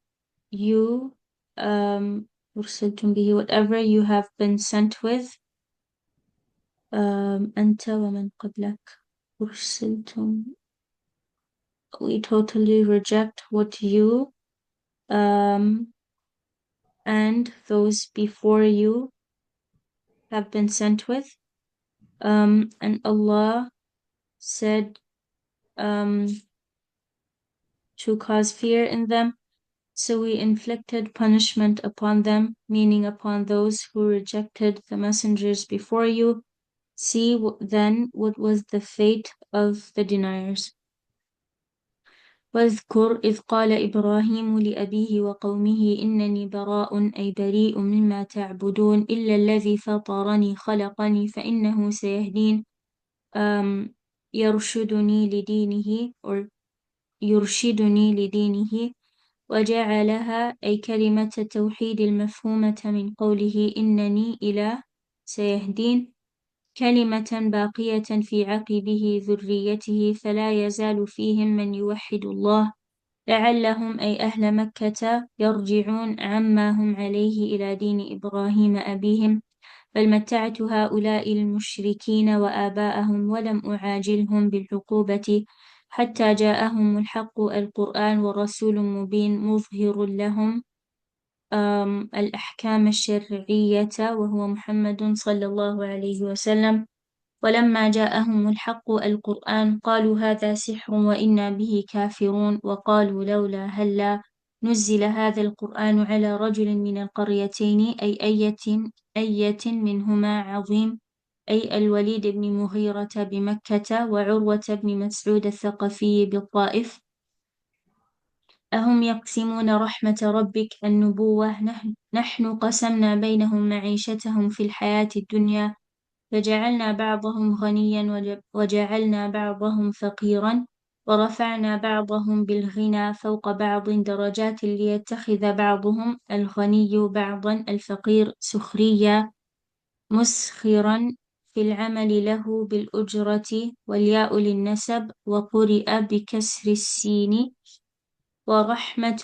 you whatever you have been sent with. أنت ومن قبلك أرسلتم. We totally reject what you and those before you have been sent with. And Allah said to cause fear in them. So we inflicted punishment upon them, meaning upon those who rejected the messengers before you. See then what was the fate of the deniers. واذكر إذ قال إبراهيم لأبيه وقومه إنني براء أي بريء مما تعبدون إلا الذي فطرني خلقني فإنه سيهدين. يرشدني لدينه وجعلها أي كلمة التوحيد المفهومة من قوله إنني إلى سيهدين كلمة باقية في عقبه ذريته فلا يزال فيهم من يوحد الله لعلهم أي أهل مكة يرجعون عما هم عليه إلى دين إبراهيم أبيهم بل متعت هؤلاء المشركين وآباءهم ولم أعاجلهم بالعقوبة حتى جاءهم الحق القرآن ورسول مبين مظهر لهم الأحكام الشرعية وهو محمد صلى الله عليه وسلم ولما جاءهم الحق القرآن قالوا هذا سحر وإنا به كافرون وقالوا لولا هلا نزل هذا القرآن على رجل من القريتين أي أية منهما عظيم أي الوليد بن مغيرة بمكة وعروة بن مسعود الثقفي بالطائف أهم يقسمون رحمة ربك النبوة نحن قسمنا بينهم معيشتهم في الحياة الدنيا فجعلنا بعضهم غنيا وجعلنا بعضهم فقيرا ورفعنا بعضهم بالغنى فوق بعض درجات ليتخذ بعضهم الغني بعضا الفقير سخريا مسخرا في العمل له بالأجرة والياء للنسب وقرئ بكسر السين ورحمة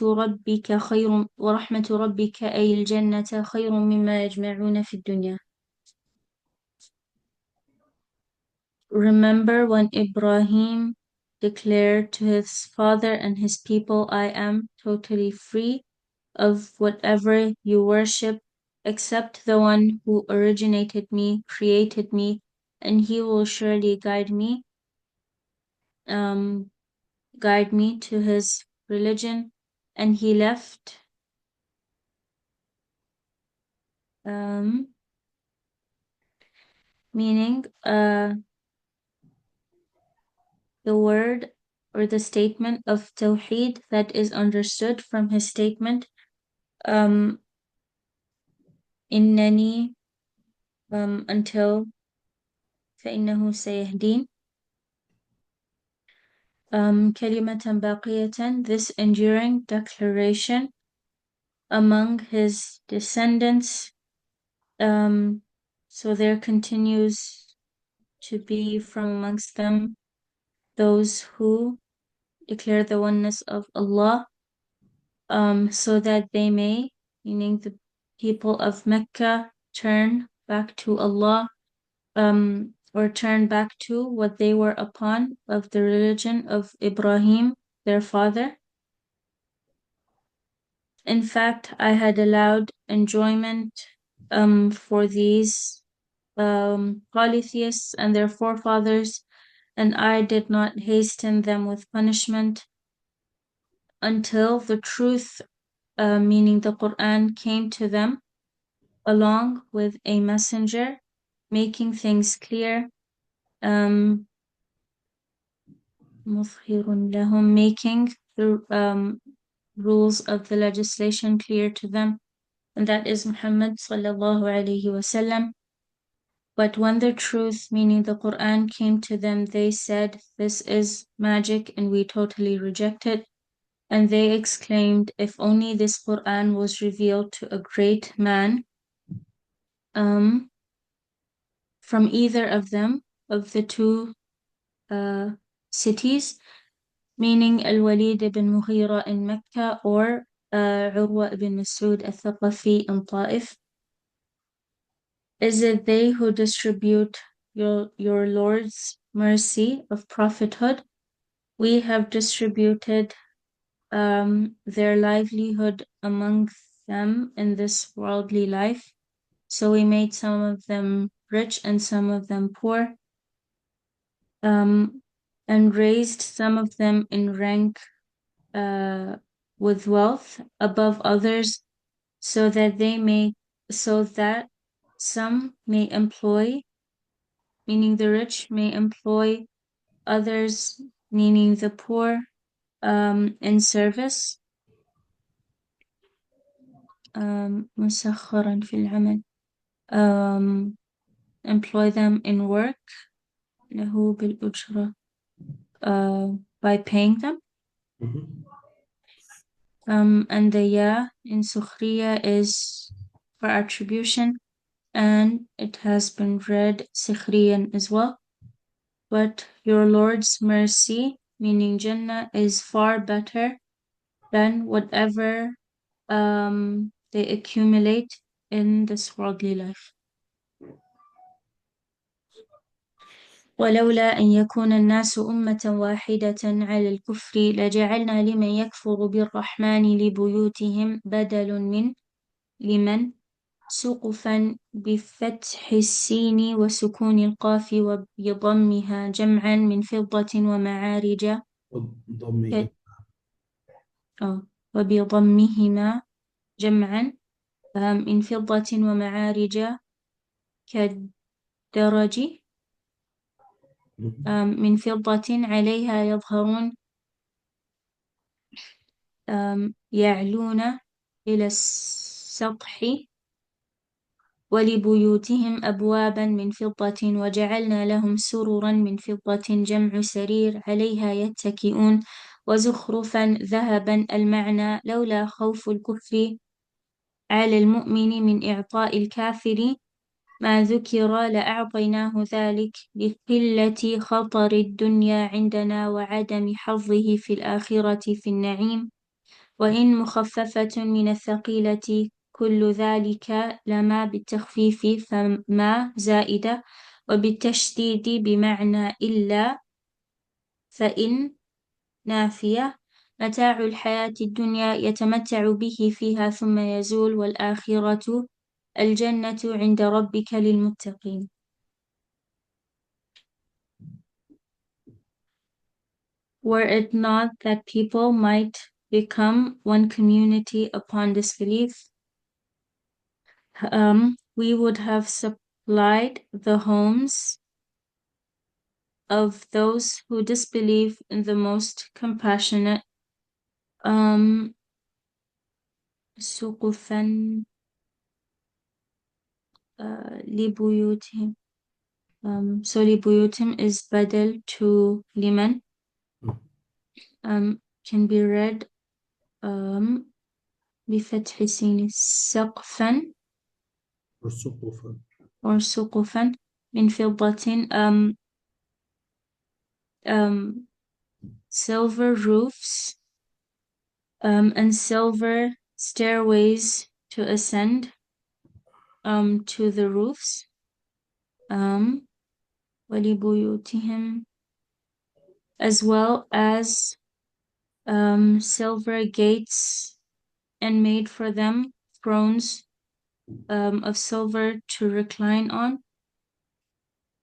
ربك أي الجنة خير مما يجمعون في الدنيا. Remember when Ibrahim declared to his father and his people, I am totally free of whatever you worship, except the one who originated me, created me, and he will surely guide me to his religion. And he left meaning the word or the statement of Tawheed that is understood from his statement إنني until فإنه سيهدين كلمة باقية, this enduring declaration among his descendants, so there continues to be from amongst them those who declare the oneness of Allah, so that they may, meaning the people of Mecca, turn back to Allah, or turn back to what they were upon of the religion of Ibrahim, their father. In fact, I had allowed enjoyment for these polytheists and their forefathers, and I did not hasten them with punishment until the truth, meaning the Quran, came to them along with a messenger, making things clear, making the rules of the legislation clear to them, and that is Muhammad sallallahu alaihi wasallam. But when the truth, meaning the Quran, came to them, they said, "This is magic," and we totally reject it. And they exclaimed, "If only this Quran was revealed to a great man from either of them, of the two cities," meaning Al-Walid ibn Mughira in Mecca or Urwa ibn Mas'ud al-Thaqafi in Ta'if. Is it they who distribute your Lord's mercy of prophethood? We have distributed their livelihood among them in this worldly life. So we made some of them rich and some of them poor, and raised some of them in rank with wealth above others, so that some may employ, meaning the rich may employ others, meaning the poor, in service. مسخرا في العمل, employ them in work, له بالأجرة, by paying them. And the ya in Sukhriya is for attribution, and it has been read Sikhriyan as well. But your Lord's mercy, meaning Jannah, is far better than whatever they accumulate in this worldly life. ولولا أن يكون الناس أمة واحدة على الكفر لجعلنا لمن يكفر بالرحمن لبيوتهم بدل من لمن سقفا بفتح السين وسكون القاف وبضمها جمعا من فضة ومعارج وبضمهما جمعا من فضة ومعارج كالدرج من فضة عليها يظهرون يعلون إلى السطح ولبيوتهم أبوابا من فضة وجعلنا لهم سررا من فضة جمع سرير عليها يتكئون وزخرفا ذهبا المعنى لولا خوف الكفر على المؤمن من إعطاء الكافر ما ذكر لأعطيناه ذلك لقلة خطر الدنيا عندنا وعدم حظه في الآخرة في النعيم وإن مخففة من الثقيلة كل ذلك لما بالتخفيف فما زائدة وبالتشديد بمعنى إلا فإن نافية متاع الحياة الدنيا يتمتع به فيها ثم يزول والآخرة الجنة عند ربك للمتقين. Were it not that people might become one community upon disbelief, we would have supplied the homes of those who disbelieve in the most compassionate, سقفا لبيوتهم. So لبيوتهم is بدل to liman. Can be read بفتح سين سقفا والسقوف or سقفا من فضة, silver roofs, and silver stairways to ascend to the roofs, ولبيوتهم, as well as silver gates, and made for them thrones of silver to recline on.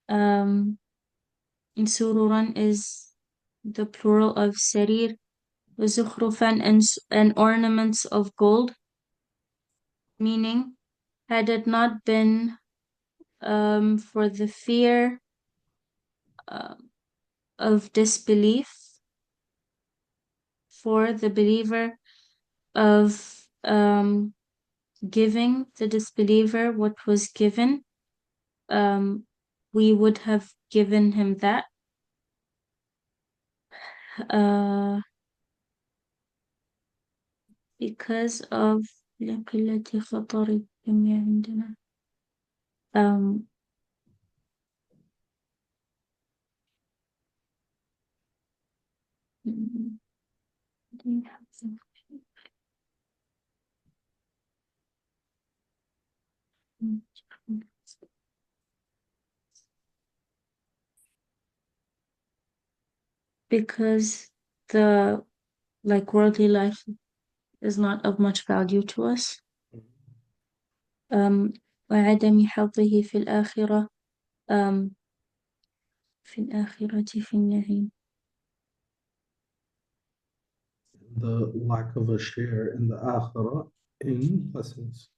And sururan is the plural of sarir. Zukhrufan, and ornaments of gold, meaning, had it not been for the fear of disbelief for the believer, of giving the disbeliever what was given, we would have given him that. Because of لقلة خطر الدنيا عندنا. Because the worldly life is not of much value to us. وعدم حظه في الآخرة في الآخرة في النعيم. the lack of a share in the akhirah in blessings.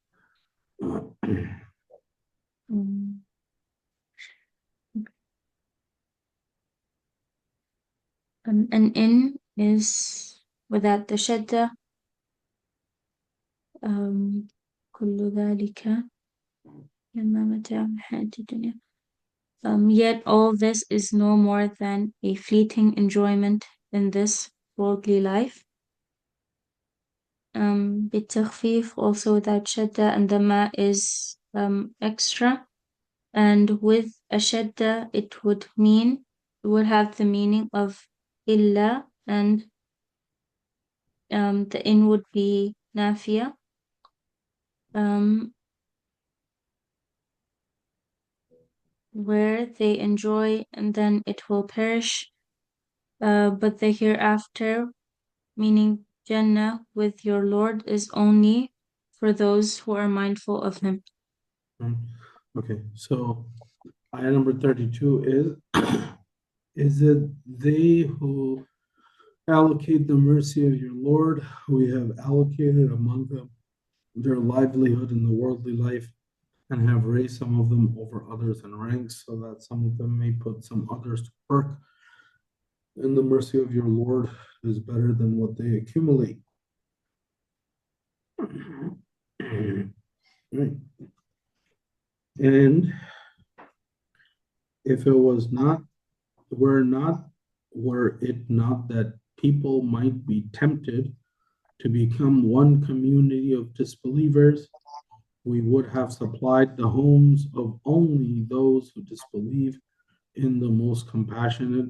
An in is without the shadda. كل ذلك لما متاع الحياة الدنيا. Yet all this is no more than a fleeting enjoyment in this worldly life. بالتخفيف, also without shadda, and the ma is extra, and with a shadda it would have the meaning of illa, and the in would be nafiya. Where they enjoy and then it will perish, but the hereafter, meaning Jannah with your Lord, is only for those who are mindful of Him. Okay, so ayah number 32 is it they who allocate the mercy of your Lord, we have allocated among them their livelihood in the worldly life, and have raised some of them over others in ranks, so that some of them may put some others to work. And the mercy of your Lord is better than what they accumulate. Right. And if it was not, were it not that people might be tempted to become one community of disbelievers, we would have supplied the homes of only those who disbelieve in the most compassionate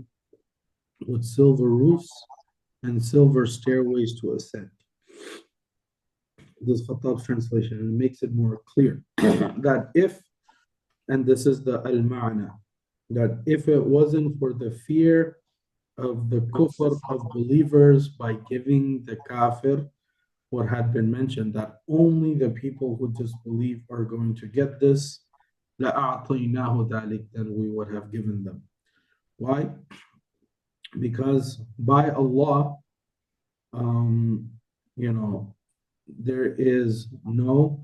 with silver roofs and silver stairways to ascend. This Khattab's translation, and it makes it more clear that if, and this is the al-ma'na, that if it wasn't for the fear of the kufr of believers by giving the kafir what had been mentioned, that only the people who disbelieve are going to get this, لَأَعْطَيْنَاهُ ذَلِكَ, then we would have given them. Why? Because by Allah, there is no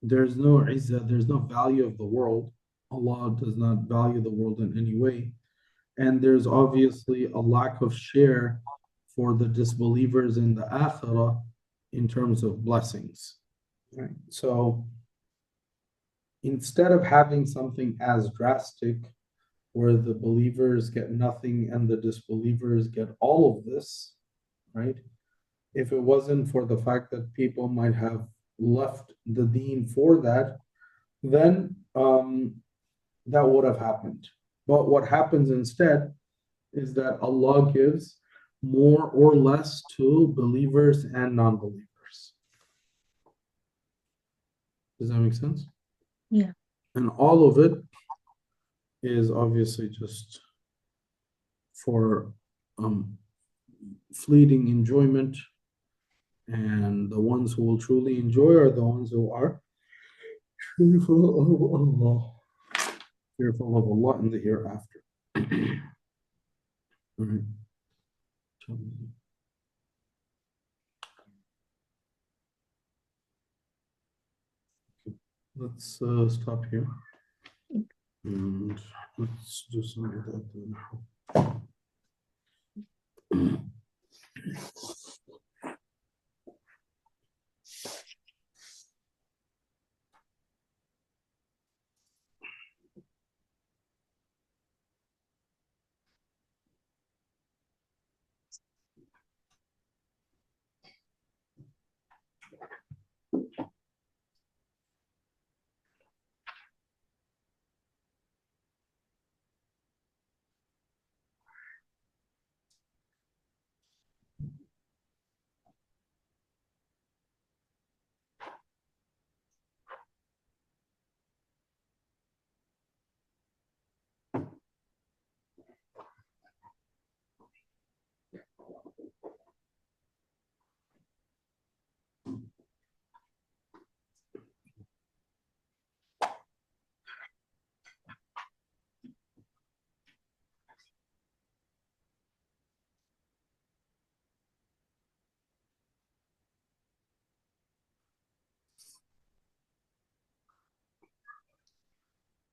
there's no izzah, there's no value of the world. Allah does not value the world in any way. And there's obviously a lack of share for the disbelievers in the akhirah in terms of blessings. Right? So instead of having something as drastic where the believers get nothing and the disbelievers get all of this, right? If it wasn't for the fact that people might have left the deen for that, then that would have happened. But what happens instead is that Allah gives more or less to believers and non-believers. Does that make sense? Yeah. And all of it is obviously just for fleeting enjoyment, and the ones who will truly enjoy are the ones who are fearful of Allah, fearful of Allah in the hereafter. All right. Let's stop here and let's do some of that.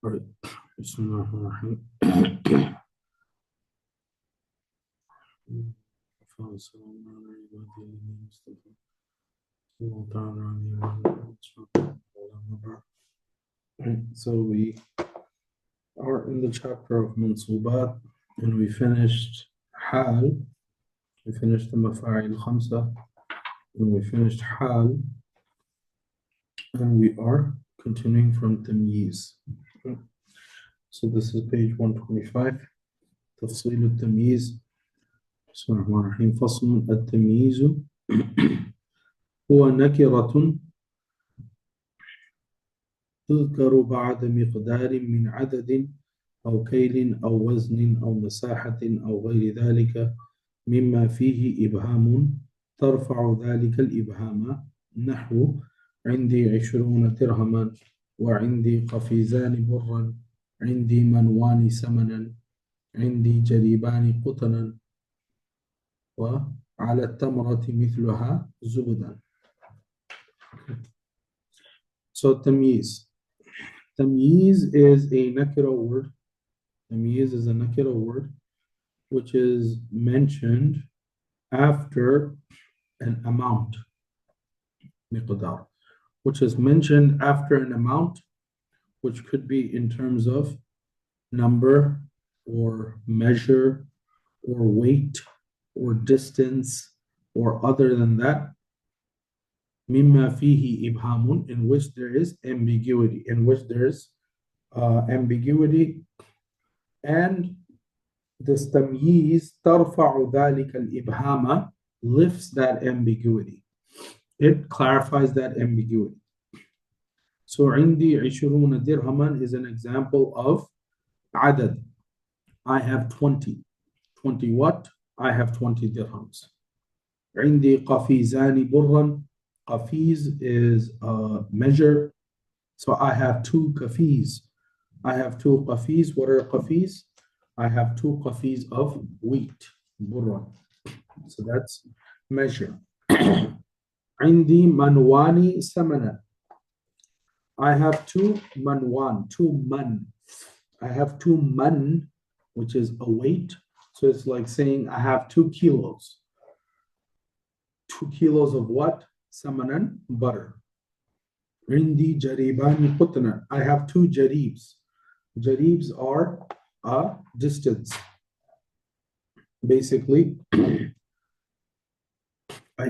All right. Bismillahirrahmanirrahim. So we are in the chapter of Mansubat, and we finished Hal, we finished the Mafa'il Khamsa, and we finished Hal, and we are continuing from Tamyiz. So this is page 125, تفصيل التمييز. بسم الله الرحمن الرحيم. فصل التمييز هو نكرة تذكر بعد مقدار من عدد أو كيل أو وزن أو مساحة أو غير ذلك مما فيه إبهام ترفع ذلك الإبهام، نحو عندي 20 درهما، وعندي قفيزان برا، عندي منوان سمنا، عندي جريبان قطنا، وعلى التمرة مثلها زبدا. So tamyiz. Tamyiz is a nakira word. Tamyiz is a nakira word which is mentioned after an amount, miqdar, which is mentioned after an amount, which could be in terms of number or measure or weight or distance or other than that. Mimma fihi ibhamun, in which there is ambiguity, ambiguity, and this tamyiz tarfa'u dhalika al-ibhama, lifts that ambiguity. It clarifies that ambiguity. So عندي 20 dirhaman is an example of adad. I have 20. 20 what? I have 20 dirhams. عندي قفيزان برا. Qafiz is a measure. So I have 2 qafiz. I have 2 qafiz. What are qafiz? I have 2 qafiz of wheat. Burra. So that's measure. عندي منوان ثمنا. I have two manwan, two man. I have two man, which is a weight. So it's like saying I have 2 kilos. 2 kilos of what? Samanan, butter. Rindi jaribani putna. I have 2 jaribs. Jaribs are a distance. Basically, a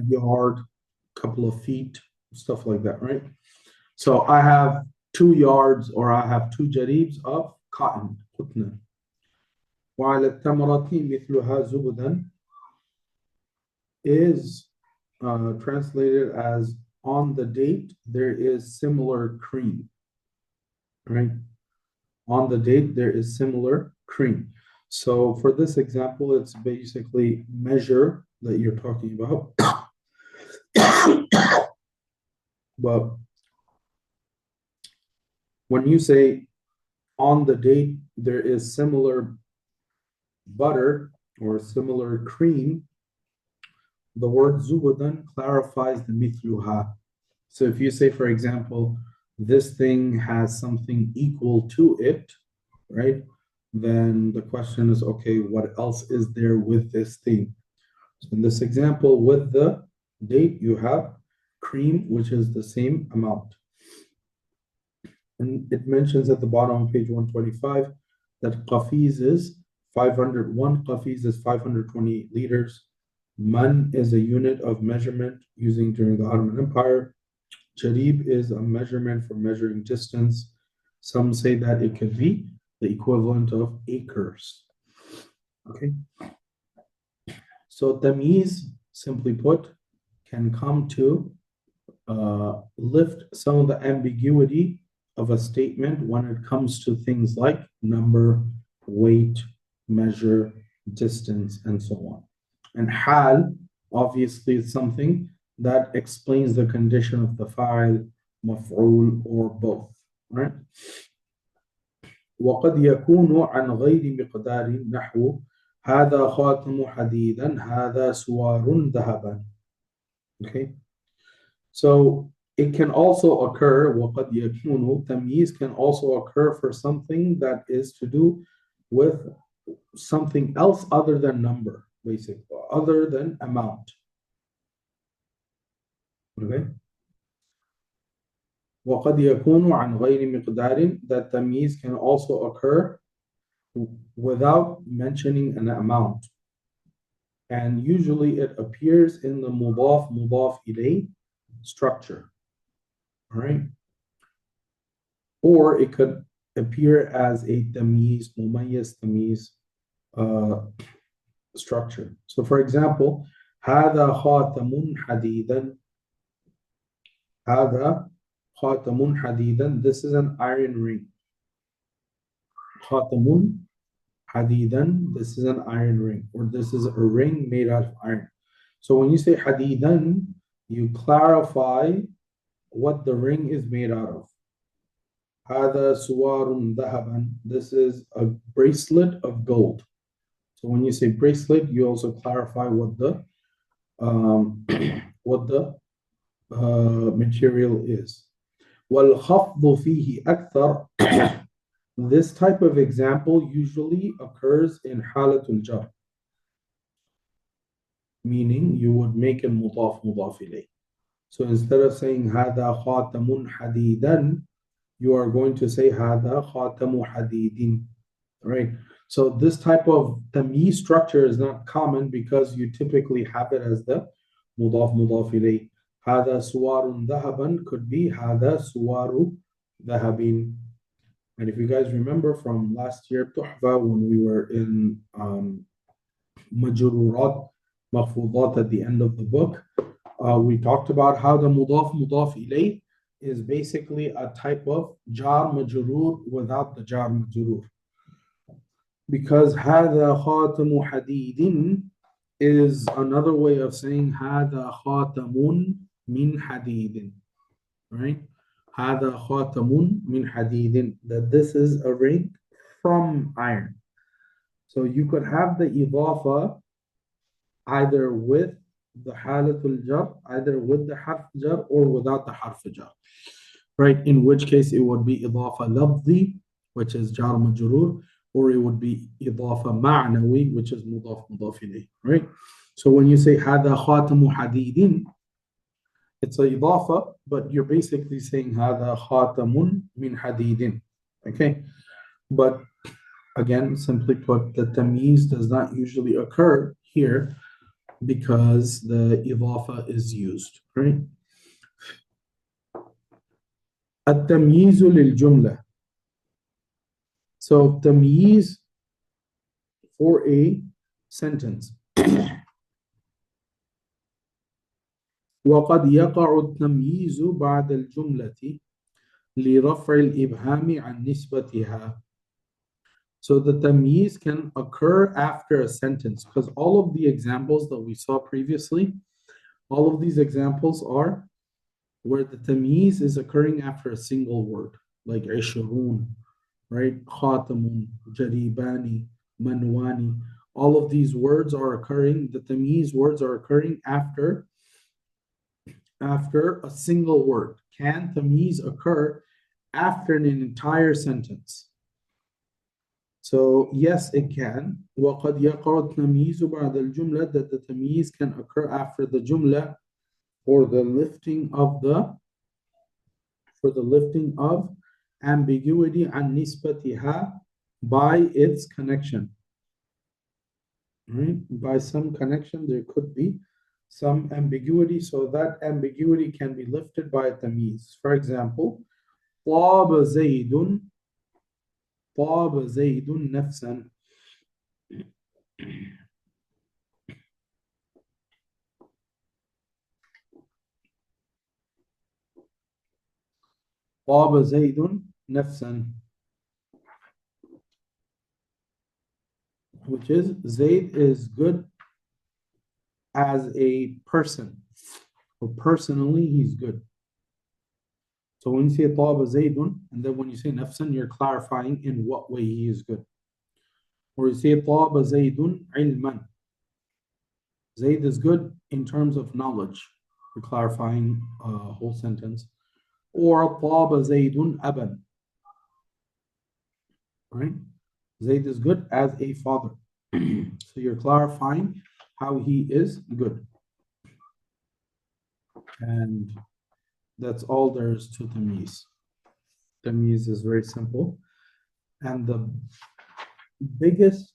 yard, couple of feet, stuff like that, right? So I have 2 yards or I have 2 jaribs of cotton, putna. وعلى التمرة مثلها زبدا is translated as on the date there is similar cream, right? On the date there is similar cream. So for this example, it's basically measure that you're talking about. But when you say on the date there is similar butter or similar cream, the word zubudan clarifies the mithluha. So if you say, for example, this thing has something equal to it, right? Then the question is, okay, what else is there with this thing? So in this example, with the date, you have cream, which is the same amount. And it mentions at the bottom of page 125 that qafiz is 501, qafiz is 528 liters. Man is a unit of measurement using during the Ottoman Empire. Jarib is a measurement for measuring distance. Some say that it could be the equivalent of acres. Okay. So tamyiz, simply put, can come to lift some of the ambiguity of a statement when it comes to things like number, weight, measure, distance, and so on. And hal, obviously, is something that explains the condition of the fa'il, maf'ul, or both, right? وقد يكون عن غير مقدار نحو هذا خاتم حديدا هذا سوار ذهبا. Okay, so it can also occur, وقد يكون, tamyiz can also occur for something that is to do with something else other than number, basically, other than amount. Okay. وقد يكون عن غير مقدار, that tamyiz can also occur without mentioning an amount. And usually it appears in the mudaf ilayh structure. All right. Or it could appear as a tamyiz, mumayyiz tamyiz structure. So for example, هذا خاتم حديدا. هذا خاتم حديدا. This is an iron ring. خاتم حديدا. This is an iron ring, or this is a ring made out of iron. So when you say حديدا, you clarify what the ring is made out of. هذا سوار ذهبا. This is a bracelet of gold. So when you say bracelet, you also clarify what the material is. والخفض فيه أكثر. This type of example usually occurs in halatul jar, meaning you would make a mudaf ilayh. So instead of saying هذا خاتم حديدا, you are going to say هذا خاتم حديد, right? So this type of tamyiz structure is not common because you typically have it as the mudaf ilayh. هذا سوار ذهبا could be هذا سوار ذهب. And if you guys remember from last year, Tuhfa, when we were in Majrurat, Mahfudat at the end of the book, we talked about how the mudaf ilayh is basically a type of jar majrur without the jar majrur. Because هذا خاتم حديد is another way of saying هذا خاتم من حديد, right? هذا خاتم من حديد, that this is a ring from iron. So you could have the idafa either with the halatul jar, either with the harf jar or without the harf jar. Right? In which case it would be idafa lafzi, which is jar majrur, or it would be idafa ma'nawi, which is mudaf mudaf ilayh. Right? So when you say hada khatamu hadidin, it's a idafa, but you're basically saying hada khatamun min hadidin. Okay? But again, simply put, the tamyiz does not usually occur here because the idafa is used, right? التمييز للجملة. So tamyiz for a sentence. وقد يقع التمييز بعد الجملة لرفع الإبهام عن نسبتها. So the tamyiz can occur after a sentence because all of the examples that we saw previously, all of these examples are where the tamyiz is occurring after a single word, like ishurun, right? Khatamun, jaribani, manwani. All of these words are occurring, the tamyiz words are occurring after a single word. Can tamyiz occur after an entire sentence? So yes, it can. وَقَدْ يَقَعُ التَّمْيِيزُ بَعْدَ الْجُمْلَةِ, that the tamyiz can occur after the jumla for the lifting of ambiguity عن نسبتها, by its connection. Right? By some connection, there could be some ambiguity, so that ambiguity can be lifted by a tamyiz. For example, طاب زيد نفسا. طاب زيد نفسا, which is Zayd is good as a person, or personally he's good. So when you say طاب زيد, and then when you say نفسا, you're clarifying in what way he is good. Or you say طاب زيد علما, Zayd is good in terms of knowledge. You're clarifying a whole sentence. Or طاب زيد أبا, right? Zayd is good as a father. So you're clarifying how he is good. And that's all there is to tamyiz. Tamyiz is very simple. And the biggest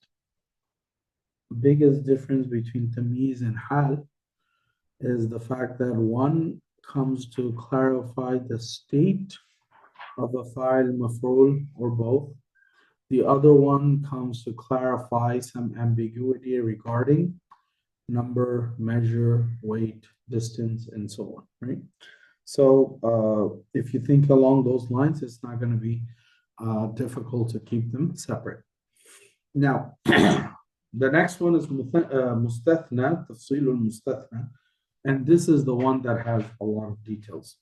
difference between tamyiz and hal is the fact that one comes to clarify the state of a fa'il, maf'ul, or both. The other one comes to clarify some ambiguity regarding number, measure, weight, distance, and so on, right? So if you think along those lines, it's not going to be difficult to keep them separate. Now, the next one is mustathna, tafsil al-mustathna, and this is the one that has a lot of details.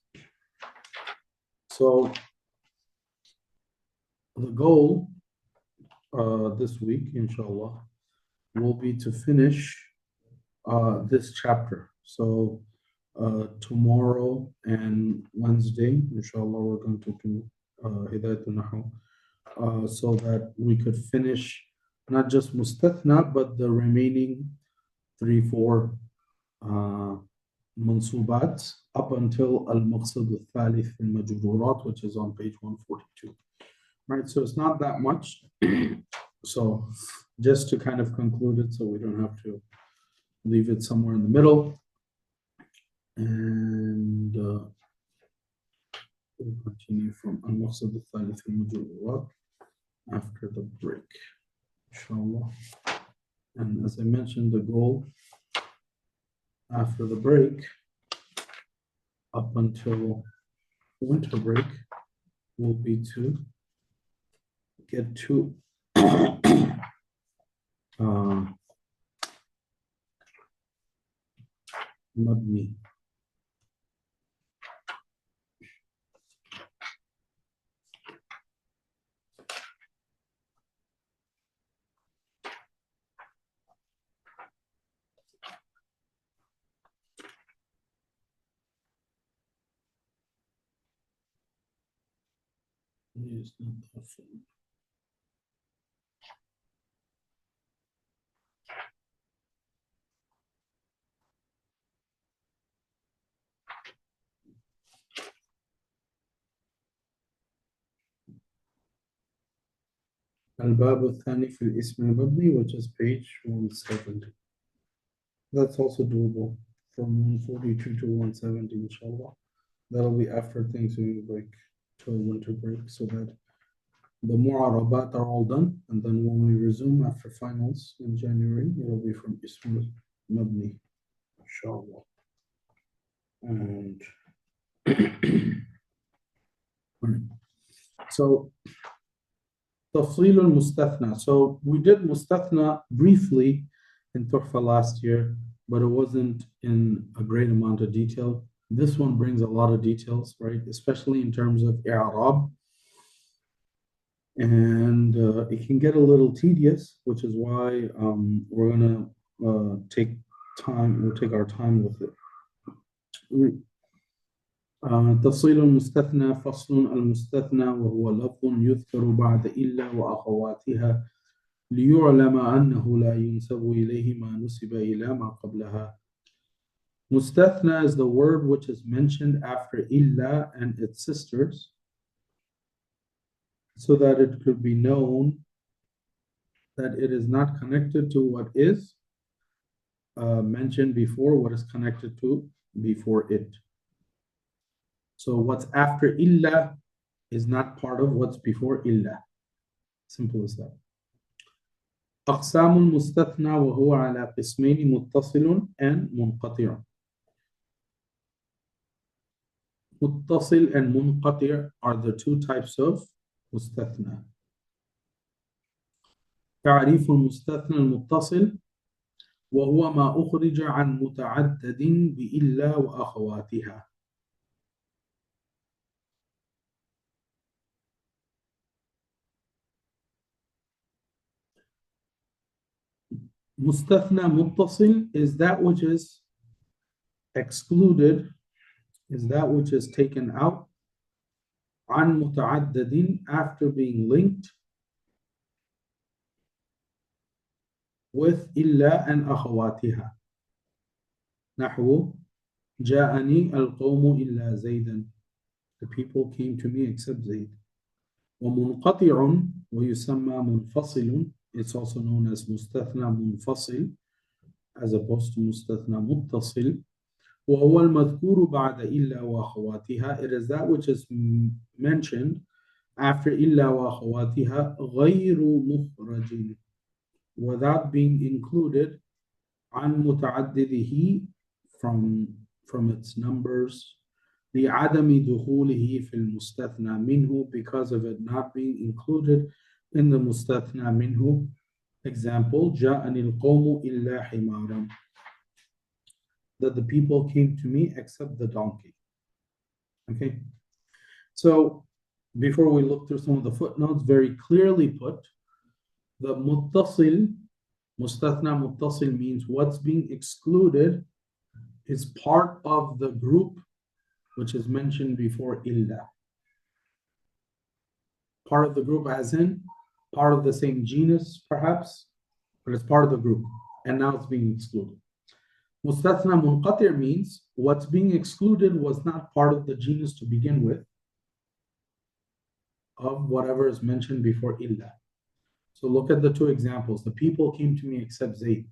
So the goal this week, inshallah, will be to finish this chapter. So tomorrow and Wednesday, inshallah, we're going to do Hidayatul Nahu, so that we could finish not just Mustathna, but the remaining 3-4 Mansubat up until Al-Maqsad al-Thalith al-Majrurat, which is on page 142. Right, so it's not that much. So just to kind of conclude it, so we don't have to leave it somewhere in the middle. And we'll continue from Al-Maqsad al-Thalith al-Majrurat after the break, inshallah. And as I mentioned, the goal after the break, up until winter break, will be to get to Mabni. It's not that full. الباب الثاني في الاسم المبني, which is page 170. That's also doable from 142 to 170, inshallah. That'll be after Thanksgiving break, till winter break, so that the mu'arabat are all done, and then when we resume after finals in January, it'll be from Ism Mabni, inshallah. And so Tafsil al-Mustathna. So we did Mustathna briefly in Tuhfa last year, but it wasn't in a great amount of detail. This one brings a lot of details, right? Especially in terms of i'rab. And it can get a little tedious, which is why we're gonna take time. We'll take our time with it. تفصيل المستثنى فصل المستثنى وهو لفظ يذكر بعد إلا وأخواتها ليعلم أنه لا ينسب إليه ما نسب إلى ما قبلها. Mustathna is the word which is mentioned after illa and its sisters, so that it could be known that it is not connected to what is mentioned before, what is connected to before it. So what's after illa is not part of what's before illa. Simple as that. أقسام المستثنى وهو على قسمين متصل and منقطع. متصل and منقطع are the two types of مستثنى. تعريف المستثنى المتصل وهو ما أخرج عن متعدد بإلا وأخواتها. Mustathna muttasil is that which is excluded, is that which is taken out, an muta'addadin, after being linked with illa and akhawatiha. Nahwu, ja'ani al-qawmu illa zaydan. The people came to me except Zayd. ومنقطع ويسمى منفصل. It's also known as mustathna munfasil as opposed to mustathna muttasil. وهو المذكور بعد إلا وأخواتها. It is that which is mentioned after إلا وأخواتها غير مخرج, without being included عن متعدده, from its numbers, لعدم دخوله في المستثنى منه, because of it not being included in the mustathna minhu. Example, جاءني القوم إلا حمارا. That the people came to me except the donkey. Okay, so before we look through some of the footnotes, very clearly put, the muttasil, mustathna muttasil, means what's being excluded is part of the group which is mentioned before illa. Part of the group as in part of the same genus perhaps, but it's part of the group and now it's being excluded. Mustathna munqati' means what's being excluded was not part of the genus to begin with of whatever is mentioned before illa. So look at the two examples. The people came to me except Zayd.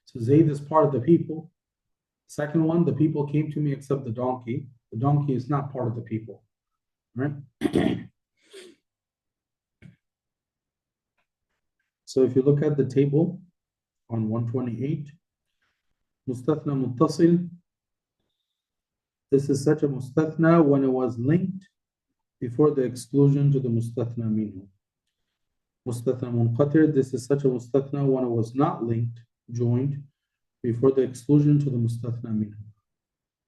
So Zayd is part of the people. Second one, the people came to me except the donkey. The donkey is not part of the people, right? So if you look at the table on 128, Mustathna muttasil, this is such a mustathna when it was linked before the exclusion to the mustathna minhu. Mustathna munqati', this is such a mustathna when it was not linked, joined, before the exclusion to the mustathna minhu.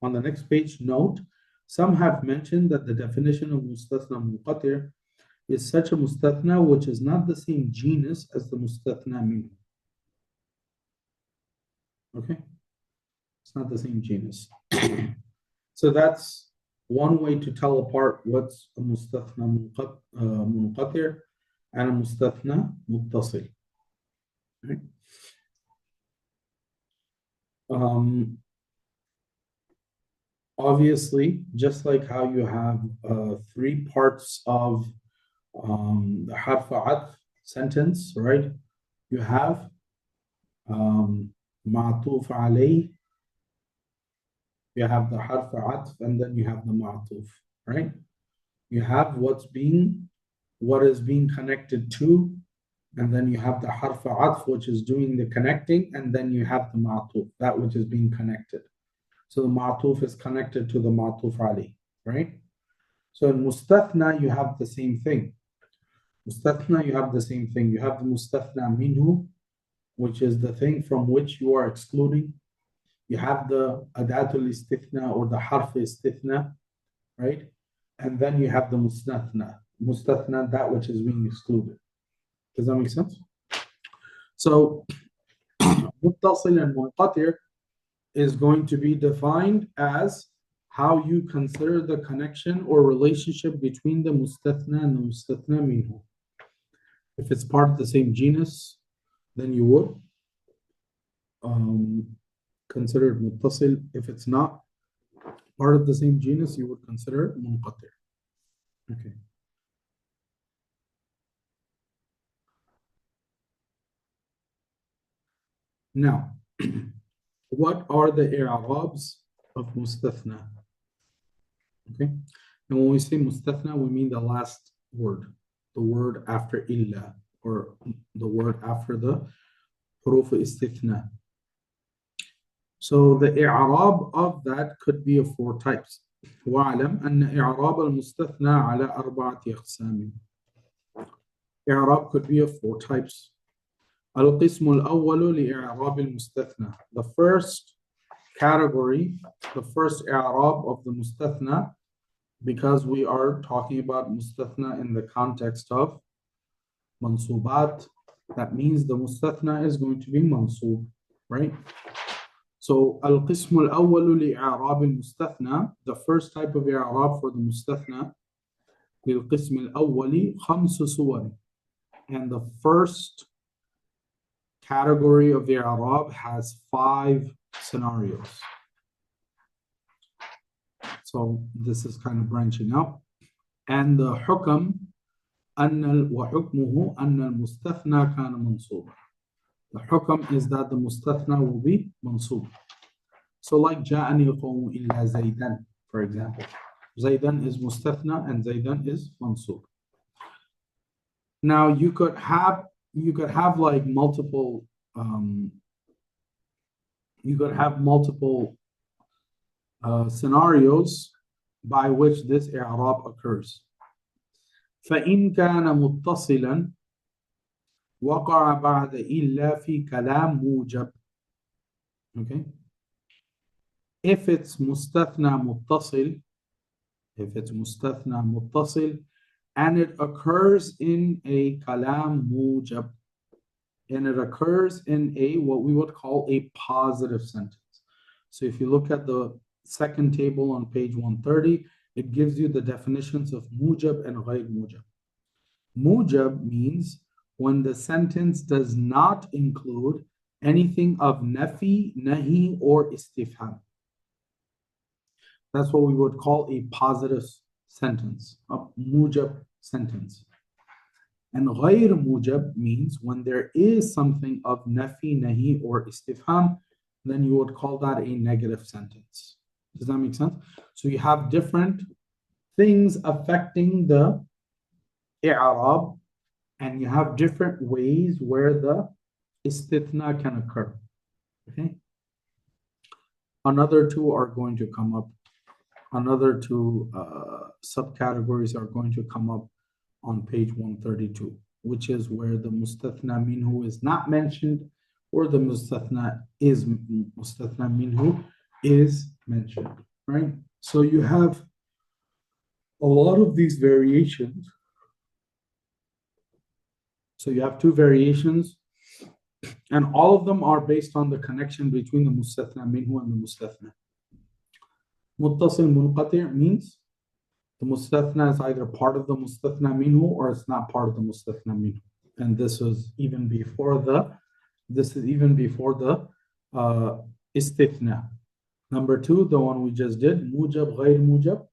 On the next page, note, some have mentioned that the definition of mustathna munqati' is such a mustathna which is not the same genus as the mustathna minhu. Okay? It's not the same genus. So that's one way to tell apart what's a mustathna munqati' and a mustathna muttasil. Right? Obviously, just like how you have three parts of the harf atf sentence, right? You have ma'tuf alayh, you have the harf atf, and then you have the ma'tuf, right? You have what is being connected to, and then you have the harf atf, which is doing the connecting, and then you have the ma'tuf, that which is being connected. So the ma'tuf is connected to the ma'tuf alayh, right? So in mustathna, you have the same thing. Mustathna, you have the same thing. You have the mustathna minhu, which is the thing from which you are excluding. You have the adatul istithna or the harf istithna, right? And then you have the mustathna. Mustathna, that which is being excluded. Does that make sense? So muttasil and munqati' is going to be defined as how you consider the connection or relationship between the mustathna and the mustathna minhu. If it's part of the same genus, then you would consider it muttasil. If it's not part of the same genus, you would consider it munqati'. Okay. Now, what are the i'rabs of mustathna? Okay. And when we say mustathna, we mean the last word, the word after illa, or the word after the huruf istithna. So the i'rab of that could be of four types. وَاعْلَمْ أَنَّ إِعْرَابَ الْمُسْتَثْنَى عَلَى أَرْبَعَةِ أَقْسَامٍ. I'rab could be of four types. القسم الأول لإعراب المستثنى. The first category, the first i'rab of the mustathna, because we are talking about mustathna in the context of mansubat, that means the mustathna is going to be mansub, right? So القسم الأول لإعراب المستثنى, the first type of i'rab for the mustathna, للقسم الأول خمس صور, and the first category of the i'rab has 5 scenarios. So this is kind of branching out. And the hukam وحكمه أن المستثنى كان منصوبا. The hukam is that the mustathna will be mansub. So like جاءني القوم إلا زيدان, for example. Zaydan is mustathna and Zaydan is mansub. Now you could have like multiple scenarios by which this i'rab occurs. فإن كان متصلا وقع بعد إلا في كلام موجب. Okay. If it's mustathna muttasil, and it occurs in a kalam mujab, and it occurs in a what we would call a positive sentence. So if you look at the second table on page 130, it gives you the definitions of mujab and ghayr mujab. Mujab means when the sentence does not include anything of nafi, nahi, or istifham. That's what we would call a positive sentence, a mujab sentence. And ghayr mujab means when there is something of nafi, nahi, or istifham, then you would call that a negative sentence. Does that make sense? So you have different things affecting the i'rab, and you have different ways where the istithna can occur. Okay. Another two are going to come up. Another two subcategories are going to come up on page 132, which is where the mustathna minhu is not mentioned, or the mustathna minhu is mentioned, right? So you have a lot of these variations. So you have two variations, and all of them are based on the connection between the mustathna minhu and the mustathna. Muttasil munqati' means The mustathna is either part of the mustathna minhu or it's not part of the mustathna minhu. And this is even before the istithna. Number two, the one we just did, mujab, ghayr mujab,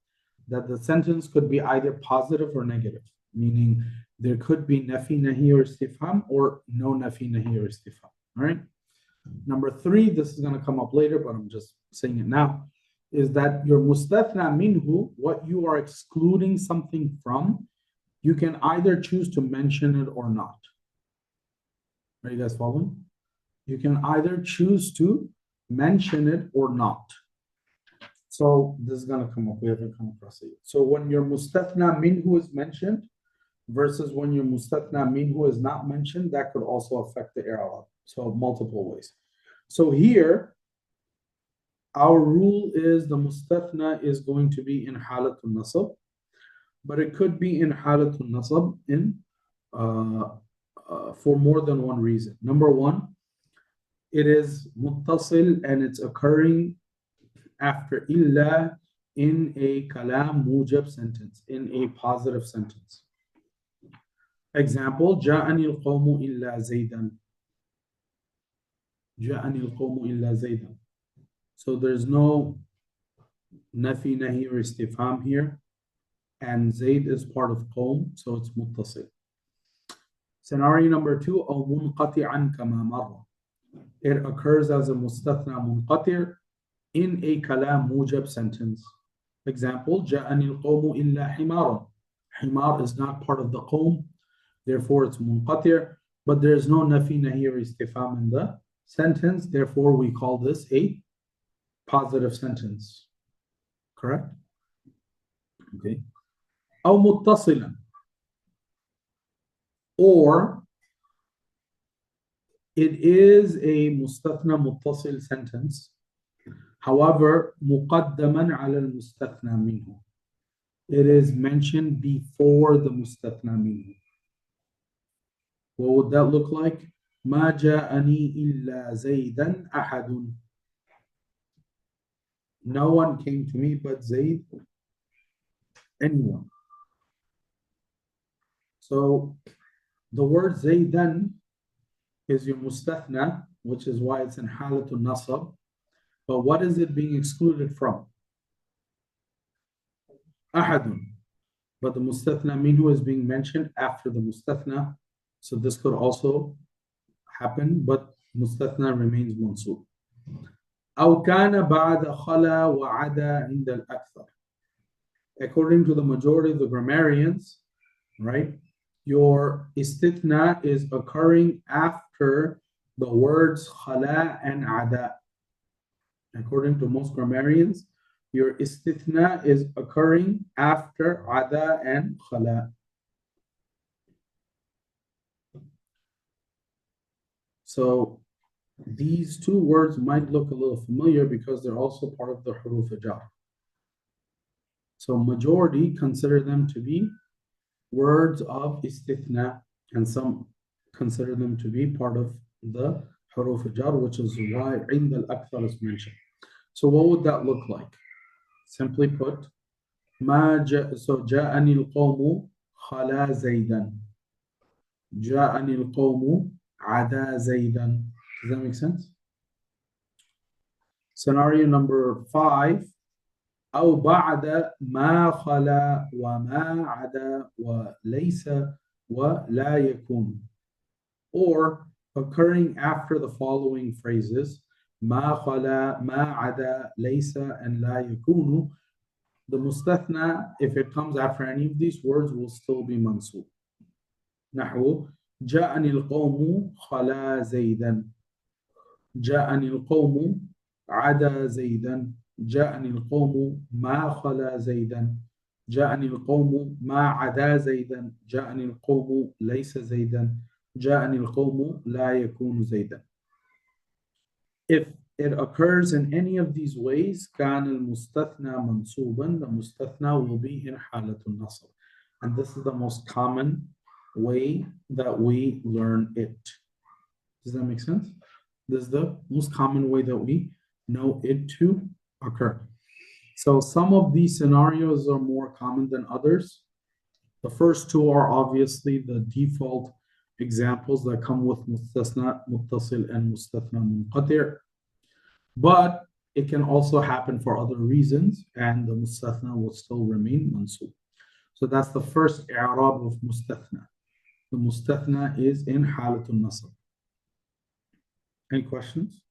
that the sentence could be either positive or negative, meaning there could be nafi, nahi, or istifham, or no nafi, nahi, or istifham. All right. Number three, this is going to come up later, but I'm just saying it now, is that your mustathna minhu, what you are excluding something from, you can either choose to mention it or not. Are you guys following? You can either choose to mention it or not. So this is going to come up. We haven't come across it. So when your mustathna minhu is mentioned versus when your mustathna minhu is not mentioned, that could also affect the i'rab. So multiple ways. So here, our rule is the mustathna is going to be in halatul nasab, but it could be in halatul nasab for more than one reason. Number one, it is muttasil and it's occurring after illa in a kalam mujab sentence, in a positive sentence. Example, ja'ani al-qawmu illa zaydan. Ja'ani al-qawmu illa zaydan. So there's no nafi, nahi, or istifham here. And Zayd is part of qawm, so it's muttasil. Scenario number two, aw munqati'an kama marra. It occurs as a mustathna munqati' in a kalam mujab sentence. Example, ja'ani al-qawmu illa himara. Himar is not part of the qawm, therefore it's munqati', but there is no nafi, nahi, or istifham in the sentence, therefore we call this a positive sentence. Correct? Okay. أو متصلا, or it is a mustathna muttasil sentence. However, مقدما على المستثنى منه. It is mentioned before the mustathna minhu. What would that look like? ما جاءني إلا زيدا أحد. No one came to me but Zayd. Anyone. So the word Zaydan is your mustathna, which is why it's in halatul nasab. But what is it being excluded from? Ahadun. But the mustathna minhu is being mentioned after the mustathna. So this could also happen, but mustathna remains mansub. أو كان بعد خلا وعدا عند الأكثر. According to the majority of the grammarians, right, your istithna is occurring after the words khala and ada. According to most grammarians, your istithna is occurring after ada and khala. So these two words might look a little familiar because they're also part of the huruf jar. So majority consider them to be words of istithna, and some consider them to be part of the huruf jar, which is why عند الأكثر is mentioned. So what would that look like? Simply put, so جاءني القوم خلا زيدا. جاءني القوم عدا زيدا. Does that make sense? Scenario number 5. أو بعد ما خلا وما عدا وليس ولا يكون. Or occurring after the following phrases, ما خلا, ما عدا, ليس, and لا يكون. The mustathna, if it comes after any of these words, will still be mansub. نحو جاءني القوم خلا زيدا. جاءني القوم عدا زيدا. جاءني القوم ما خلا زيدا. جاءني القوم ما عدا زيدا. جاءني القوم ليس زيدا. جاءني القوم لا يكون زيدا. If it occurs in any of these ways, كان المستثنى منصوبا, the mustathna will be in حالة النصب. And this is the most common way that we learn it. Does that make sense? This is the most common way that we know it to occur. So some of these scenarios are more common than others. The first two are obviously the default examples that come with mustasna muttasil and mustathna munqati'. But it can also happen for other reasons, and the mustathna will still remain mansub. So that's the first i'rab of mustathna. The mustathna is in halatul nasab. Any questions?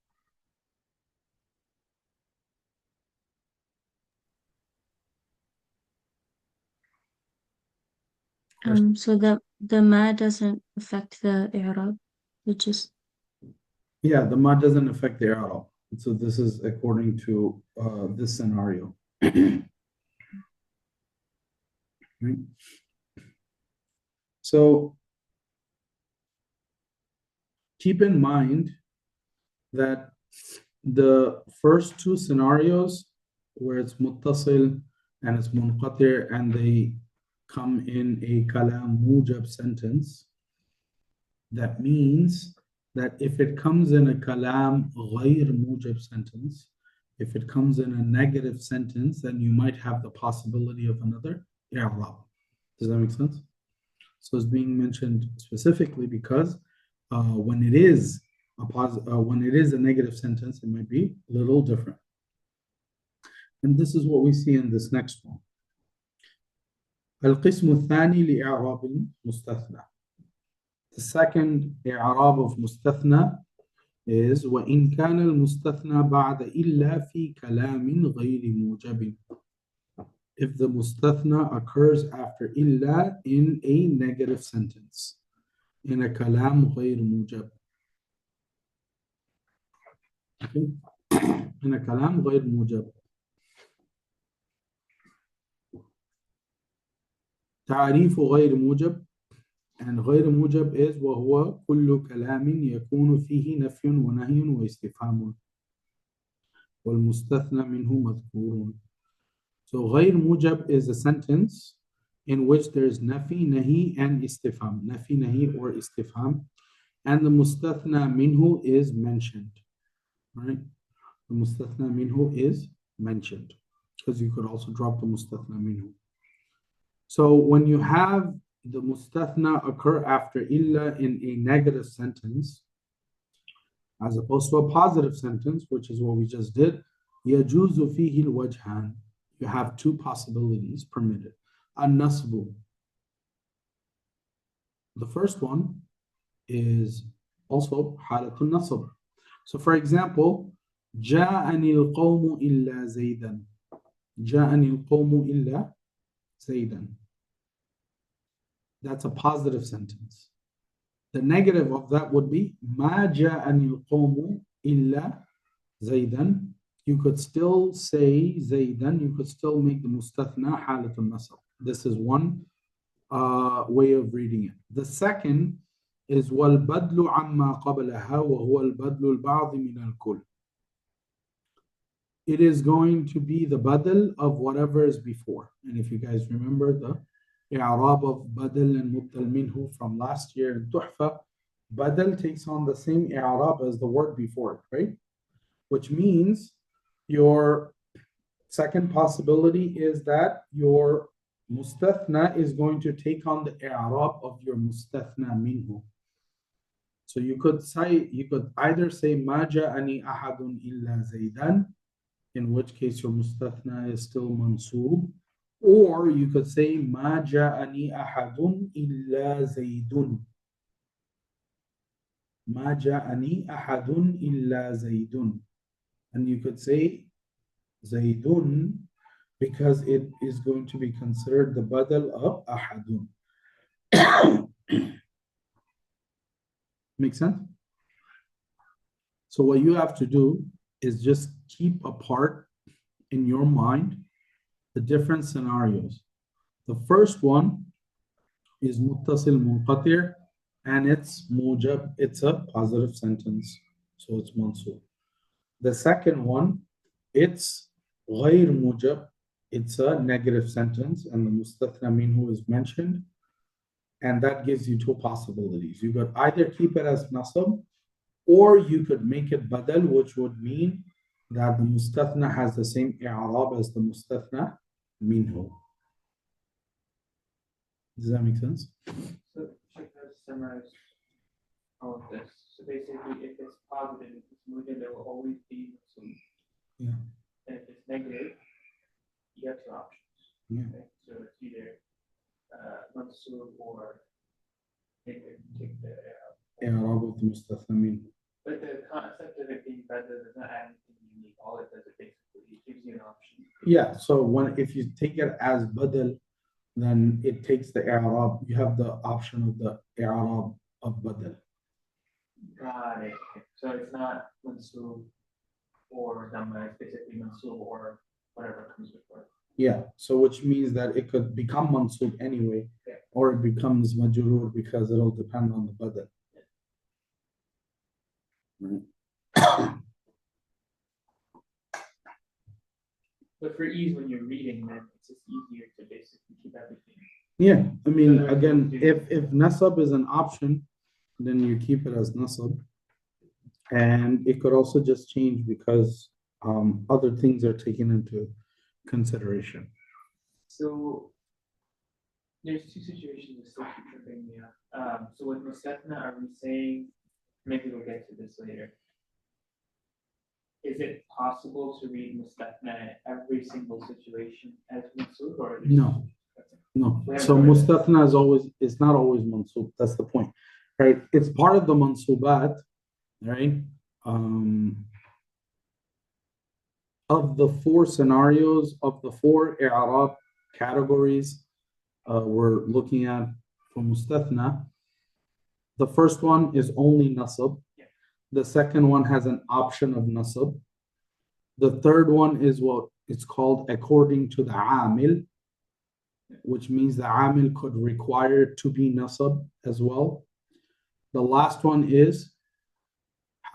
So the ma doesn't affect the i'rab, it just Yeah, the ma doesn't affect the i'rab. So this is according to this scenario. Right? So keep in mind that the first two scenarios where it's muttasil and it's munqati' and they come in a kalam mujab sentence, that means that if it comes in a kalam ghayr mujab sentence, if it comes in a negative sentence, then you might have the possibility of another i'rab. Does that make sense? So it's being mentioned specifically because when it is a negative sentence, it might be a little different. And this is what we see in this next one. القسم الثاني لإعراب المستثنى. The second إعراب of مستثنى is وإن كان المستثنى بعد إلا في كلام غير موجب. If the mustathna occurs after illa in a negative sentence, in a kalam غير موجب. Okay. In a kalam غير موجب. تعريف غير موجب, and غير موجب is وهو كل كلام يكون فيه نفي ونهي واستفهام والمستثنى منه مذكور. So غير موجب is a sentence in which there is nafi, nahi, and istifham. Nafi, nahi, or istifham. And the mustathna minhu is mentioned. Right? The mustathna minhu is mentioned. Because you could also drop the mustathna minhu. So when you have the mustathna occur after illa in a negative sentence, as opposed to a positive sentence, which is what we just did, يَجُوزُ فِيهِ الْوَجْهَانِ. You have two possibilities permitted. An-nasbu. The first one is also halatul nasab. So for example, جاءني القوم إلا زيدا. جاءني القوم إلا زيدا. That's a positive sentence. The negative of that would be ما جاءني القوم إلا زيدا. You could still say زيدا. You could still make the mustathna halatul nasab. This is one way of reading it. The second is وَالْبَدْلُ عَمَّا قَبْلَهَا وَهُوَ الْبَدْلُ الْبَعْضِ مِنَ الْكُلِّ. It is going to be the badal of whatever is before. And if you guys remember the i'rab of badal and mubdal minhu from last year in Tuhfa, badal takes on the same i'rab as the word before it, right? Which means your second possibility is that your mustathna is going to take on the i'rab of your mustathna minhu. So you could either say ma ja'ani ahadun illa zaydan, in which case your mustathna is still mansub, or you could say ma ja'ani ahadun illa zaydun. Ma ja'ani ahadun illa zaydun. And you could say zaydun because it is going to be considered the badal of ahadun. Make sense? So what you have to do is just keep apart in your mind the different scenarios. The first one is muttasil munqati', and it's mujab, it's a positive sentence, so it's mansub. The second one, it's ghayr mujab, it's a negative sentence, and the mustathna minhu is mentioned. And that gives you two possibilities. You could either keep it as nasab, or you could make it badal, which would mean that the mustathna has the same i'rab as the mustathna minhu. Does that make sense? So should I summarize all of this? So basically, if it's positive, if it's moving, there will always be some. Yeah. And if it's negative, you have two options. Yeah. Okay? So it's either mansub or negative. Take the i'rab of the mustathna minhu. But the concept of it being better does not add anything unique. All it does is basically gives you an option. Yeah, so if you take it as badal, then it takes the i'rab. You have the option of the i'rab of badal. Got it. Okay. So it's not mansub or dhamma, it's basically mansub or whatever comes before. Yeah, so which means that it could become mansub anyway, Yeah. or it becomes majrur because it'll depend on the badal. But for ease, when you're reading, then it's just easier to basically keep everything. Yeah, I mean, So again, there's- if nasab is an option, then you keep it as nasab. And it could also just change because other things are taken into consideration. So there's two situations that still keep tripping me up. So with Mustathna, are we saying, maybe we'll get to this later. Is it possible to read Mustathna in every single situation as Mansub or? No. No, We so haven't covered mustathna is not always mansub. That's the point, right? It's part of the mansubat, right? Of the four scenarios, of the four i'rab categories we're looking at for mustathna, the first one is only nasab. Yeah. The second one has an option of nasab. The third one is what it's called according to the amil, which means the amil could require it to be nasab as well. The last one is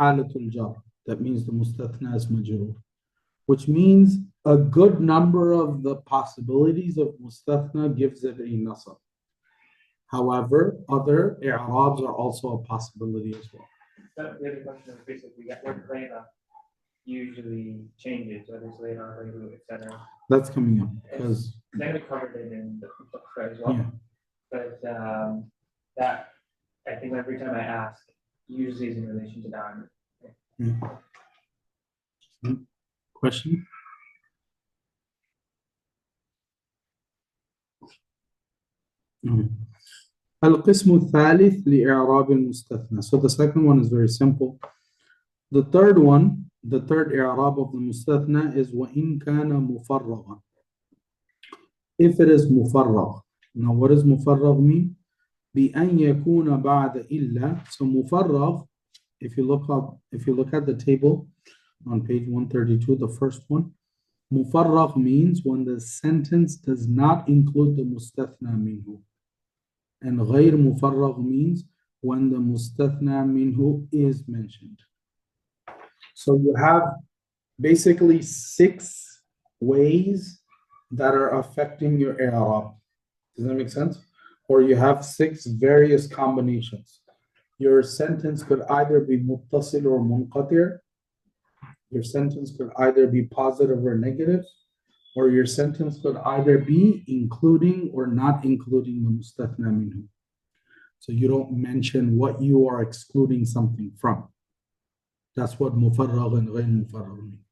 halatul jar. That means the mustathna is majrur, which means a good number of the possibilities of mustathna gives it a nasab. However, other i'rabs are also a possibility as well. So the other question is basically what Layla usually changes, whether it's Layla or Laylu, etc. That's coming up because Then we covered it in the book as well. yeah. But that I think every time I ask, usually is in relation to that. Question? القسم الثالث لإعراب المستثنى. So the second one is very simple. The third one, the third إعراب of the مستثنى is وإن كان مفرغا. If it is مفرغ. Now what does مفرغ mean? بأن يكون بعد إلا. So مفرغ, if you look at the table on page 132, the first one, مفرغ means when the sentence does not include the مستثنى منه. And غير مفرغ means when the مستثنى منه is mentioned. So you have basically 6 ways that are affecting your i'rab. Does that make sense? Or you have 6 various combinations. Your sentence could either be muttasil or munqati'. Your sentence could either be positive or negative, or your sentence could either be including or not including the mustathna minhu. So you don't mention what you are excluding something from. That's what mufarragh and ghayr mufarragh mean.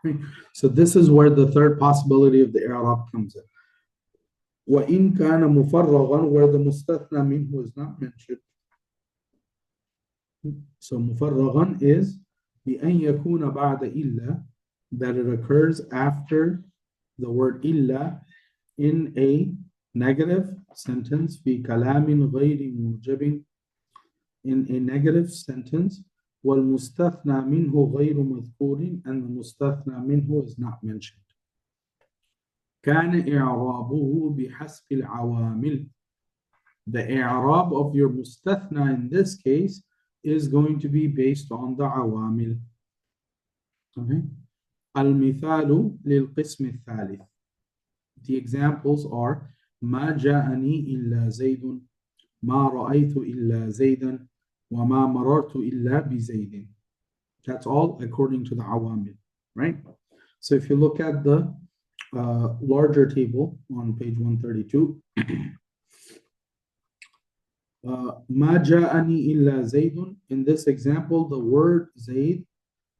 Okay? So this is where the third possibility of the i'rab comes in. وَإِن كَانَ مُفَرَّغًا, where the mustathna minhu is not mentioned. So مفرغا is بأن يكون بعد إلا, that it occurs after the word إلا in a negative sentence في كلام غير موجب, in a negative sentence, والمستثنى منه غير مذكور, and the مستثنى منه is not mentioned. كان إعرابه بحسب العوامل. The i'rab of your mustathna in this case is going to be based on the awamil. Okay. المثال للقسم الثالث. The examples are ما جاءني إلا زيد, ما رأيت إلا زيدا, وما مررت إلا بزيد. That's all according to the awamil. right? So if you look at the larger table on page 132, ما جاءني إلا زيد. In this example, the word Zayd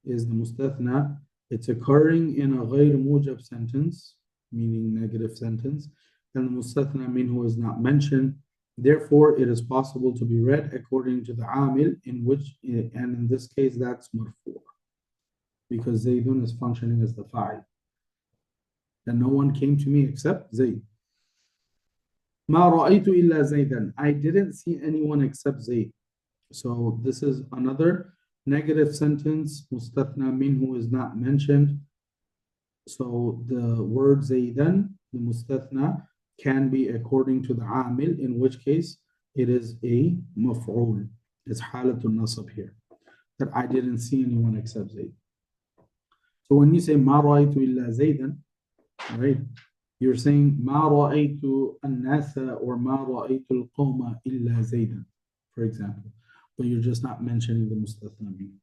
is the mustathna. It's occurring in a غير موجب sentence, meaning negative sentence, and the mustathna minhu is not mentioned. Therefore, it is possible to be read according to the amil, in which, and in this case, that's marfu, because Zaydun is functioning as the fa'il. And no one came to me except Zayd. ما رأيت إلا زيدا. I didn't see anyone except Zayd. So this is another negative sentence. Mustathna minhu is not mentioned. So the word Zaydan, the mustathna, can be according to the amil, in which case it is a maf'ul. It's halatul nasab here, that I didn't see anyone except Zayd. So when you say ma ra'aytu illa Zaydan, right, you're saying ma ra'aytu an-nasa or ma ra'aytu al-qawma illa Zaydan, for example, but you're just not mentioning the mustathna minhu.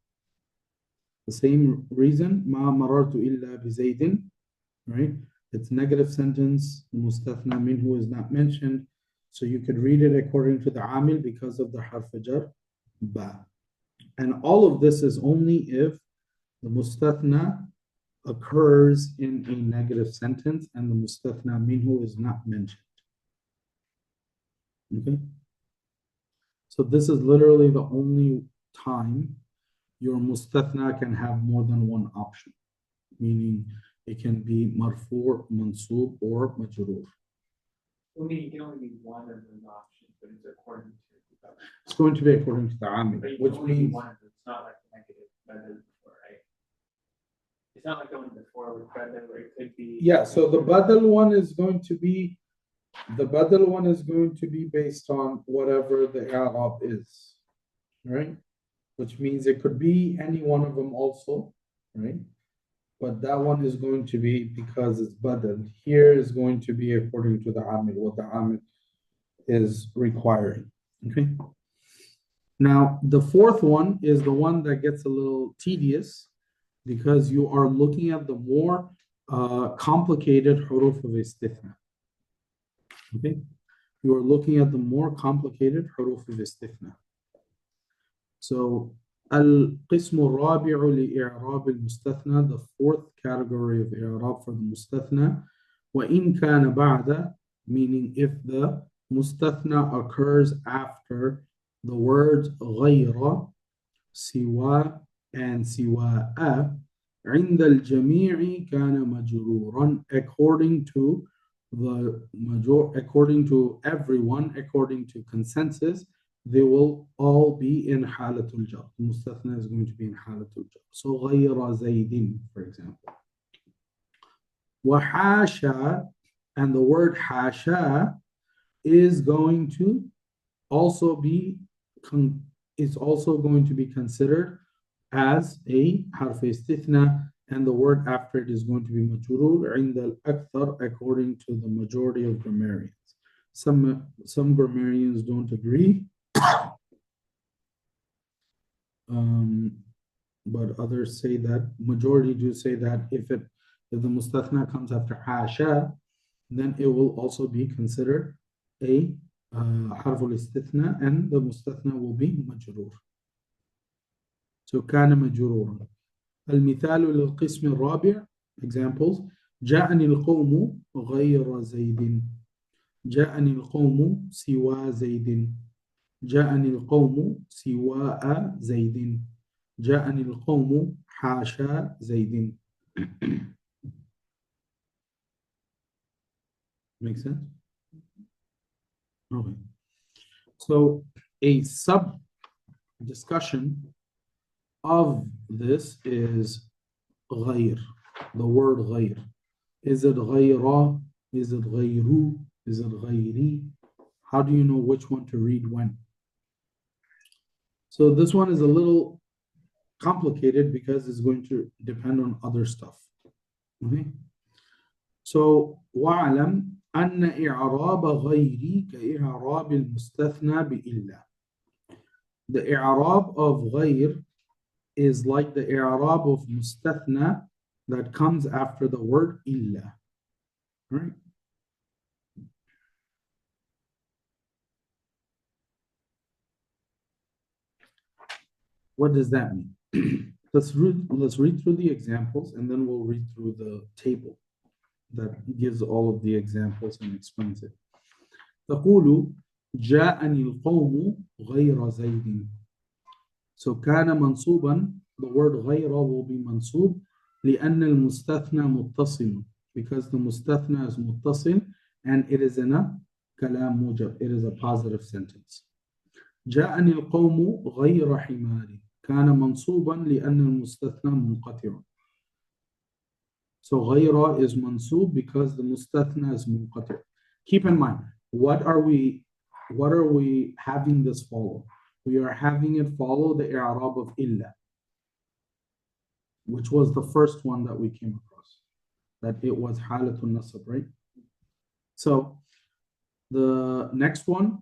The same reason, ma marartu illa bi Zaydin, right? It's negative sentence, mustathna minhu is not mentioned, so you could read it according to the amil because of the harf jar ba. And all of this is only if the mustathna occurs in a negative sentence and the mustathna minhu is not mentioned. Okay? So this is literally the only time your mustathna can have more than one option, meaning it can be marfu, mansub, or majroor. I mean, you can only be one of those options, but it's according to. It's going to be according to the amil, But you which can only be means, one of them. It's not like negative better before, right? It's not like going before with better where it could be. yeah, so the badal one is going to be, based on whatever the i'rab is, right? Which means it could be any one of them also, right? But that one is going to be, because it's badal, here is going to be according to the amil, what the amil is requiring, okay? Now, the fourth one is the one that gets a little tedious, because you are looking at the more complicated huruf of istithna. Okay? You are looking at the more complicated huruf of istithna. So, al-qismu al-rabi'u li-i'rab al-mustathna, the fourth category of i'rab for the mustathna, وَإِن كَانَ بَعْدَ, meaning if the mustathna occurs after the words غَيْرَ, siwa, and siwa'a, عند الجميع كان مجرورا, according to everyone, according to consensus, they will all be in halatul jar. Mustathna is going to be in halatul jar. So غير زيد, for example. وحاشا, and the word hasha is going to also be considered as a harf istithna, and the word after it is going to be majrur عند الأكثر, according to the majority of grammarians. Some grammarians don't agree, but others say that, majority do say that if the mustathna comes after hasha, then it will also be considered a harf al-istithna, and the mustathna will be majrur. So كان مجرورا. المثال للقسم الرابع, examples: جاءني القوم غير زيد، جاءني القوم سوى زيد، جاءني القوم سواء زيد، جاءني القوم حاشا زيد. Make sense? Okay. So a sub discussion of this is غير, the word غير. Is it غيرا? Is it غيرو? Is it غيري? How do you know which one to read when? So this one is a little complicated because it's going to depend on other stuff. Okay? So وَاعْلَمْ أَنَّ إِعْرَابَ غَيْرِ كَإِعْرَابِ الْمُسْتَثْنَى بِإِلَّا. The i'rab of غير is like the i'rab of mustathna that comes after the word illa. Right? What does that mean? Let's read through the examples and then we'll read through the table that gives all of the examples and explains it. تقول جاءني القوم غير زيد. So كان منصوبا, the word غير will be منصوب لأن المستثنى متصل, because the مستثنى is متصل and it is in a كلام موجب, it is a positive sentence. جاءني القوم غير حمار, كان منصوبا لأن المستثنى منقطع. So غير is منصوب because the مستثنى is منقطع. Keep in mind, what are we having this follow? We are having it follow the i'rab of illa, which was the first one that we came across, that it was halatun nasab, right? So the next one,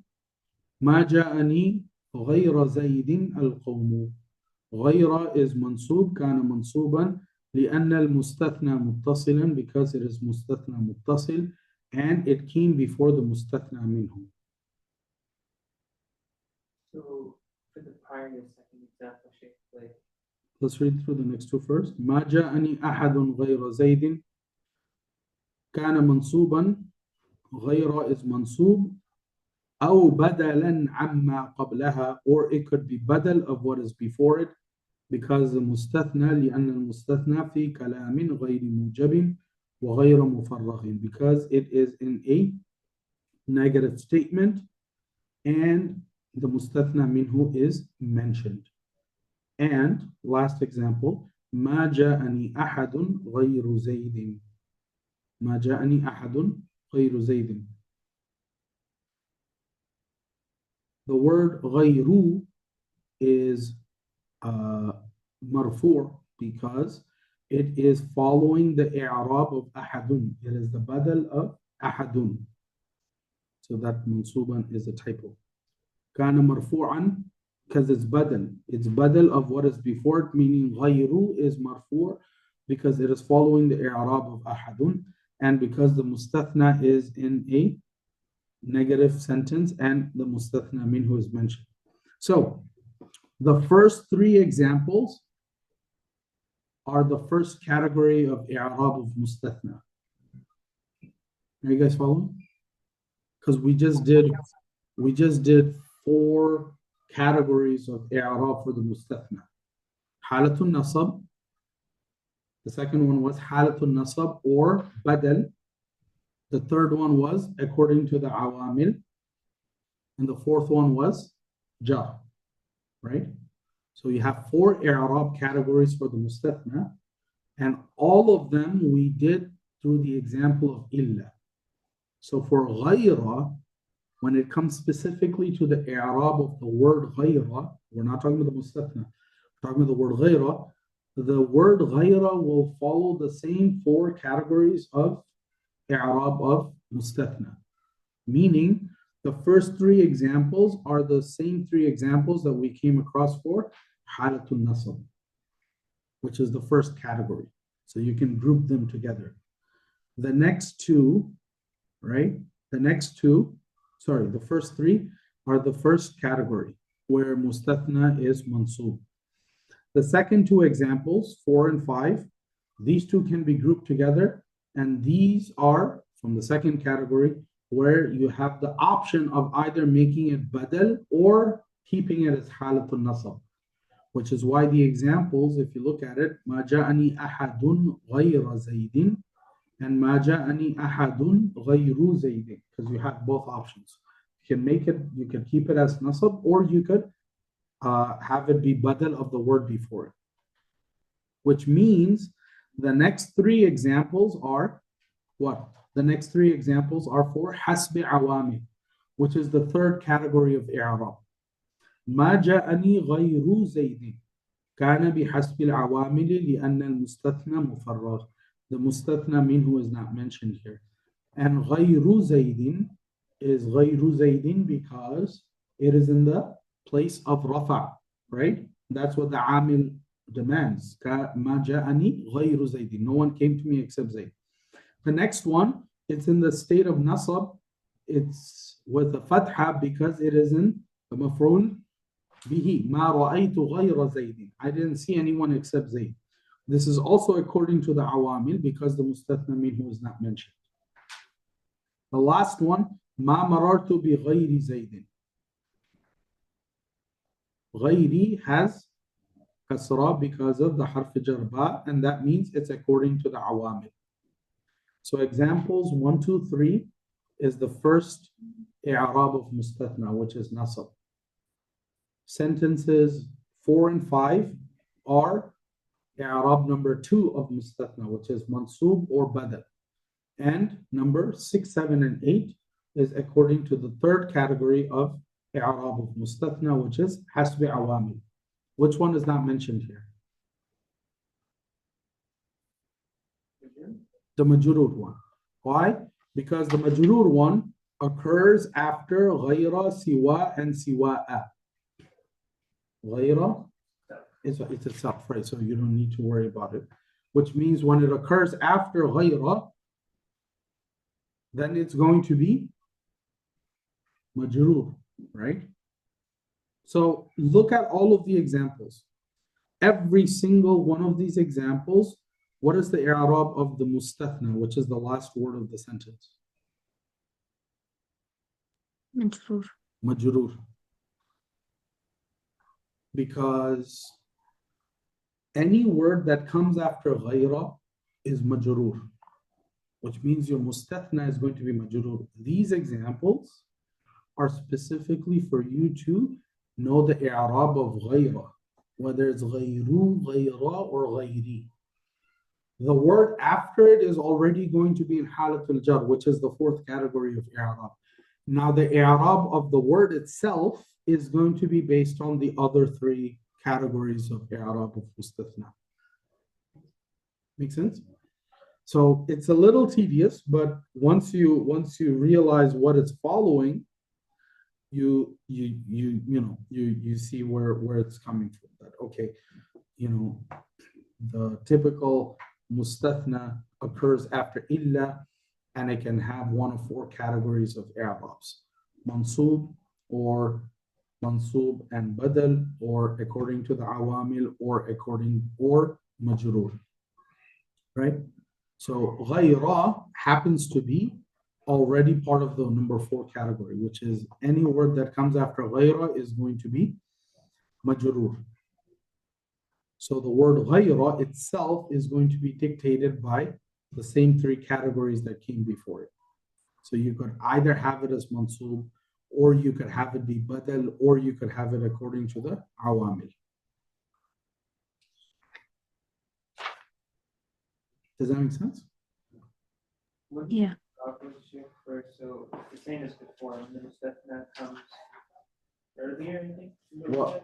ما جاءني غير زيد القوم. غير is منصوب, كان منصوبا لأن المستثنى متصلا, because it is مستثنى متصل and it came before the مستثنى منه. So for the prior and second example, Sheikh, like Let's read through the next two first. ما جاءني أحد غير زيد, كان منصوبا, غير is منصوب, أو بدلا عما قبلها, or it could be بدل of what is before it, because the مستثنى لأن المستثنى في كلام غير موجب وغير مفرغ, because it is in a negative statement and the مستثنى منه is mentioned. And last example, ما جاءني أحد غير زيد. ما جاءني أحد غير زيد. The word غير is مرفوع because it is following the i'rab of أحد. It is the badal of أحد. So that منصوبا is a typo. كان مرفوعا because it's badal. It's badal of what is before it, meaning غير is مرفوع because it is following the i'rab of أحد, and because the mustathna is in a negative sentence and the mustathna minhu is mentioned. So the first three examples are the first category of i'rab of mustathna. Are you guys following? Because we just did 4 categories of i'rab for the mustathna. Halatun nasab. The second one was halatun nasab or badal. The third one was according to the awamil. And the fourth one was jar, right? So you have 4 i'rab categories for the mustathna, and all of them we did through the example of illa. So for ghayra, when it comes specifically to the i'rab of the word ghayra, we're not talking about the mustathna, we're talking about the word ghayra. The word ghayra will follow the same 4 categories of i'rab of mustathna, meaning the first 3 examples are the same 3 examples that we came across for halatun nasab, which is the first category. So you can group them together. The next 2, right? The first 3 are the first category where mustathna is mansub. The second 2 examples, 4 and 5, these 2 can be grouped together, and these are from the second category where you have the option of either making it badal or keeping it as halatun nasab, which is why the examples, if you look at it, ما جاءني أحد غير زيد and ما جاءني أحد غير زيد, because you have both options. You can keep it as nasab, or you could have it be badal of the word before it, which means the next 3 examples are what? The next 3 examples are for hasbi awami, which is the third category of i'rab. ما جاءني غير زيد كان بحسب العوامل لأن المستثنى مفرغ. The mustathna minhu is not mentioned here. And غير زيد is غير زيد because it is in the place of rafa, right? That's what the amil demands. ما جاءني غير زيد. No one came to me except Zayd. The next one, it's in the state of nasab. It's with a fatha because it is in the maf'ul bihi. ما رأيت غير زيد. I didn't see anyone except Zayd. This is also according to the awamil because the mustathna minhu is not mentioned. The last one, ما مررت بغير زيد. غيري has kasra because of the harf jarba, and that means it's according to the awamil. So examples 1, 2, 3 is the first i'rab of mustathna, which is nasab. Sentences 4 and 5 are i'rab number 2 of mustathna, which is mansub or badal. And number 6, 7, and 8 is according to the third category of i'rab of mustathna, which is hasbi awamil. Which one is not mentioned here? The majrur one. Why? Because the majrur one occurs after ghayra, siwa, and siwa'a. Ghayra is it's itself, right? So you don't need to worry about it. Which means when it occurs after ghayra, then it's going to be majrur, right? So look at all of the examples. Every single one of these examples, what is the i'rab of the mustathna, which is the last word of the sentence? مجرور. Majrur. Because any word that comes after ghayra is majrur, which means your mustathna is going to be majrur. These examples are specifically for you to know the i'rab of ghayra, whether it's ghayru, ghayra, or ghayri. The word after it is already going to be in halatul jar, which is the fourth category of i'rab. Now the i'rab of the word itself is going to be based on the other three categories of i'rab of mustathna. Make sense? So it's a little tedious, but once you realize what it's following, you see where it's coming from. That okay, the typical mustathna occurs after illa, and it can have one of four categories of i'rabs: mansub, or mansub and badal, or according to the awamil, or majrur. Right? So ghayra happens to be already part of the number 4 category, which is any word that comes after ghayra is going to be majrur. So the word ghayra itself is going to be dictated by the same 3 categories that came before it. So you could either have it as mansub, or you could have it be badal, or you could have it according to the awamil. Does that make sense? Yeah. So the same as before, and the mustathna comes earlier, I think. Well,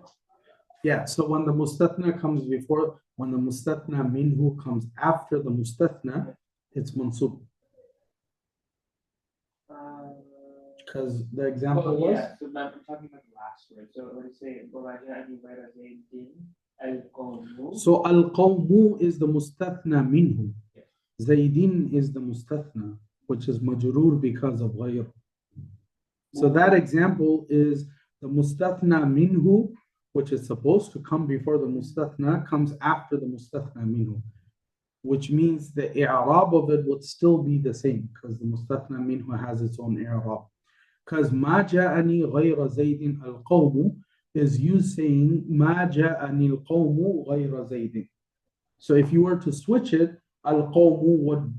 yeah, so when the mustathna comes before, when the mustathna minhu comes after the mustathna, it's mansub. Because the example was? Yeah, so I'm talking about the last word. So let's say, al-qawmu. So al-qawmu is the mustathna minhu. Zaydin is the mustathna, which is majrur because of ghayr. So that example is the mustathna minhu, which is supposed to come before the mustathna, comes after the mustathna minhu, which means the i'rab of it would still be the same because the mustathna minhu has its own i'rab. Because ma ja'ani ghayra zaydin al-qawmu is you saying ma ja'ani al-qawmu ghayra zaydin. So if you were to switch it, al-qawmu would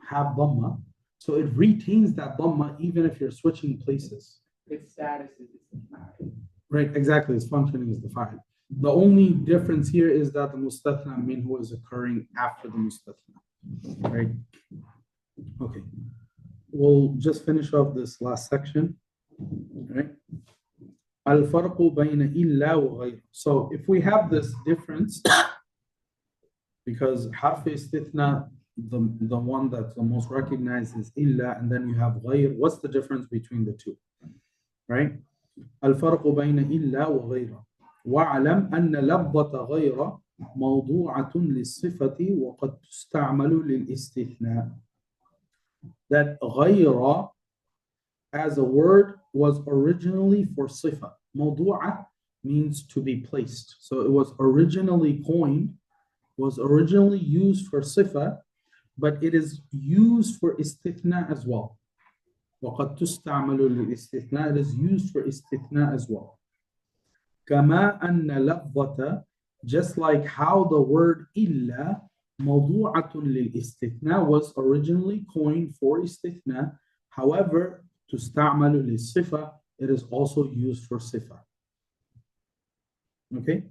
have dhamma. So it retains that dhamma even if you're switching places. Its status is the fa'il. Right, exactly. Its functioning is the fa'il. The only difference here is that the mustathna minhu is occurring after the mustathna. Right? Okay. We'll just finish off this last section. Right? Al-farqu bayna illa wa ghayr. So if we have this difference, because harf istithna, the one that's the most recognized is illa, and then you have ghayr. What's the difference between the two? Right? الفرق بين إلا وغير. وَاعْلَمْ أَنَّ لَفْظَةَ غَيْرَ موضوعة للصفة وقد تستعمل للاستثناء. That غير as a word was originally for صفة. موضوعة means to be placed. So it was originally coined, was originally used for صفة, but it is used for istithna as well. وقد تستعمل للاستثناء, it is used for istithna as well. كما أن لفظة, just like how the word إلا موضوعة للاستثناء was originally coined for istithna, however تستعمل للصفة, it is also used for صفة. Okay.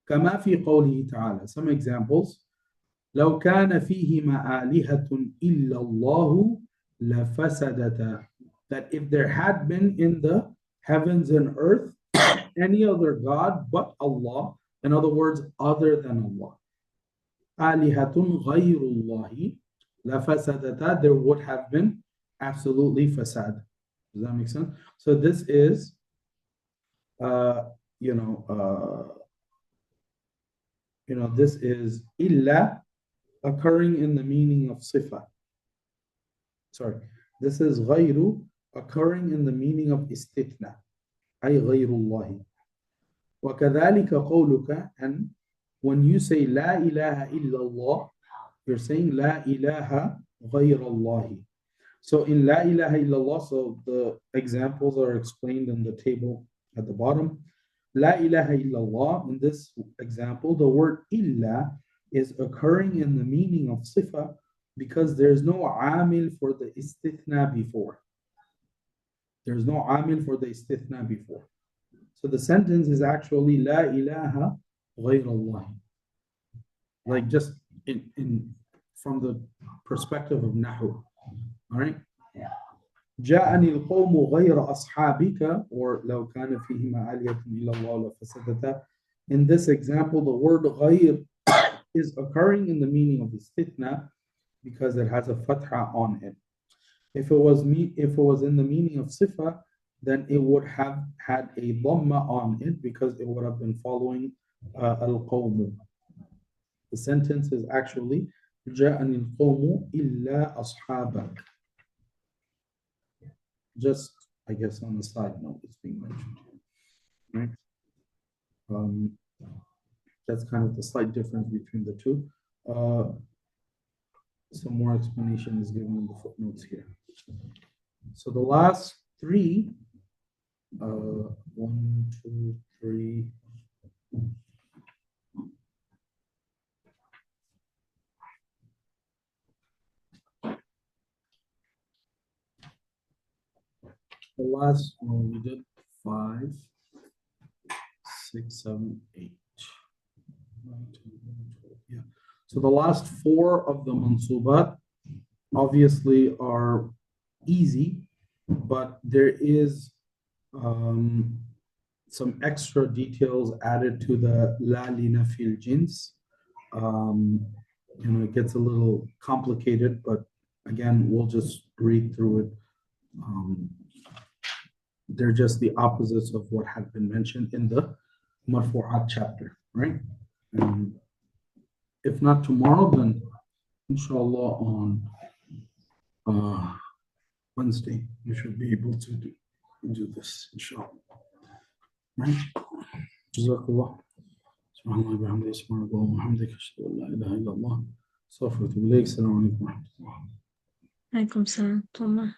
كما في قوله تعالى, some examples. لو كان فيهما آلهة إلا الله لفسدتا. That if there had been in the heavens and earth any other God but Allah, in other words, other than Allah, آلهة غير الله لفسدتا, there would have been absolutely fasad. Does that make sense? So this is, this is illa occurring in the meaning of sifa. Sorry, this is غير occurring in the meaning of istithna, أي غير الله. وكذلك قولك, and when you say لا إله إلا الله, you're saying لا إله غير الله. So in لا إله إلا الله, so the examples are explained in the table at the bottom. لا إله إلا الله, in this example, the word إلا is occurring in the meaning of sifa because there's no amil for the istithna before. There's no amil for the istithna before. So the sentence is actually لا إله غير الله. Like just in from the perspective of Nahu. All right? جاءني القوم غير أصحابك, or لو كان فيهما آلهة إلا الله لفسدتا. In this example, the word غير is occurring in the meaning of istithna because it has a fatha on it. If it was in the meaning of sifa, then it would have had a dhamma on it because it would have been following al-qawmu. The sentence is actually جاءني القوم إلا أصحابك. Just, I guess, on the side note, it's being mentioned here. Right? That's kind of the slight difference between the two. Some more explanation is given in the footnotes here. So the last three, 1, 2, 3. The last one we did 5, 6, 7, 8. 9, 10, 11, 12. Yeah. So the last 4 of the mansubat obviously are easy, but there is some extra details added to the la li nafil jins. It gets a little complicated, but again, we'll just read through it. They're just the opposites of what had been mentioned in the Marfu'at chapter, right? And if not tomorrow, then inshallah on Wednesday, we should be able to do this, inshallah. Right? Jazakallah. Subhanallah wa bihamdihi, subhanallah wa bihamdihi, ashhadu an la ilaha illallah, astaghfiruka wa atubu ilayk. Assalamu alaikum wa rahmatullah. عليكم السلام ورحمة الله.